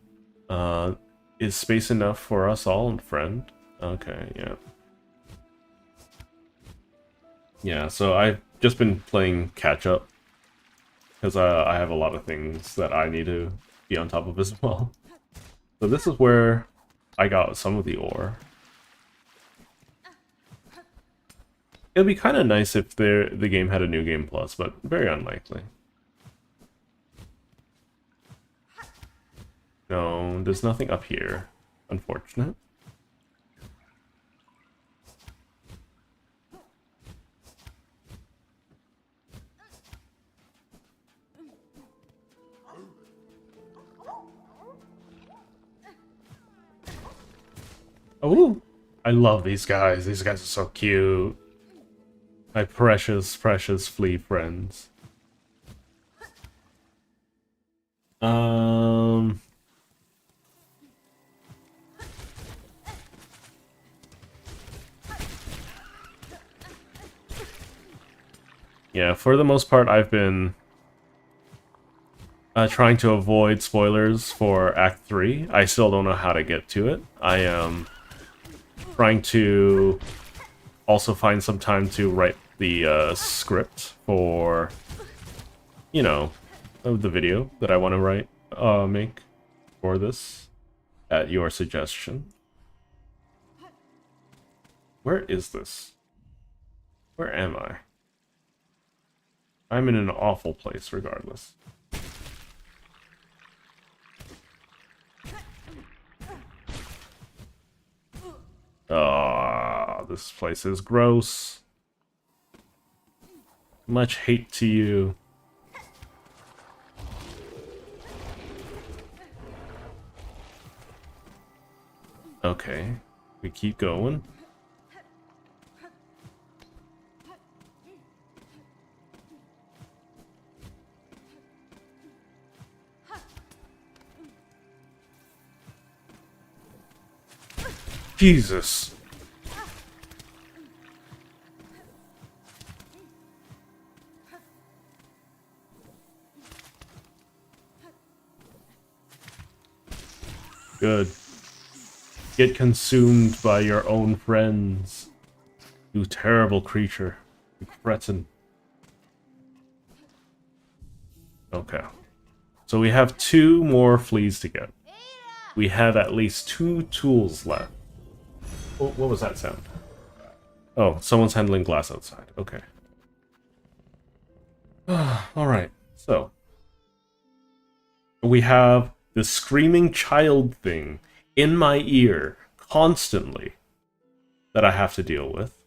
Is space enough for us all, friend? Okay, yeah. Yeah, so I've just been playing catch-up, because I have a lot of things that I need to be on top of as well. So this is where I got some of the ore. It'd be kind of nice if the game had a New Game Plus, but very unlikely. No, there's nothing up here. Unfortunate. Oh, I love these guys. These guys are so cute. My precious, precious flea friends. Yeah, for the most part, I've been trying to avoid spoilers for Act 3. I still don't know how to get to it. I am trying to also find some time to write the script for, you know, the video that I want to make for this, at your suggestion. Where is this? Where am I? I'm in an awful place regardless. Ah, this place is gross. Much hate to you. Okay, we keep going. Jesus. Good. Get consumed by your own friends. You terrible creature. You cretin. Okay. So we have 2 more fleas to get. We have at least 2 tools left. Oh, what was that sound? Oh, someone's handling glass outside. Okay. Alright, so. We have the screaming child thing in my ear constantly that I have to deal with.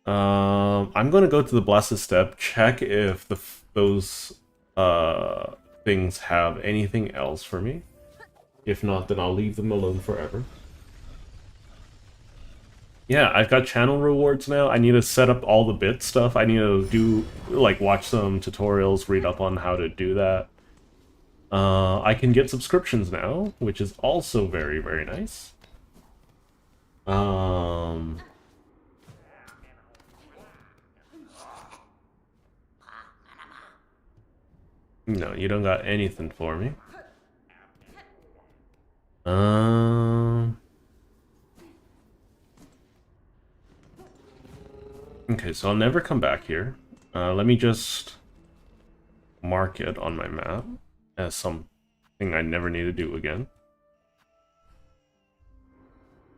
I'm going to go to the Blessed Step, check if those things have anything else for me. If not, then I'll leave them alone forever. Yeah, I've got channel rewards now. I need to set up all the bit stuff. I need to do, like, watch some tutorials, read up on how to do that. I can get subscriptions now, which is also very, very nice. No, you don't got anything for me. Okay, so I'll never come back here. Let me just mark it on my map as something I never need to do again.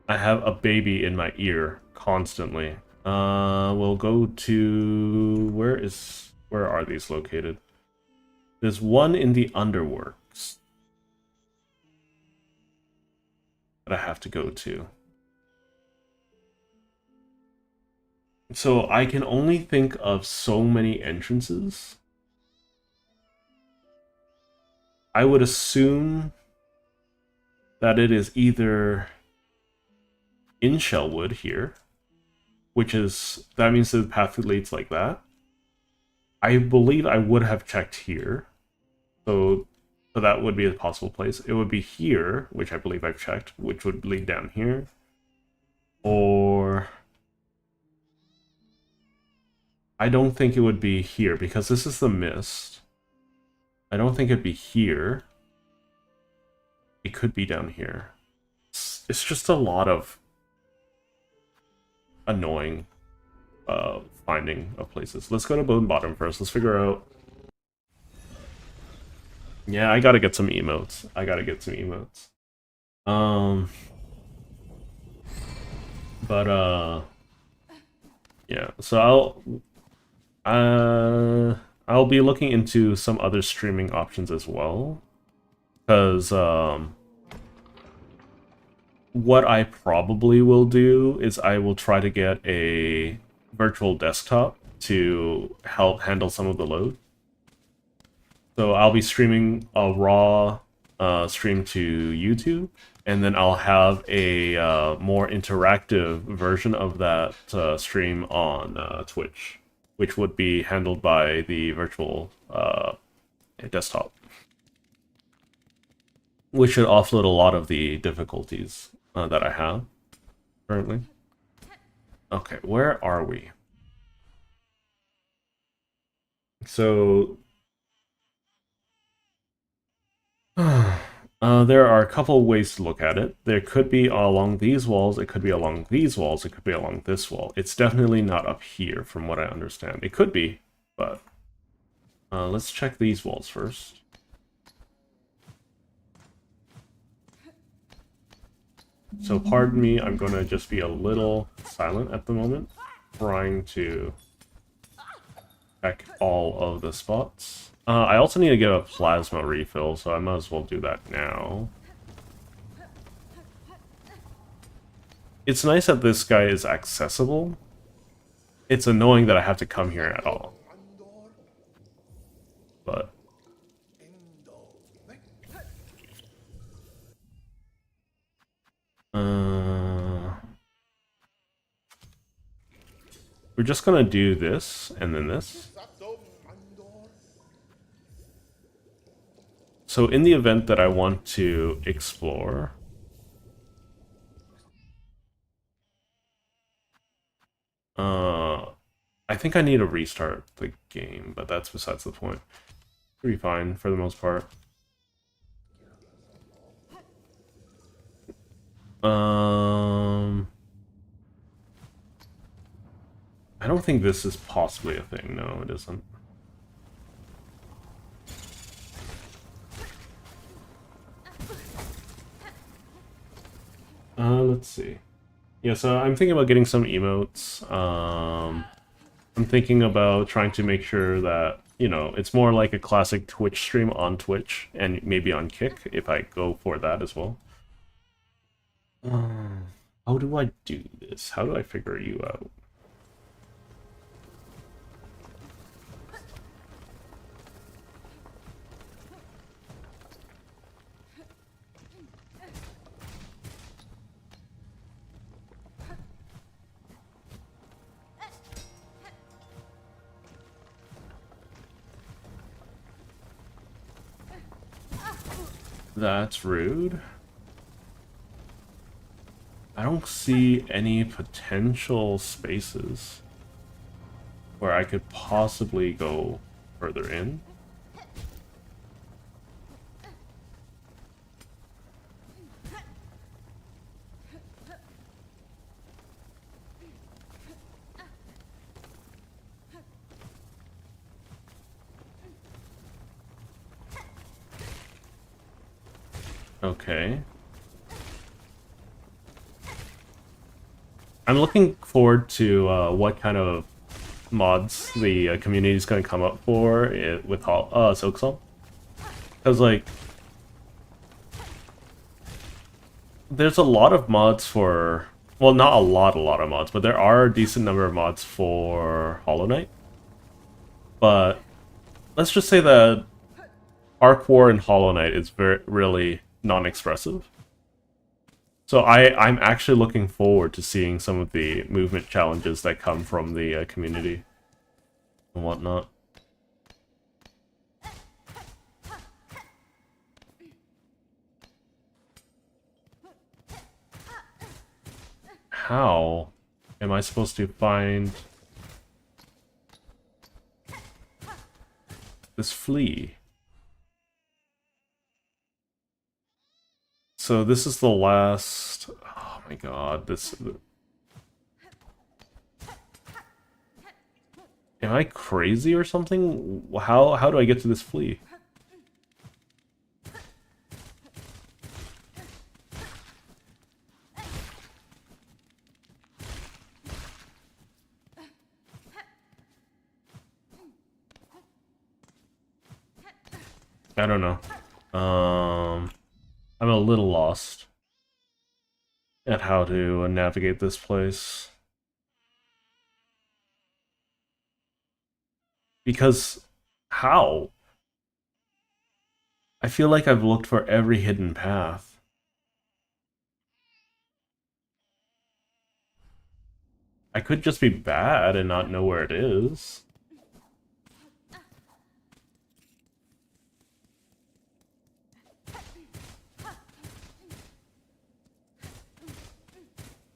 I have a baby in my ear constantly. We'll go to... Where are these located? There's one in the Underworks that I have to go to. So I can only think of so many entrances. I would assume that it is either in Shellwood here, that means the path leads like that. I believe I would have checked here, so that would be a possible place. It would be here, which I believe I've checked, which would lead down here. Or... I don't think it would be here, because this is the mist. I don't think it'd be here. It could be down here. It's just a lot of annoying finding of places. Let's go to Bone Bottom first. Let's figure out... Yeah, I gotta get some emotes. Yeah, so I'll be looking into some other streaming options as well, because what I probably will do is I will try to get a virtual desktop to help handle some of the load. So I'll be streaming a raw stream to YouTube, and then I'll have a more interactive version of that stream on Twitch, which would be handled by the virtual desktop, which should offload a lot of the difficulties that I have currently. Okay, where are we? So... there are a couple ways to look at it. There could be along these walls, it could be along these walls, it could be along this wall. It's definitely not up here, from what I understand. It could be, but... let's check these walls first. So pardon me, I'm gonna just be a little silent at the moment, trying to check all of the spots. I also need to get a plasma refill, so I might as well do that now. It's nice that this guy is accessible. It's annoying that I have to come here at all. But... we're just gonna do this, and then this. So in the event that I want to explore... I think I need to restart the game, but that's besides the point. Pretty fine for the most part. I don't think this is possibly a thing. No, it isn't. Let's see. Yeah, so I'm thinking about getting some emotes. I'm thinking about trying to make sure that, you know, it's more like a classic Twitch stream on Twitch, and maybe on Kick, if I go for that as well. How do I do this? How do I figure you out? That's rude. I don't see any potential spaces where I could possibly go further in. Okay. I'm looking forward to what kind of mods the community is going to come up for with Silksong. Because, like, there's a lot of mods for... well, not a lot of mods, but there are a decent number of mods for Hollow Knight. But let's just say that Arc War and Hollow Knight is really non-expressive. So I'm actually looking forward to seeing some of the movement challenges that come from the community and whatnot. How am I supposed to find this flea? So this is the last... oh my god, this... am I crazy or something? How do I get to this flea? I don't know. I'm a little lost at how to navigate this place. Because, how? I feel like I've looked for every hidden path. I could just be bad and not know where it is.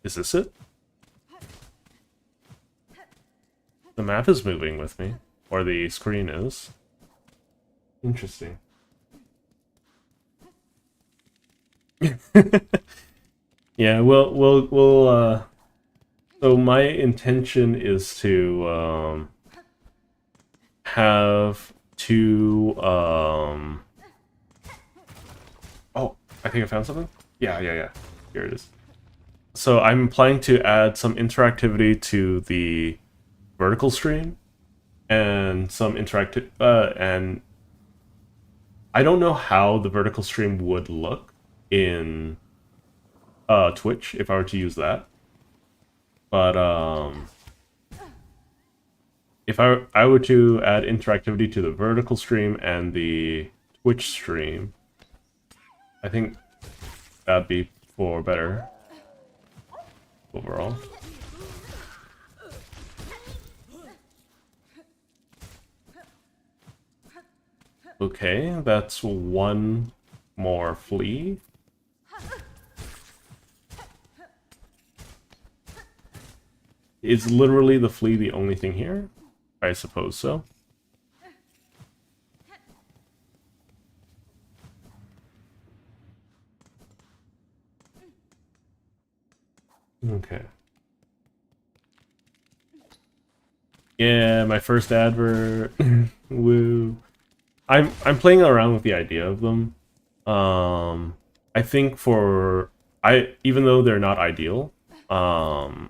Is this it? The map is moving with me, or the screen is. Interesting. Yeah, we'll so my intention is to have two oh, I think I found something? Yeah. Here it is. So I'm planning to add some interactivity to the vertical stream. and some interactive, and I don't know how the vertical stream would look in Twitch if I were to use that. But if I were to add interactivity to the vertical stream and the Twitch stream, I think that'd be for better overall. Okay, that's one more flea. Is literally the flea the only thing here? I suppose so. Okay. Yeah, my first advert. Woo. I'm playing around with the idea of them. I think even though they're not ideal, I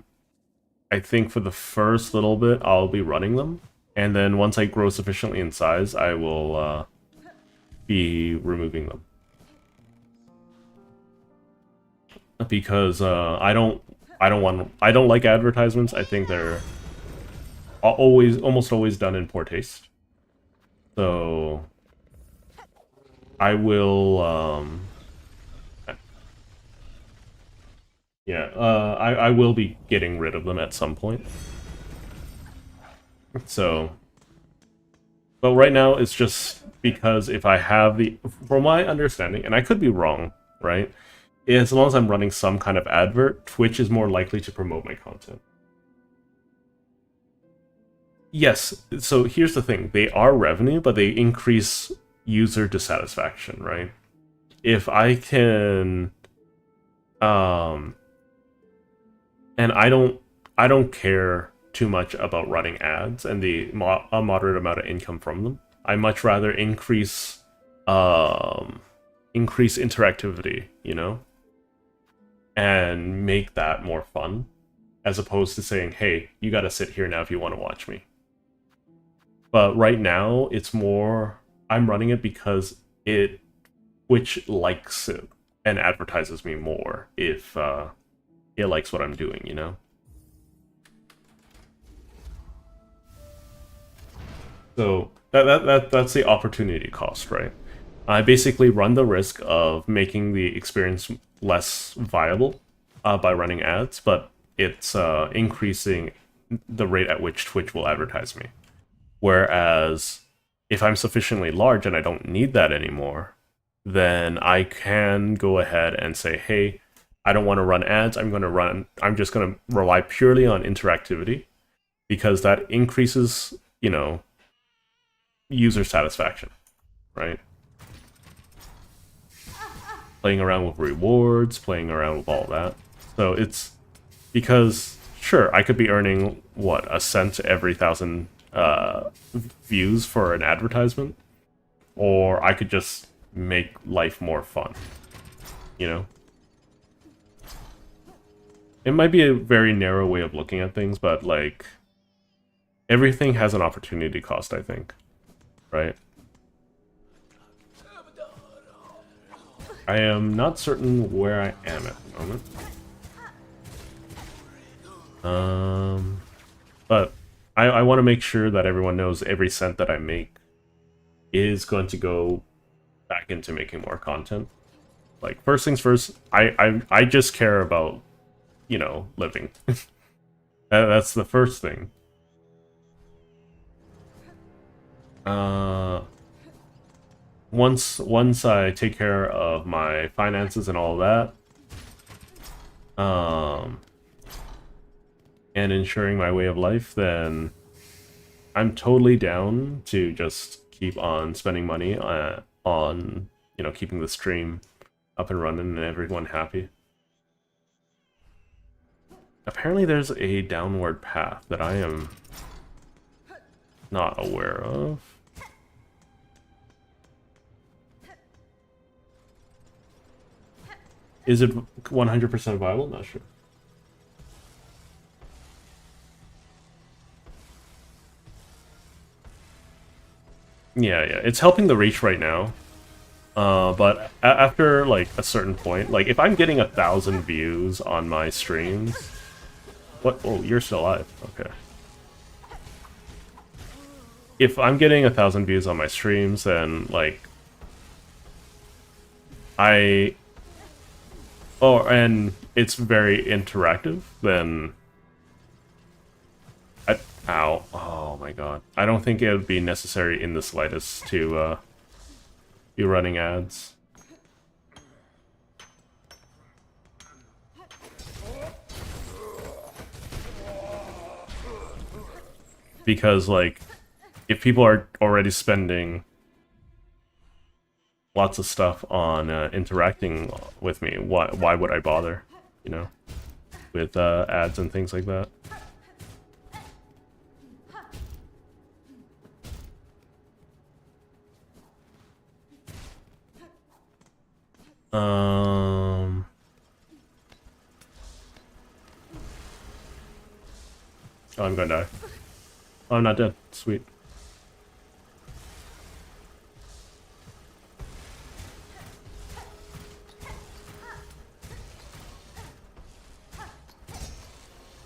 think for the first little bit I'll be running them, and then once I grow sufficiently in size, I will be removing them. Because I don't like advertisements. I think they're almost always done in poor taste. So I will I will be getting rid of them at some point. So, but right now it's just because if I have from my understanding, and I could be wrong, right? As long as I'm running some kind of advert, Twitch is more likely to promote my content. Yes, so here's the thing. They are revenue, but they increase user dissatisfaction, right? If I can... and I don't care too much about running ads and a moderate amount of income from them. I much rather increase interactivity, you know? And make that more fun, as opposed to saying, hey, you gotta sit here now if you want to watch me. But right now, it's more, I'm running it because Twitch likes it and advertises me more if it likes what I'm doing, you know? So that's the opportunity cost, right? I basically run the risk of making the experience less viable by running ads, but it's increasing the rate at which Twitch will advertise me. Whereas if I'm sufficiently large and I don't need that anymore, then I can go ahead and say, hey, I don't want to run ads. I'm just going to rely purely on interactivity, because that increases, you know, user satisfaction, right? Playing around with rewards, playing around with all that. So it's because, sure, I could be earning, what, a cent every 1,000 views for an advertisement, or I could just make life more fun, you know? It might be a very narrow way of looking at things, but, like, everything has an opportunity cost, I think, right? I am not certain where I am at the moment. But I want to make sure that everyone knows every cent that I make is going to go back into making more content. Like, first things first, I just care about, you know, living. That's the first thing. Once I take care of my finances and all that, and ensuring my way of life, then I'm totally down to just keep on spending money on, you know, keeping the stream up and running and everyone happy. Apparently there's a downward path that I am not aware of. Is it 100% viable? Not sure. Yeah, yeah, it's helping the reach right now. But after like a certain point, like if I'm getting 1,000 views on my streams, what? Oh, you're still alive. Okay. If I'm getting 1,000 views on my streams, then like I, oh, and it's very interactive, then ow, oh my god, I don't think it would be necessary in the slightest to be running ads. Because, like, if people are already spending lots of stuff on interacting with me, why would I bother, you know, with ads and things like that? Oh, I'm gonna die. Oh, I'm not dead. Sweet.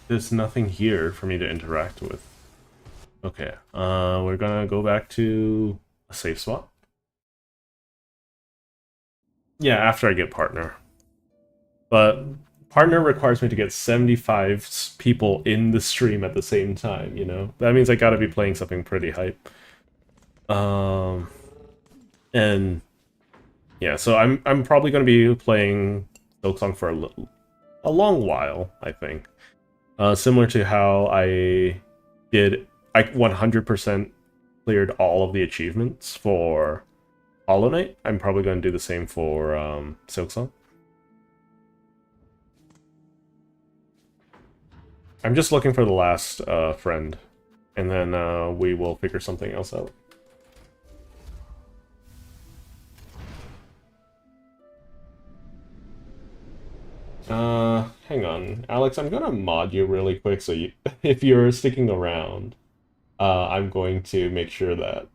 There's nothing here for me to interact with. Okay, we're gonna go back to a safe spot. Yeah, after I get partner. But partner requires me to get 75 people in the stream at the same time, you know? That means I gotta be playing something pretty hype. And yeah, so I'm probably gonna be playing Silksong for a long while, I think. Similar to how I 100% cleared all of the achievements for Hollow Knight. I'm probably going to do the same for Silksong. I'm just looking for the last friend, and then we will figure something else out. Hang on. Alex, I'm gonna mod you really quick so you, if you're sticking around, I'm going to make sure that,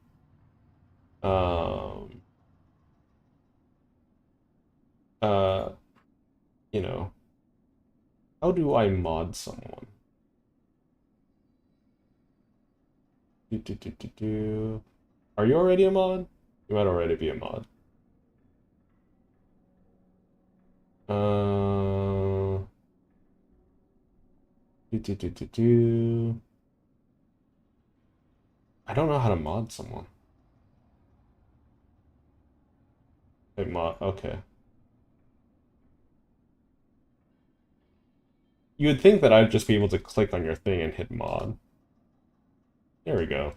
um, uh, you know, how do I mod someone? Are you already a mod? You might already be a mod. Uh, I don't know how to mod someone. Wait, mod, okay. You would think that I'd just be able to click on your thing and hit mod. There we go.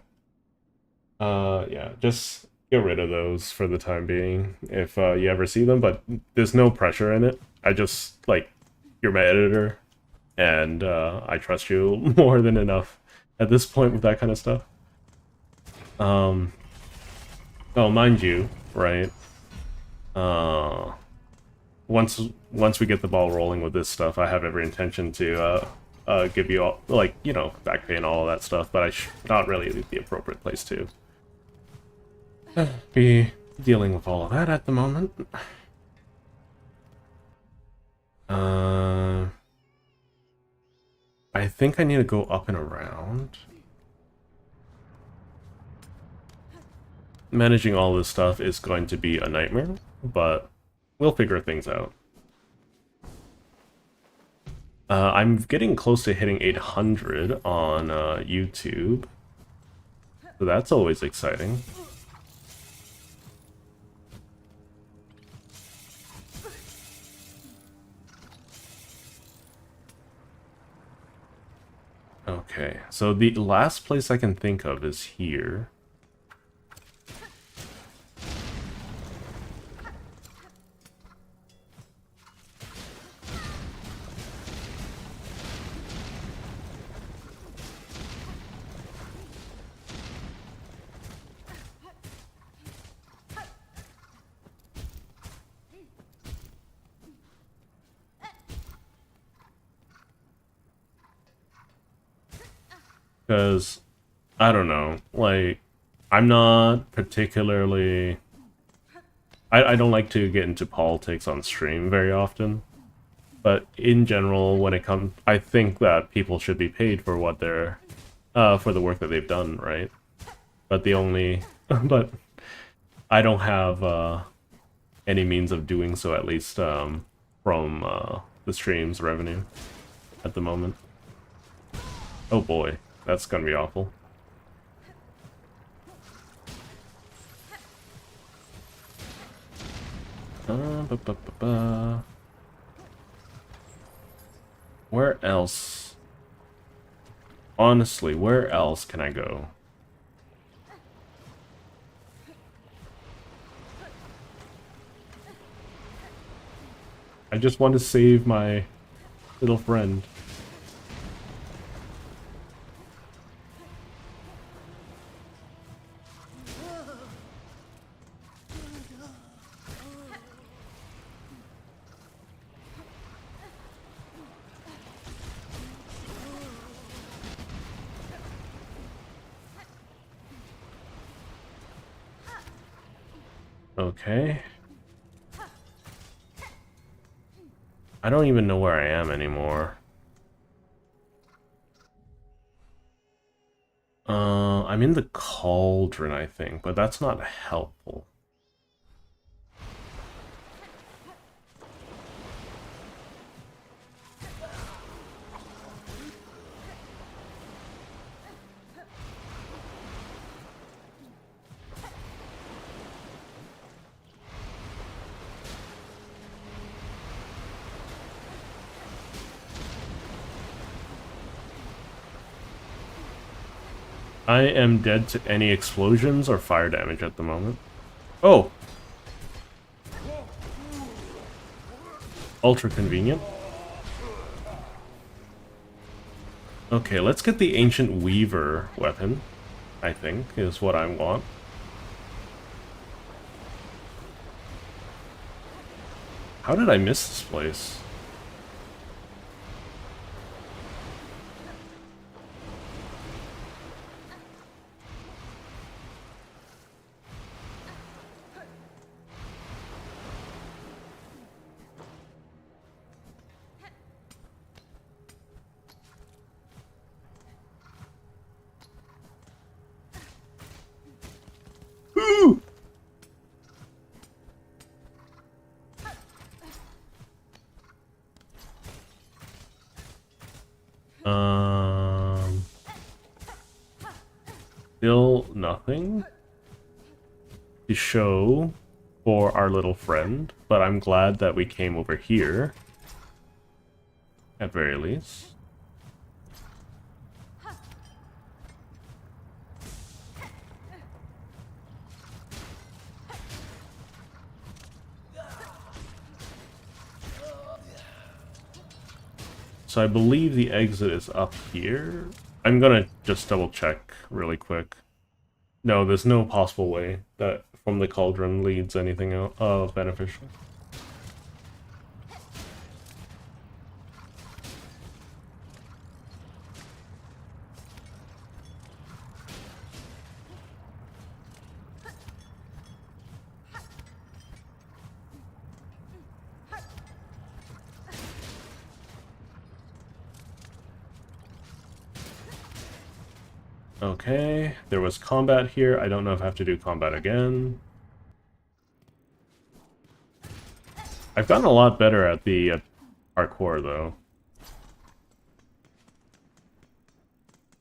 Yeah, just get rid of those for the time being if you ever see them, but there's no pressure in it. I just, like, you're my editor, and I trust you more than enough at this point with that kind of stuff. Oh, mind you, right? Uh, once we get the ball rolling with this stuff, I have every intention to give you all, like, you know, back pay and all of that stuff, but not really the appropriate place to be dealing with all of that at the moment. I think I need to go up and around. Managing all this stuff is going to be a nightmare, but we'll figure things out. I'm getting close to hitting 800 on YouTube, so that's always exciting. Okay, so the last place I can think of is here. Because, I don't know, like, I'm not particularly... I don't like to get into politics on stream very often. But in general, when it comes... I think that people should be paid for what they're... for the work that they've done, right? But the only... but I don't have any means of doing so, at least from the stream's revenue at the moment. Oh boy, that's gonna be awful. Where else? Honestly, where else can I go? I just want to save my little friend. Okay. I don't even know where I am anymore. I'm in the cauldron, I think, but that's not helpful. I am dead to any explosions or fire damage at the moment. Oh! Ultra convenient. Okay, let's get the Ancient Weaver weapon, I think, is what I want. How did I miss this place? Woo! Still nothing to show for our little friend, but I'm glad that we came over here, at very least. So I believe the exit is up here. I'm gonna just double check really quick. No, there's no possible way that from the cauldron leads anything out beneficial. Okay, there was combat here. I don't know if I have to do combat again. I've gotten a lot better at the parkour, though.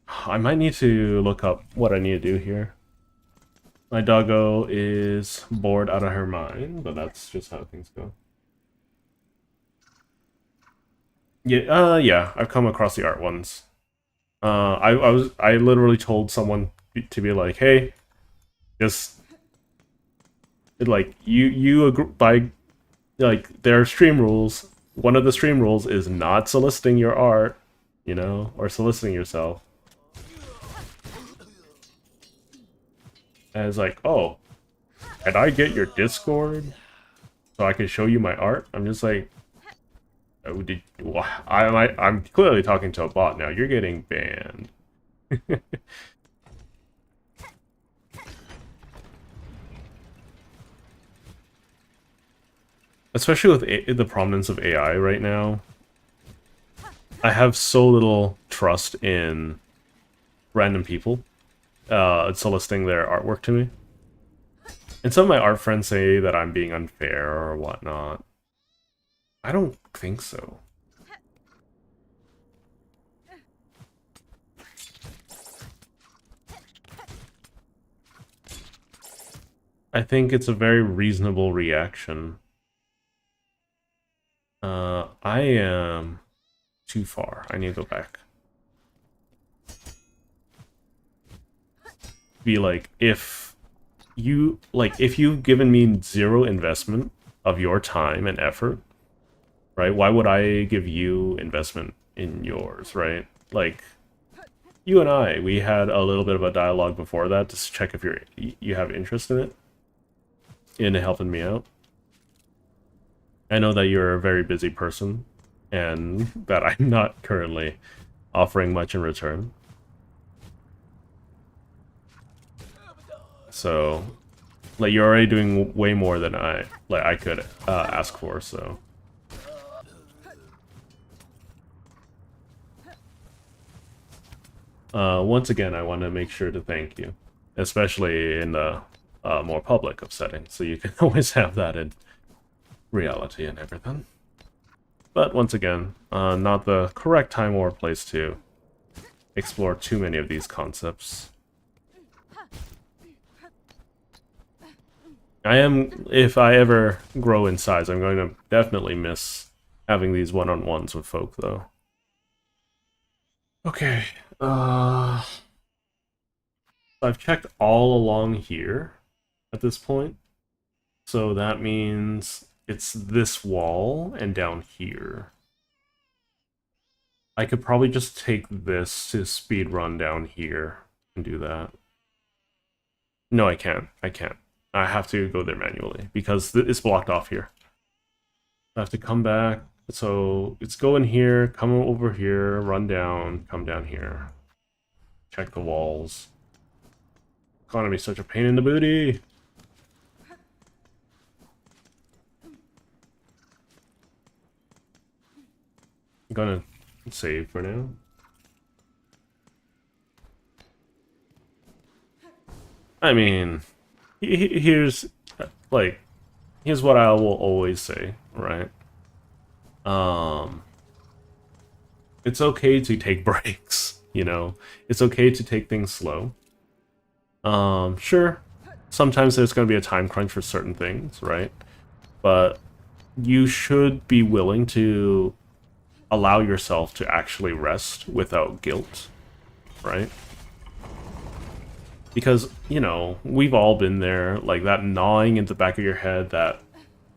I might need to look up what I need to do here. My doggo is bored out of her mind, but that's just how things go. Yeah, I've come across the art ones. I literally told someone to be like, hey, just like you agree by like there are stream rules. One of the stream rules is not soliciting your art, you know, or soliciting yourself. And it's like, oh, can I get your Discord so I can show you my art? I'm just like, oh, I'm clearly talking to a bot now. You're getting banned. Especially with the prominence of AI right now, I have so little trust in random people soliciting their artwork to me. And some of my art friends say that I'm being unfair or whatnot. I don't think so. I think it's a very reasonable reaction. I am too far. I need to go back. Be like, if you've given me zero investment of your time and effort, right? Why would I give you investment in yours, right? Like, you and we had a little bit of a dialogue before that to check if you have interest in it, in helping me out. I know that you're a very busy person, and that I'm not currently offering much in return. So, like, you're already doing way more than I could ask for, so. Once again, I want to make sure to thank you, especially in the more public of settings, so you can always have that in reality and everything. But once again, not the correct time or place to explore too many of these concepts. If I ever grow in size, I'm going to definitely miss having these one-on-ones with folk, though. Okay, I've checked all along here at this point. So that means it's this wall and down here. I could probably just take this to speed run down here and do that. No, I can't. I can't. I have to go there manually because it's blocked off here. I have to come back. So it's go in here, come over here, run down, come down here. Check the walls. Gonna be such a pain in the booty. I'm gonna save for now. I mean, here's what I will always say, right? It's okay to take breaks, you know? It's okay to take things slow. Sure, sometimes there's going to be a time crunch for certain things, right? But you should be willing to allow yourself to actually rest without guilt, right? Because, you know, we've all been there, like that gnawing in the back of your head that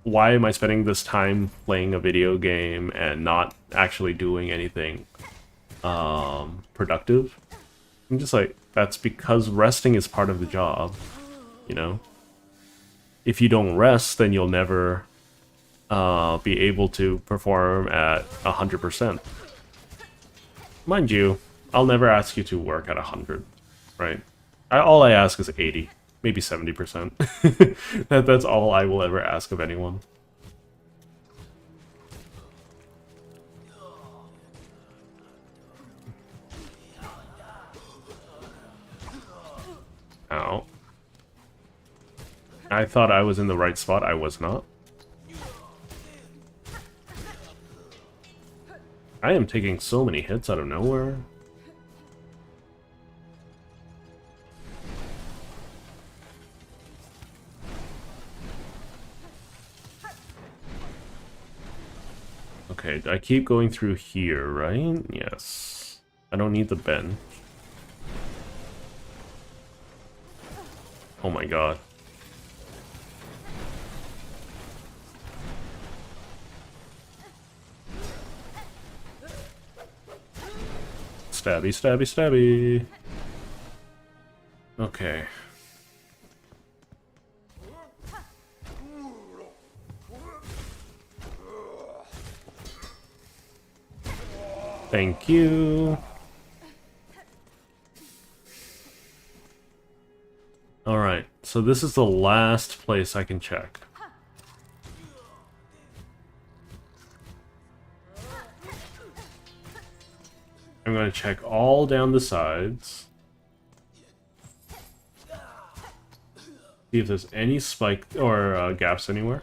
why am I spending this time playing a video game and not actually doing anything productive? I'm just like, that's because resting is part of the job, you know? If you don't rest, then you'll never be able to perform at 100%. Mind you, I'll never ask you to work at 100, right? All I ask is 80, maybe 70%. That's all I will ever ask of anyone. Ow. I thought I was in the right spot. I was not. I am taking so many hits out of nowhere. Okay, I keep going through here, right? Yes. I don't need the bench. Oh my god. Stabby, stabby, stabby. Okay. Thank you. Alright, so this is the last place I can check. I'm going to check all down the sides. See if there's any spike or gaps anywhere.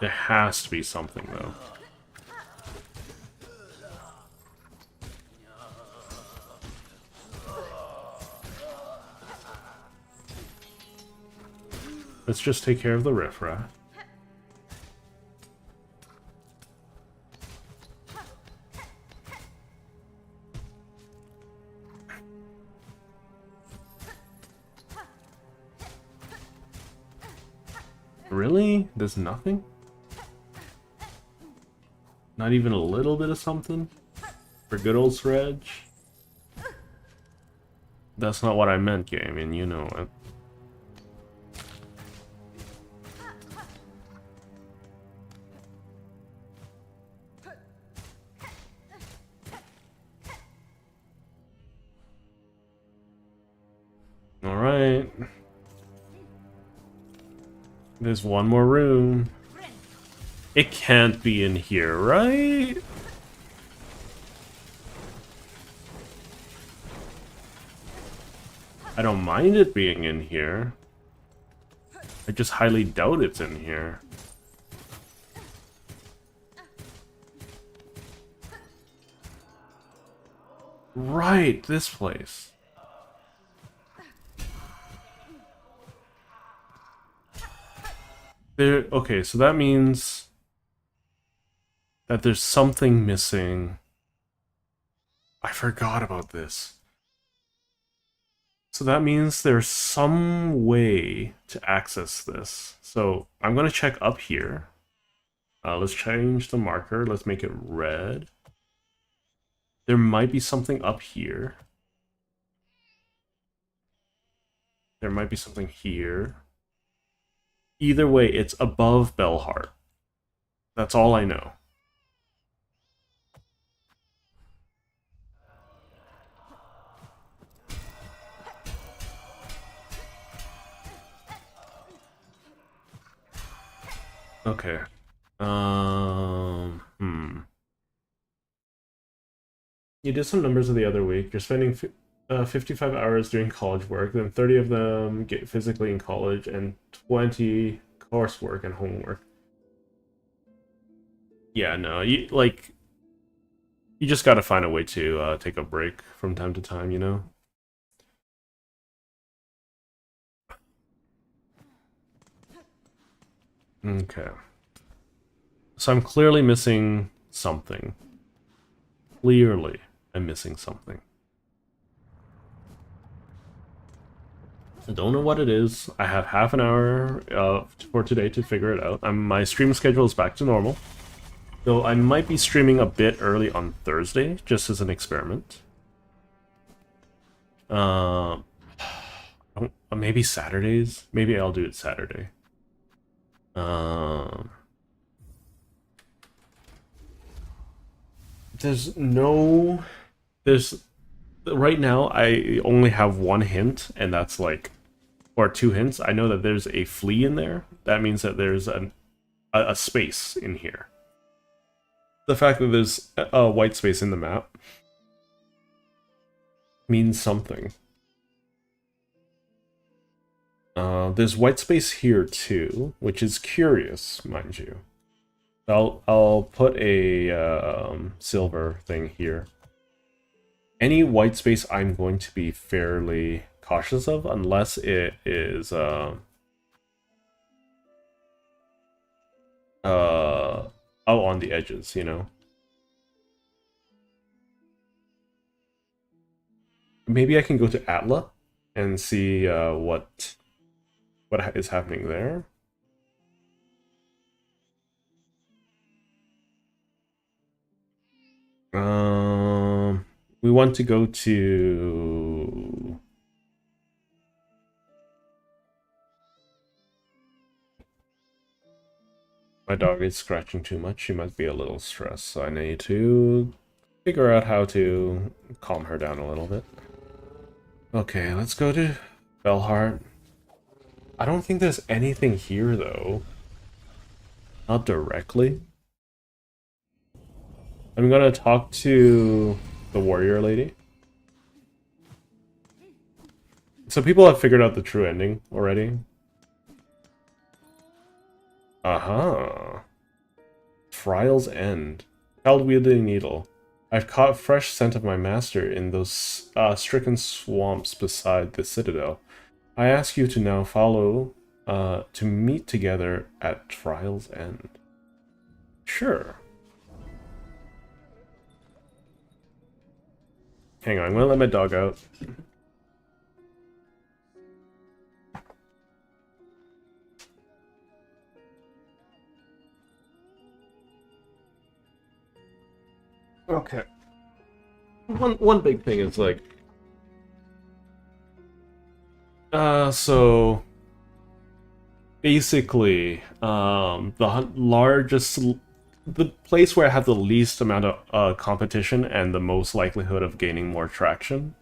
There has to be something, though. Let's just take care of the riffraff. Really? There's nothing? Not even a little bit of something? For good old Sredge? That's not what I meant, game, and you know it. Alright. There's one more room. It can't be in here, right? I don't mind it being in here. I just highly doubt it's in here. Right, this place. There, okay, so that means that there's something missing. I forgot about this. So that means there's some way to access this. So I'm going to check up here. Let's change the marker. Let's make it red. There might be something up here. There might be something here. Either way, it's above Bellheart. That's all I know. Okay. You did some numbers of the other week. You're spending 55 hours doing college work, then 30 of them get physically in college, and 20 coursework and homework. Yeah, no, you just gotta find a way to take a break from time to time, you know? Okay. So I'm clearly missing something. Clearly, I'm missing something. I don't know what it is. I have half an hour for today to figure it out. My stream schedule is back to normal. Though I might be streaming a bit early on Thursday, just as an experiment. Maybe Saturdays? Maybe I'll do it Saturday. Right now I only have one hint, and that's like, or two hints. I know that there's a flea in there. That means that there's a space in here. The fact that there's a white space in the map means something. There's white space here too, which is curious, mind you. I'll put a silver thing here. Any white space I'm going to be fairly cautious of, unless it is out on the edges, you know. Maybe I can go to Atla and see what is happening there. We want to go to... My dog is scratching too much. She might be a little stressed, so I need to figure out how to calm her down a little bit. Okay, let's go to Bellheart. I don't think there's anything here, though. Not directly. I'm gonna talk to the warrior lady. So people have figured out the true ending already. Uh-huh. Trial's End. Child-wielding needle. I've caught fresh scent of my master in those stricken swamps beside the citadel. I ask you to now follow, to meet together at Trial's End. Sure. Hang on, I'm gonna let my dog out. Okay. One big thing is like, so basically, the place where I have the least amount of competition and the most likelihood of gaining more traction.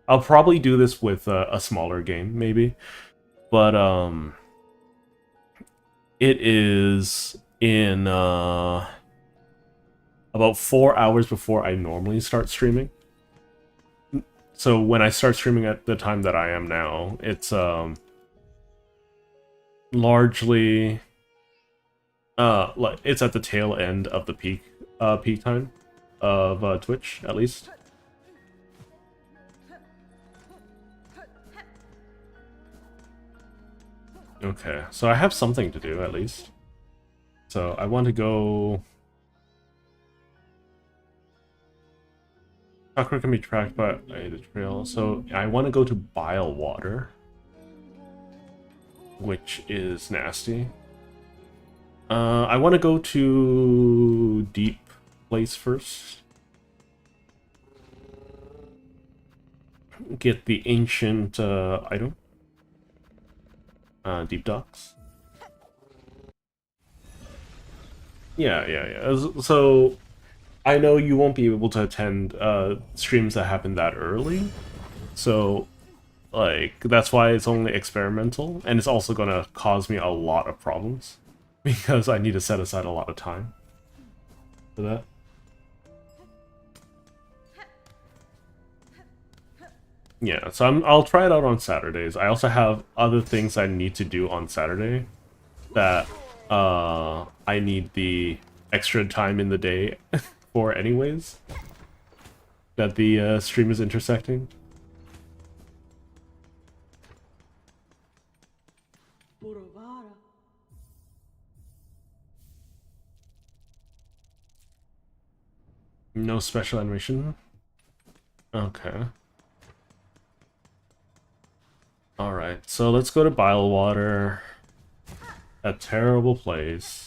I'll probably do this with a smaller game, maybe, but it is in about 4 hours before I normally start streaming. So when I start streaming at the time that I am now, it's largely like it's at the tail end of the peak time of Twitch, at least. Okay, so I have something to do at least. So I want to go. Chakra can be tracked by the trail, so I want to go to Bile Water, which is nasty. I want to go to Deep Place first. Get the ancient item. Deep Docks. Yeah. So I know you won't be able to attend streams that happen that early, so like that's why it's only experimental, and it's also gonna cause me a lot of problems because I need to set aside a lot of time for that. Yeah, so I'll try it out on Saturdays. I also have other things I need to do on Saturday that I need the extra time in the day for anyways, that the stream is intersecting. No special animation? Okay. Alright, so let's go to Bile Water. A terrible place.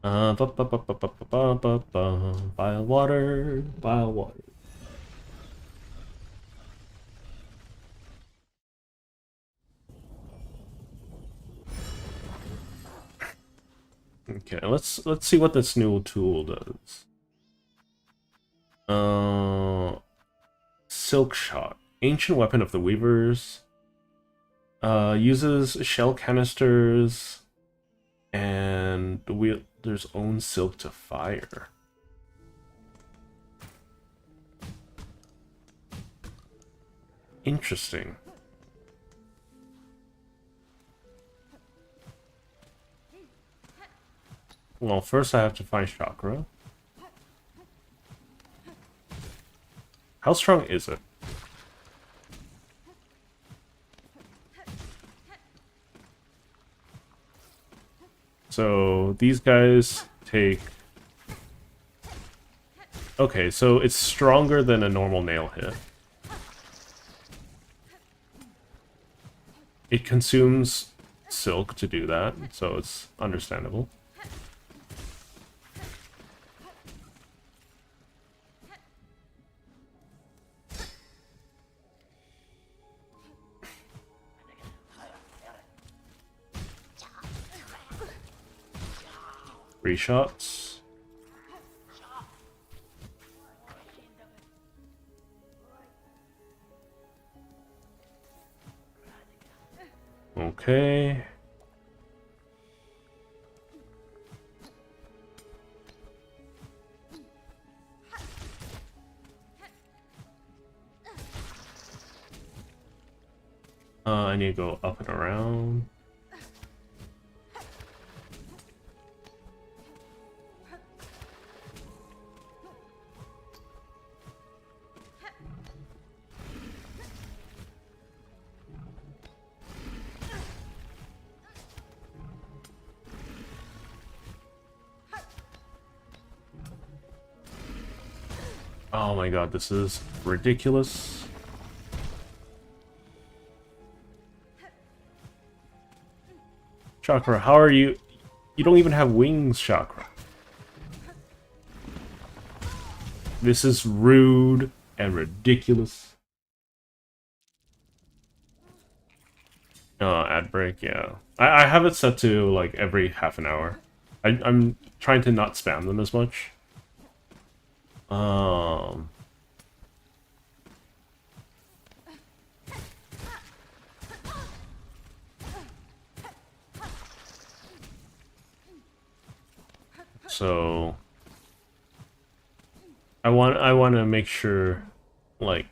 Bile Water, Bile Water. Okay, let's see what this new tool does. Silk Shot, ancient weapon of the Weavers. Uses shell canisters and the wielder's own silk to fire. Interesting. Well, first I have to find Chakra. How strong is it? So these guys take... Okay, so it's stronger than a normal nail hit. It consumes silk to do that, so it's understandable. 3 shots. Okay. I need to go up and around. Oh my god, this is ridiculous. Chakra, how are you? You don't even have wings, Chakra. This is rude and ridiculous. Ad break, yeah. I have it set to like every half an hour. I'm trying to not spam them as much. So I want to make sure, like,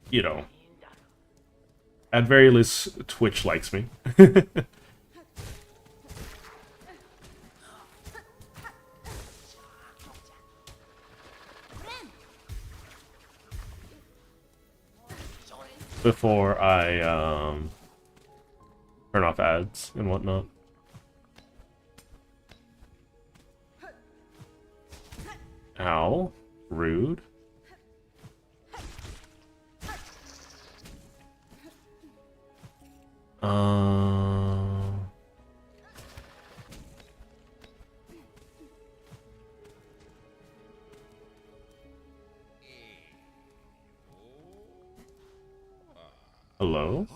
you know, at very least Twitch likes me. Before I turn off ads and whatnot. Ow. Rude. Hello?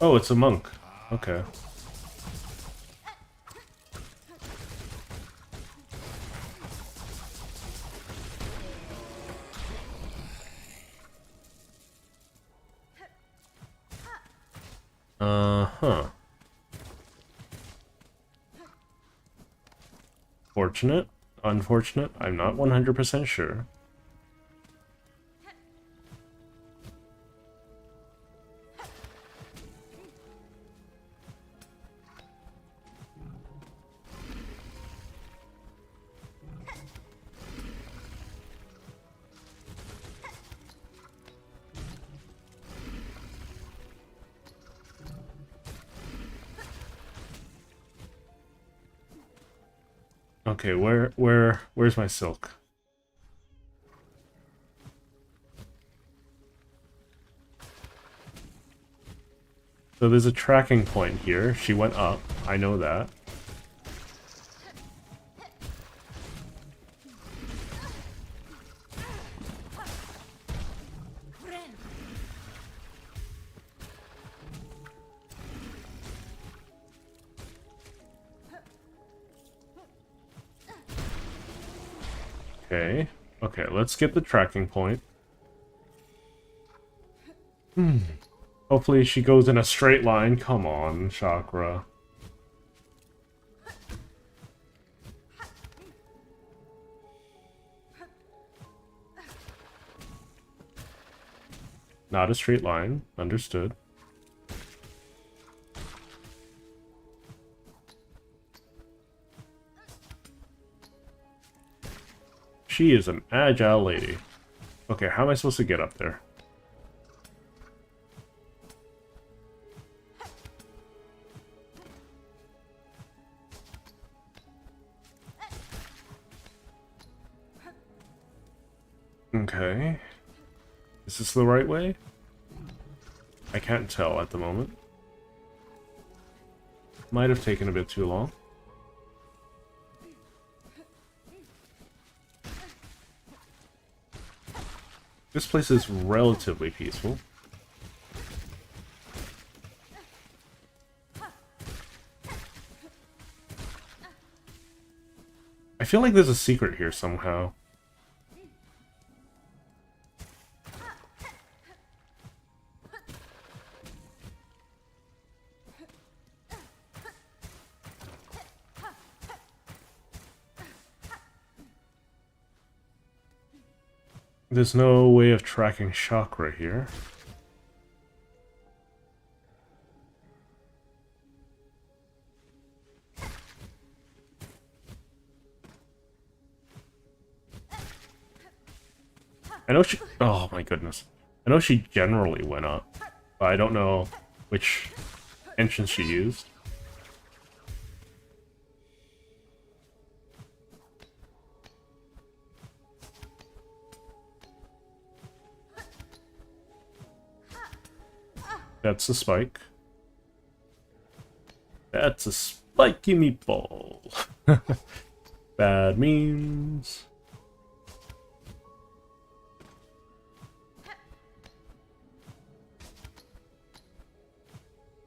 Oh, it's a monk. Okay. Huh. Fortunate? Unfortunate? I'm not 100% sure. Okay, where's my silk? So there's a tracking point here. She went up. I know that. Okay. Okay, let's get the tracking point. Hopefully she goes in a straight line. Come on, Chakra. Not a straight line. Understood. She is an agile lady. Okay, how am I supposed to get up there? Okay. Is this the right way? I can't tell at the moment. Might have taken a bit too long. This place is relatively peaceful. feel like there's a secret here somehow. There's no way of tracking chakra here. I know she... Oh my goodness. I know she generally went up, but I don't know which entrance she used. That's a spike. That's a spiky meatball. Bad memes.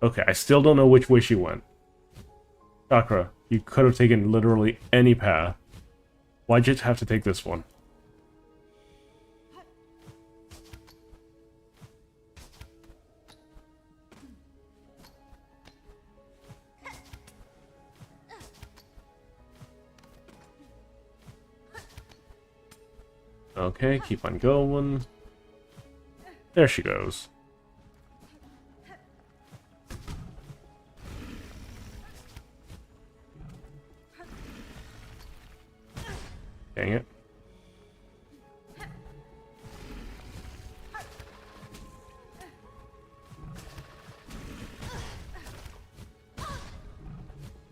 Okay, I still don't know which way she went. Chakra, you could have taken literally any path. Why'd you have to take this one? Okay, keep on going. There she goes. Dang it.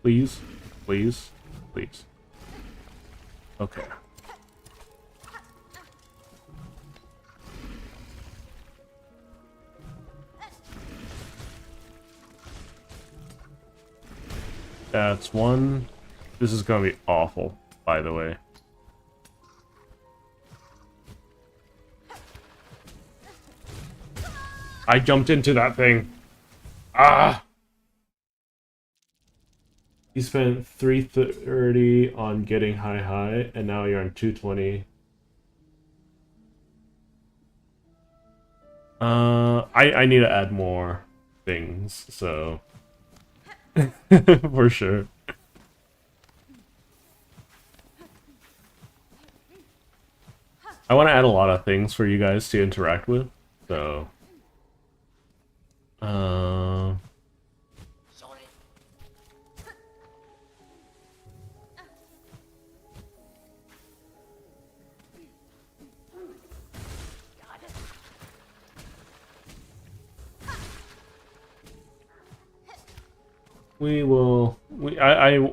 Please, please, please. Okay. That's one. This is gonna be awful, by the way. I jumped into that thing. Ah! You spent 330 on getting high, and now you're on 220. I need to add more things, so... For sure. I want to add a lot of things for you guys to interact with, so...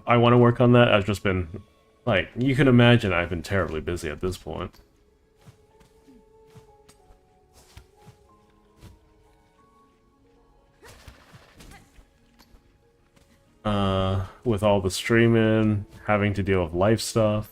I want to work on that. I've just been, like, you can imagine I've been terribly busy at this point. With all the streaming, having to deal with life stuff.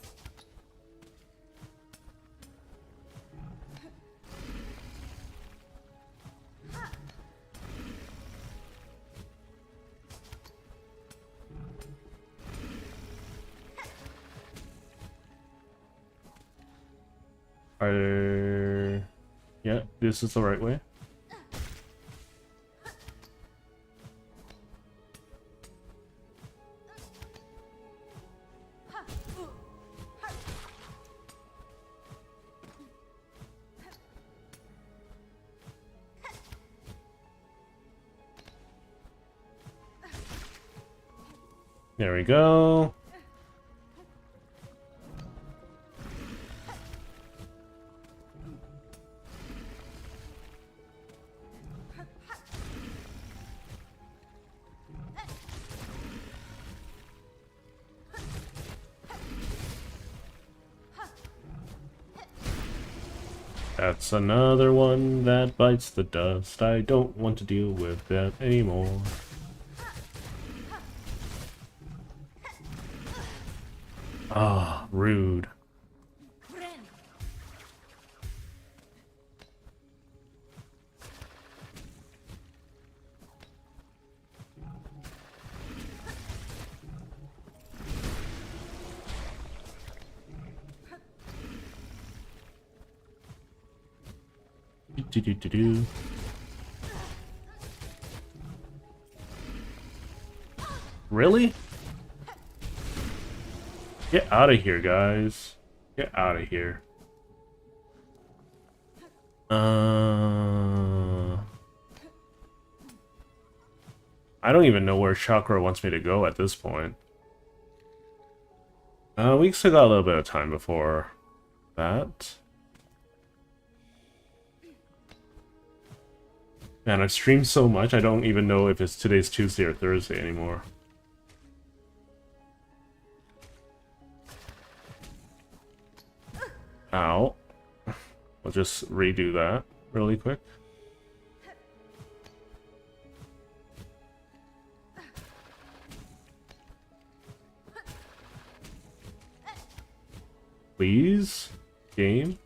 Yeah, this is the right way. There we go. That's another one that bites the dust. I don't want to deal with that anymore. Ah, rude. Do. Really? Get out of here, guys. Get out of here. I don't even know where Chakra wants me to go at this point. We still got a little bit of time before that. Man, I've streamed so much, I don't even know if it's today's Tuesday or Thursday anymore. Ow. We'll just redo that really quick. Please? Game?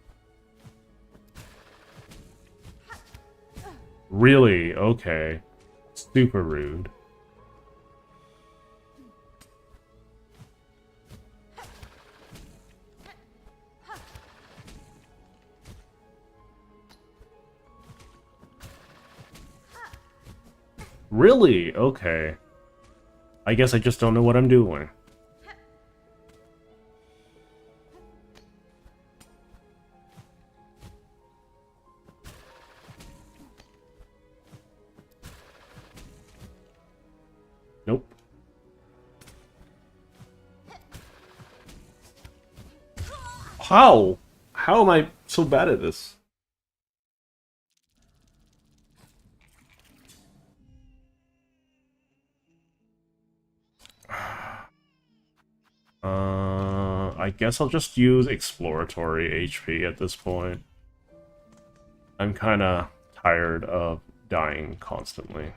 Really? Okay. Super rude. Really? Okay. I guess I just don't know what I'm doing. Nope. How? How am I so bad at this? I guess I'll just use exploratory HP at this point. I'm kinda tired of dying constantly.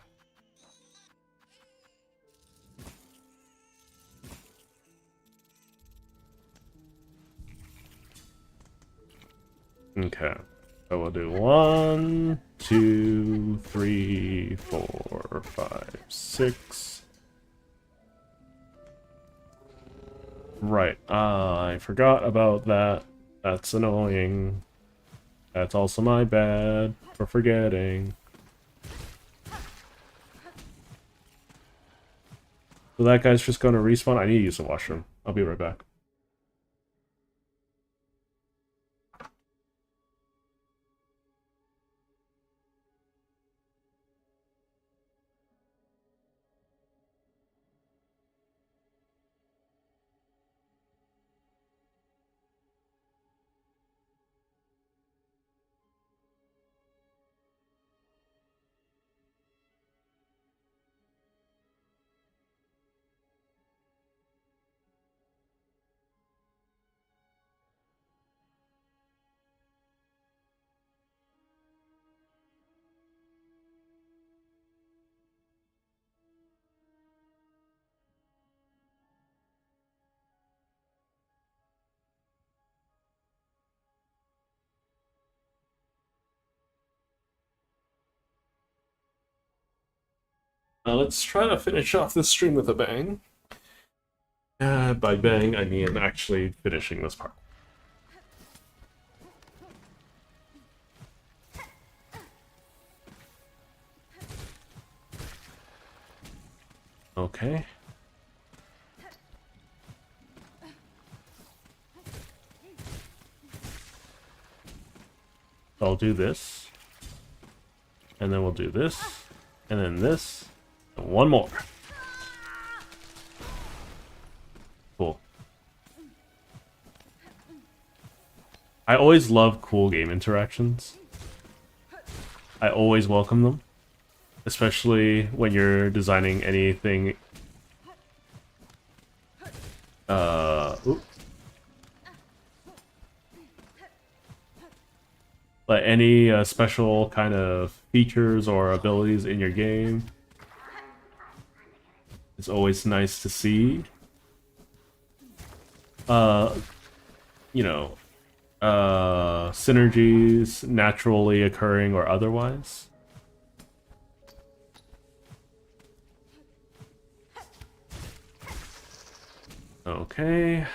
Okay. So we'll do 1, 2, 3, 4, 5, 6. Right. I forgot about that. That's annoying. That's also my bad for forgetting. So that guy's just gonna respawn. I need to use the washroom. I'll be right back. Let's try to finish off this stream with a bang. By bang, I mean actually finishing this part. Okay. I'll do this. And then we'll do this. And then this. And one more. Cool. I always love cool game interactions. I always welcome them. Especially when you're designing anything. Like any special kind of features or abilities in your game. It's always nice to see. You know, synergies naturally occurring or otherwise. Okay.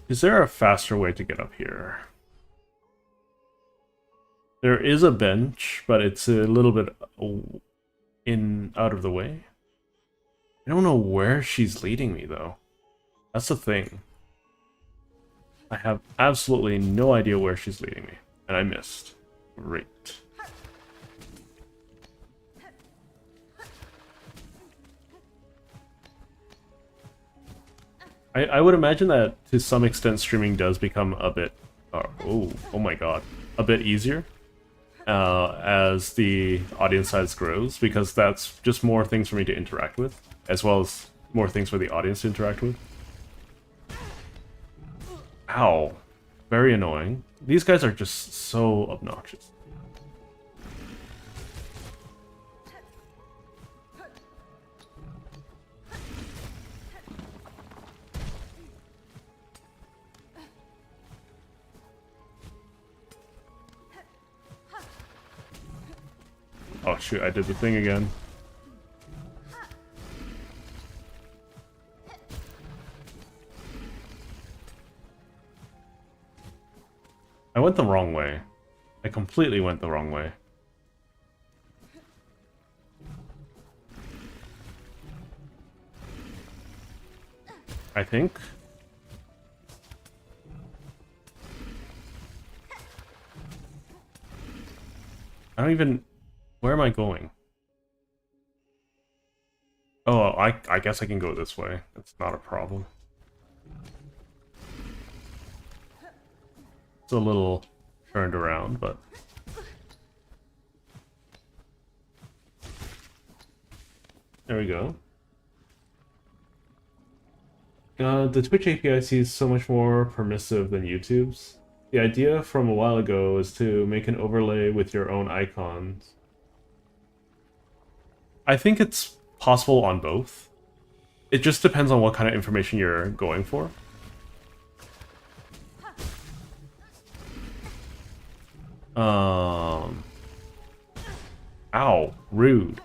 Is there a faster way to get up here? There is a bench, but it's a little bit out of the way. I don't know where she's leading me, though. That's the thing. I have absolutely no idea where she's leading me. And I missed. Great. I would imagine that to some extent streaming does become a bit... oh my god. A bit easier. As the audience size grows, because that's just more things for me to interact with, as well as more things for the audience to interact with. Ow. Very annoying. These guys are just so obnoxious. Oh shoot, I did the thing again. I went the wrong way. I completely went the wrong way. I think. I don't even... Where am I going? Oh, I guess I can go this way. That's not a problem. It's a little turned around, but... There we go. The Twitch API sees so much more permissive than YouTube's. The idea from a while ago is to make an overlay with your own icons. I think it's possible on both. It just depends on what kind of information you're going for. Ow, rude.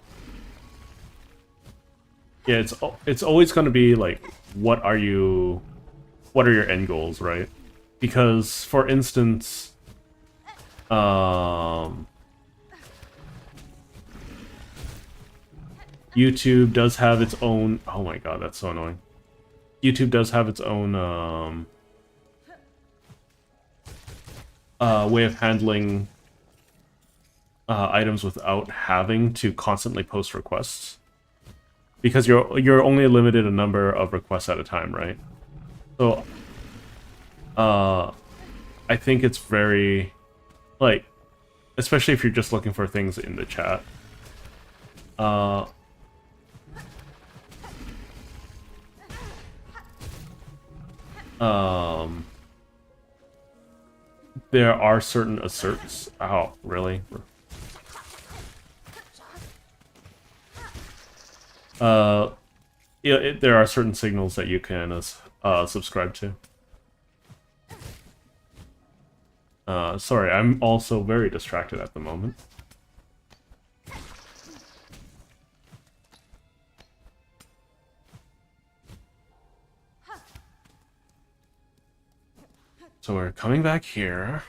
Yeah, it's always going to be like, what are your end goals, right? Because, for instance, YouTube does have its own... Oh my god, that's so annoying. YouTube does have its own way of handling items without having to constantly post requests. Because you're only limited a number of requests at a time, right? So, I think it's very... Like, especially if you're just looking for things in the chat. There are certain asserts. Oh, really? Yeah, there are certain signals that you can subscribe to. Sorry, I'm also very distracted at the moment. So we're coming back here.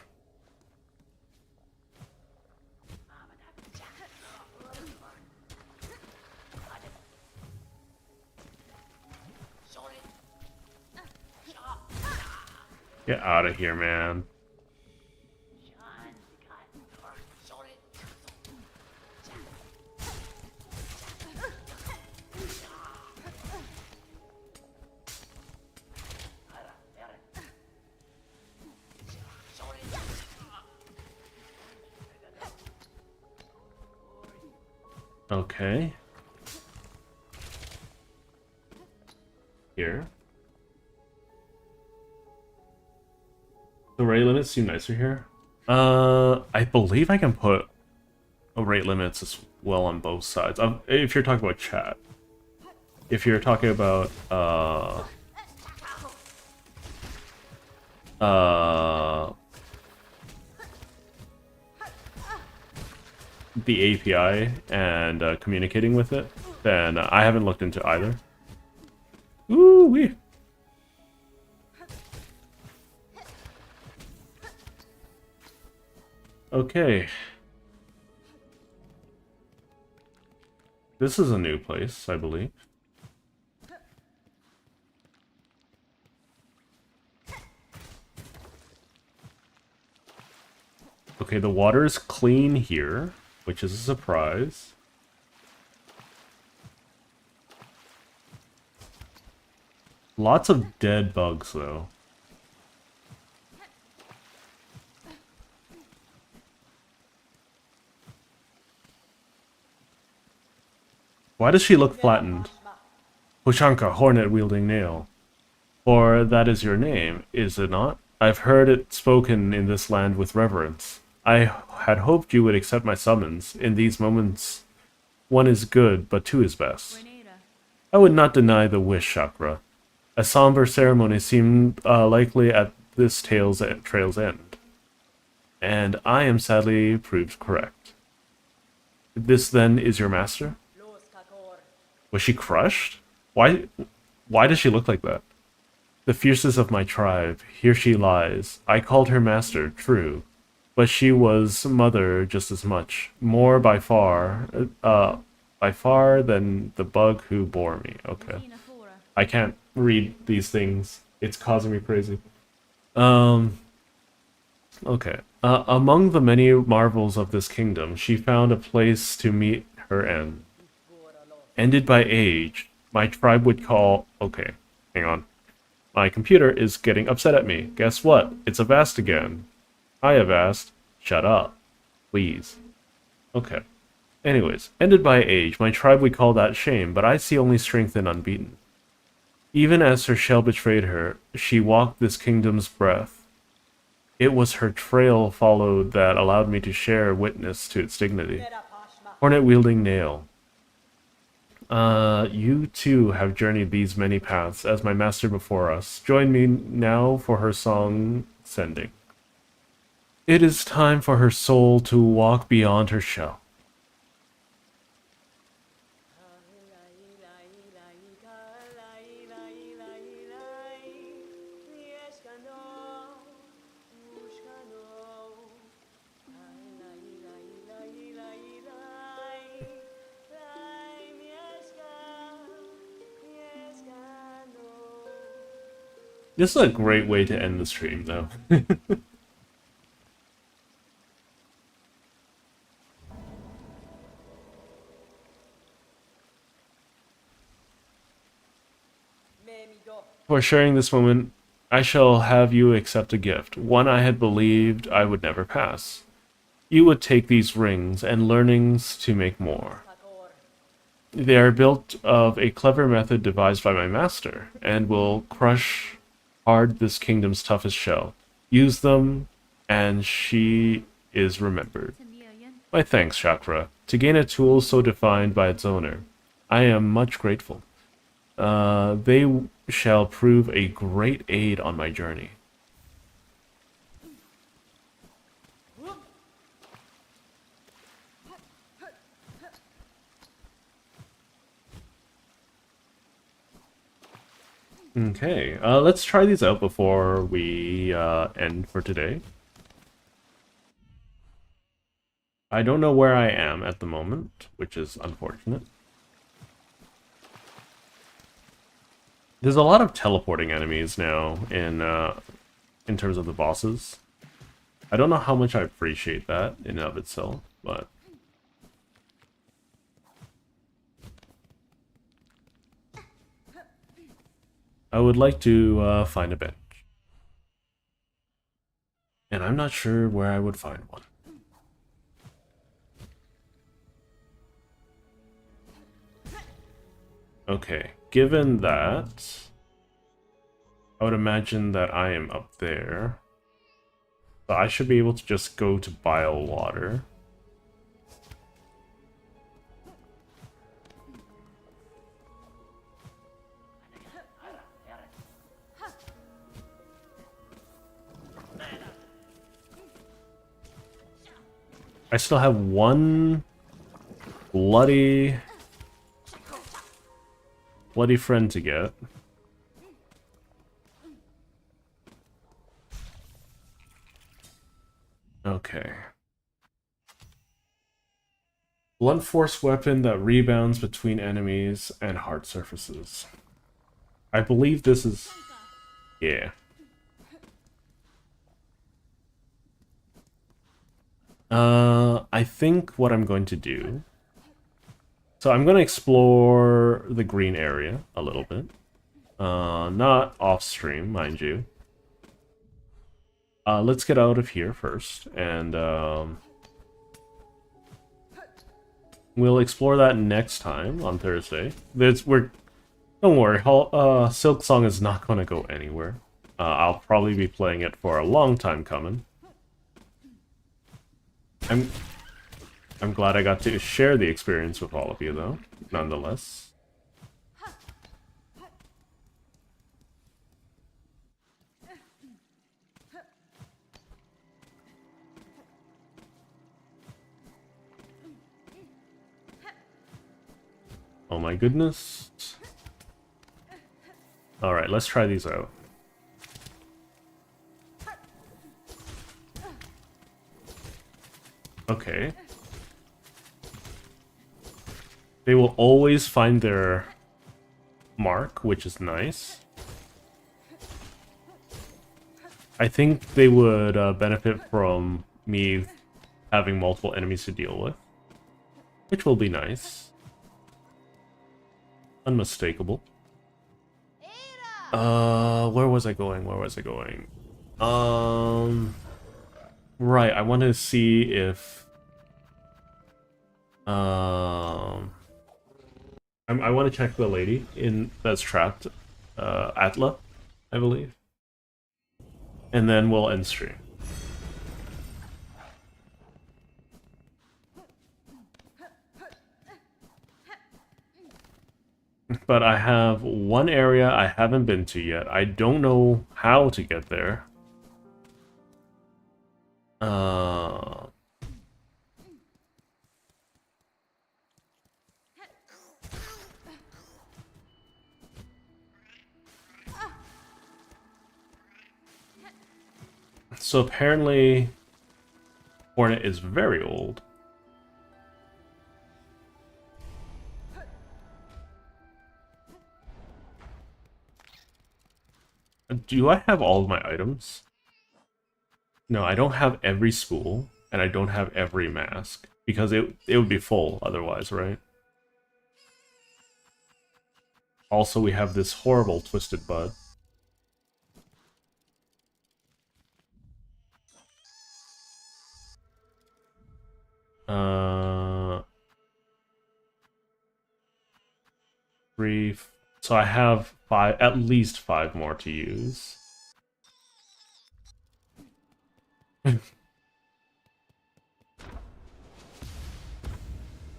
Get out of here, man. Okay. Here. The rate limits seem nicer here. I believe I can put rate limits as well on both sides. If you're talking about chat. If you're talking about the API and communicating with it, then I haven't looked into either. Ooh wee. Okay. This is a new place, I believe. Okay, the water is clean here, which is a surprise. Lots of dead bugs, though. Why does she look flattened? Pushanka, hornet-wielding nail. For that is your name, is it not? I've heard it spoken in this land with reverence. I had hoped you would accept my summons. In these moments, one is good, but two is best. I would not deny the wish, Chakra. A somber ceremony seemed likely at this trail's end. And I am sadly proved correct. This then is your master? Was she crushed? Why does she look like that? The fiercest of my tribe, here she lies. I called her master, true, but she was mother just as much, more by far than the bug who bore me. Okay. I can't read these things. It's causing me crazy. Okay. Among the many marvels of this kingdom, she found a place to meet her end. Ended by age, my tribe would call... Okay, hang on. My computer is getting upset at me. Guess what? It's Avast again. Hi, Avast. Shut up. Please. Okay. Anyways, ended by age, my tribe would call that shame, but I see only strength and unbeaten. Even as her shell betrayed her, she walked this kingdom's breath. It was her trail followed that allowed me to share witness to its dignity. Hornet-wielding nail. You too have journeyed these many paths as my master before us. Join me now for her song sending. It is time for her soul to walk beyond her shell. This is a great way to end the stream, though. For sharing this moment, I shall have you accept a gift, one I had believed I would never pass. You would take these rings and learnings to make more. They are built of a clever method devised by my master, and will crush hard this kingdom's toughest shell. Use them, and she is remembered. My thanks, Chakra. To gain a tool so defined by its owner, I am much grateful. They shall prove a great aid on my journey. Okay, let's try these out before we end for today. I don't know where I am at the moment, which is unfortunate. There's a lot of teleporting enemies now in terms of the bosses. I don't know how much I appreciate that in and of itself, but... I would like to find a bench. And I'm not sure where I would find one. Okay, given that, I would imagine that I am up there. So I should be able to just go to Bile Water. I still have one bloody friend to get. Okay. Blunt force weapon that rebounds between enemies and hard surfaces. I believe this is... yeah. I think what I'm going to do... so I'm going to explore the green area a little bit. Not off-stream, mind you. Let's get out of here first, and we'll explore that next time on Thursday. Don't worry, Silksong is not going to go anywhere. I'll probably be playing it for a long time coming. I'm glad I got to share the experience with all of you, though, nonetheless. Oh my goodness. Alright, let's try these out. Okay. They will always find their mark, which is nice. I think they would benefit from me having multiple enemies to deal with, which will be nice. Unmistakable. Where was I going? Right, I want to see if... I want to check the lady that's trapped, Atla, I believe. And then we'll end stream. But I have one area I haven't been to yet. I don't know how to get there. So apparently, Hornet is very old. Do I have all of my items? No, I don't have every spool, and I don't have every mask, because it would be full otherwise, right? Also, we have this horrible Twisted Bud. Three... so I have at least 5 more to use.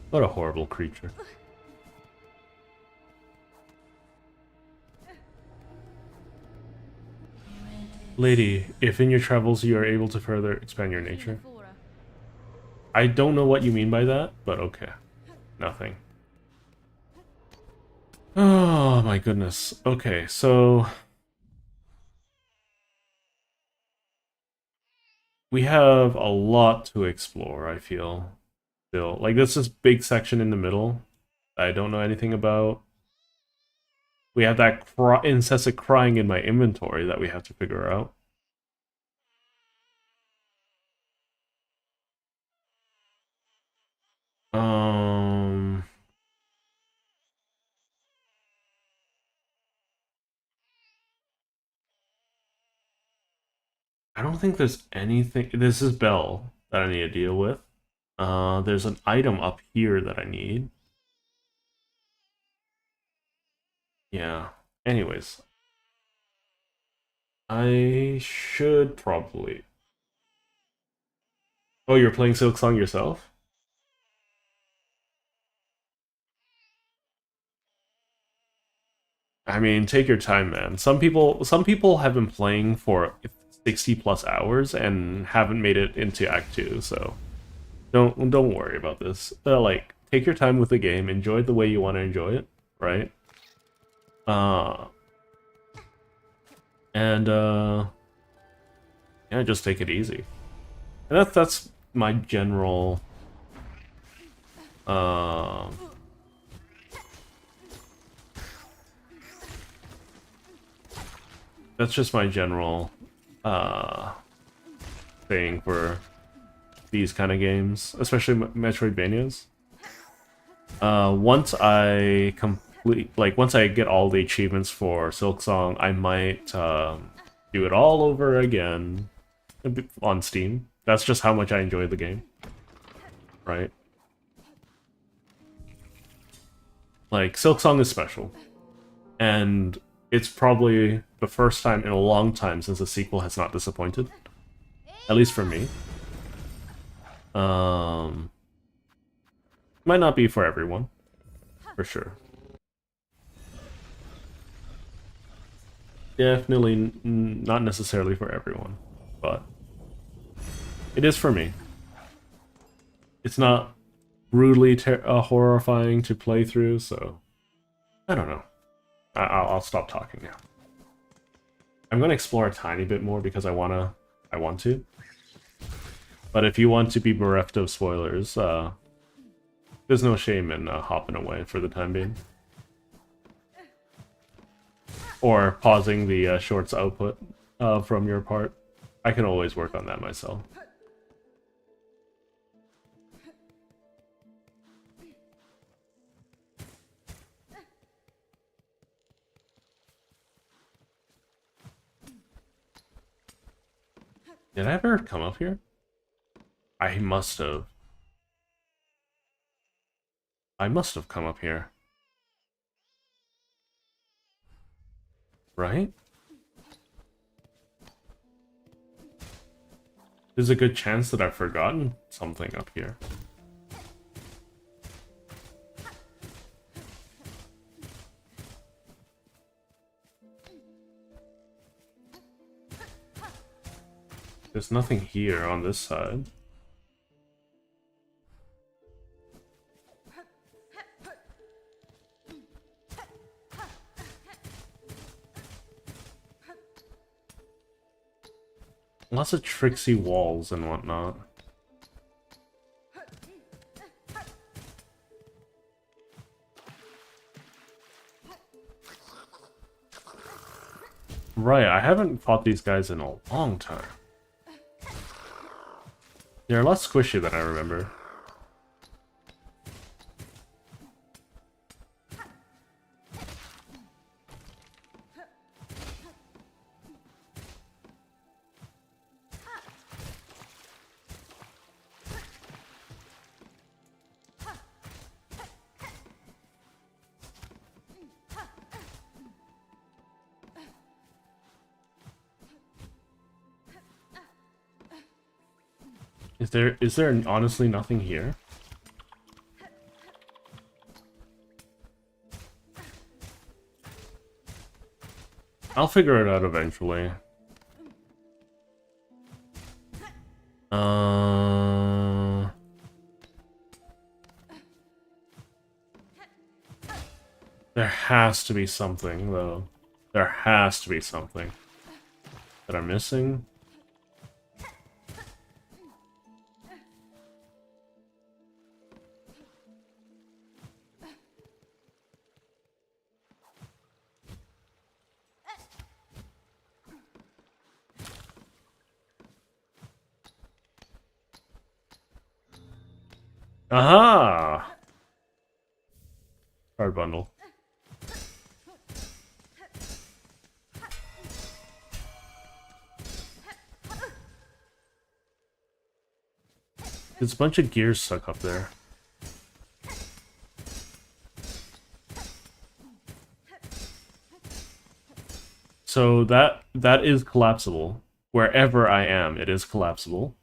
What a horrible creature. Lady, if in your travels you are able to further expand your nature. I don't know what you mean by that, but okay. Nothing. Oh my goodness. Okay, so... we have a lot to explore, I feel. Still. Like, this is big section in the middle I don't know anything about. We have that incessant crying in my inventory that we have to figure out. I don't think there's anything... this is Belle that I need to deal with. There's an item up here that I need. Yeah. Anyways. I should probably... oh, you're playing Silksong yourself? I mean, take your time, man. Some people have been playing for 60 plus hours and haven't made it into Act 2, so don't worry about this. Like, take your time with the game, enjoy it the way you want to enjoy it, right? Yeah, just take it easy. And that's my general Um, that's just my general thing for these kind of games, especially Metroidvanias. Once I once I get all the achievements for Silksong, I might do it all over again on Steam. That's just how much I enjoy the game, right? Like, Silksong is special, and it's probably the first time in a long time since a sequel has not disappointed, at least for me. Might not be for everyone, for sure. Definitely not necessarily for everyone, but it is for me. It's not brutally horrifying to play through, so I don't know. I'll stop talking now. I'm gonna explore a tiny bit more because I want to. But if you want to be bereft of spoilers, there's no shame in hopping away for the time being. Or pausing the shorts output from your part. I can always work on that myself. Did I ever come up here? I must have. I must have come up here. Right? There's a good chance that I've forgotten something up here. There's nothing here on this side. Lots of tricksy walls and whatnot. Right, I haven't fought these guys in a long time. They're less squishy than I remember. Is there honestly nothing here? I'll figure it out eventually. There has to be something, though. There has to be something that I'm missing. Aha! Card bundle. There's a bunch of gears stuck up there. So that is collapsible. Wherever I am, it is collapsible.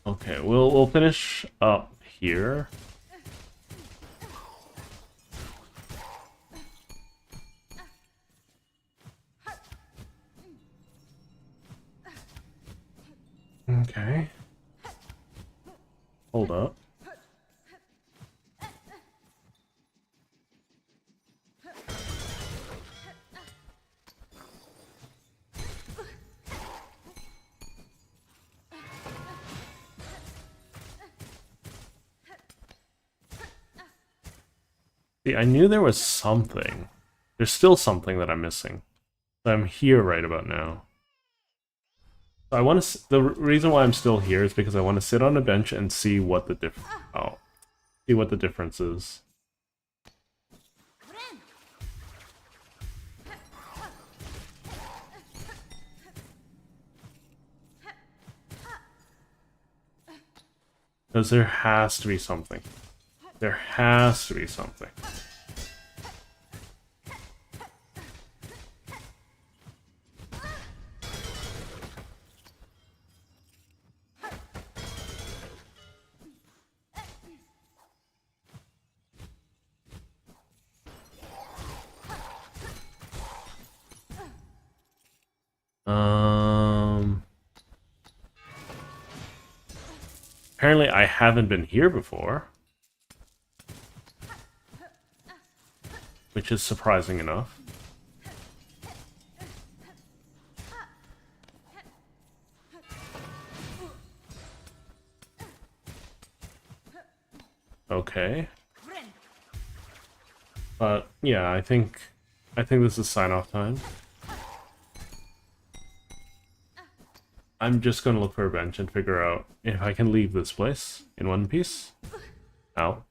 Okay, we'll finish up here. Okay. Hold up. See, I knew there was something. There's still something that I'm missing. I'm here right about now. So I want to. The reason why I'm still here is because I want to sit on a bench and see what the see what the difference is. Because there has to be something. There has to be something. Apparently I haven't been here before. Which is surprising enough. Okay. But yeah, I think this is sign-off time. I'm just gonna look for a bench and figure out if I can leave this place in one piece. Ow.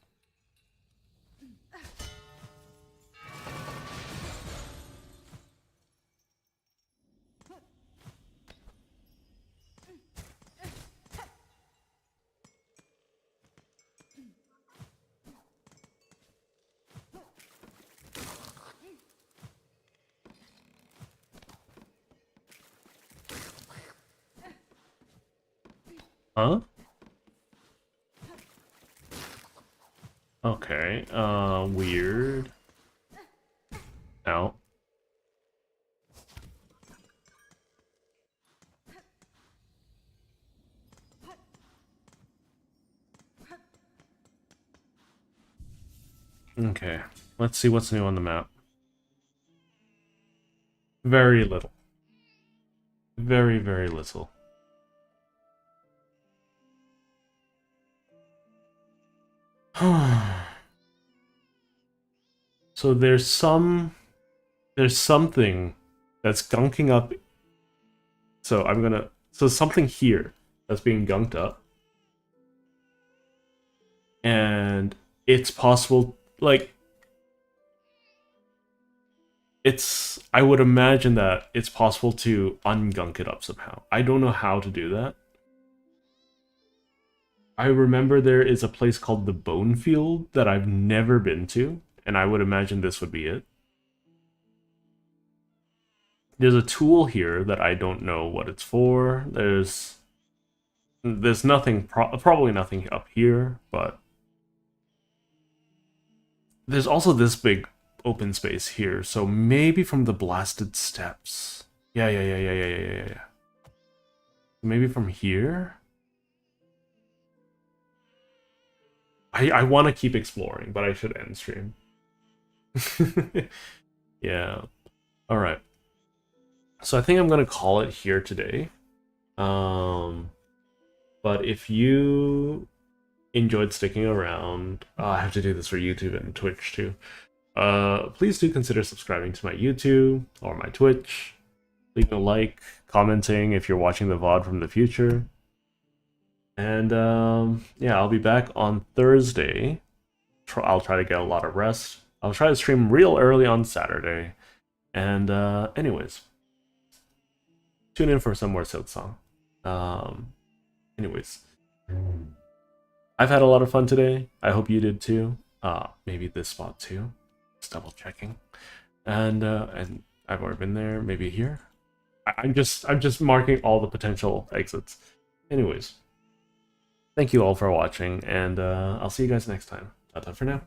Huh? Okay, weird. Ow. Okay, let's see what's new on the map. Very little. Very, very little. So there's something that's gunking up. So something here that's being gunked up. And it's possible, like, I would imagine that it's possible to ungunk it up somehow. I don't know how to do that. I remember there is a place called the Bone Field that I've never been to, and I would imagine this would be it. There's a tool here that I don't know what it's for. There's nothing, probably nothing up here, but there's also this big open space here, so maybe from the blasted steps. Yeah. Maybe from here? I want to keep exploring, but I should end stream. Yeah. Alright. So I think I'm going to call it here today. But if you enjoyed sticking around, I have to do this for YouTube and Twitch too. Please do consider subscribing to my YouTube or my Twitch. Leave a like, commenting if you're watching the VOD from the future. And yeah, I'll be back on Thursday. I'll try to get a lot of rest. I'll try to stream real early on Saturday. And anyways, tune in for some more Silksong. Anyways, I've had a lot of fun today. I hope you did too. Maybe this spot too. Just double checking. And I've already been there. Maybe here. I'm just marking all the potential exits. Anyways, thank you all for watching, and I'll see you guys next time. Ta-ta for now.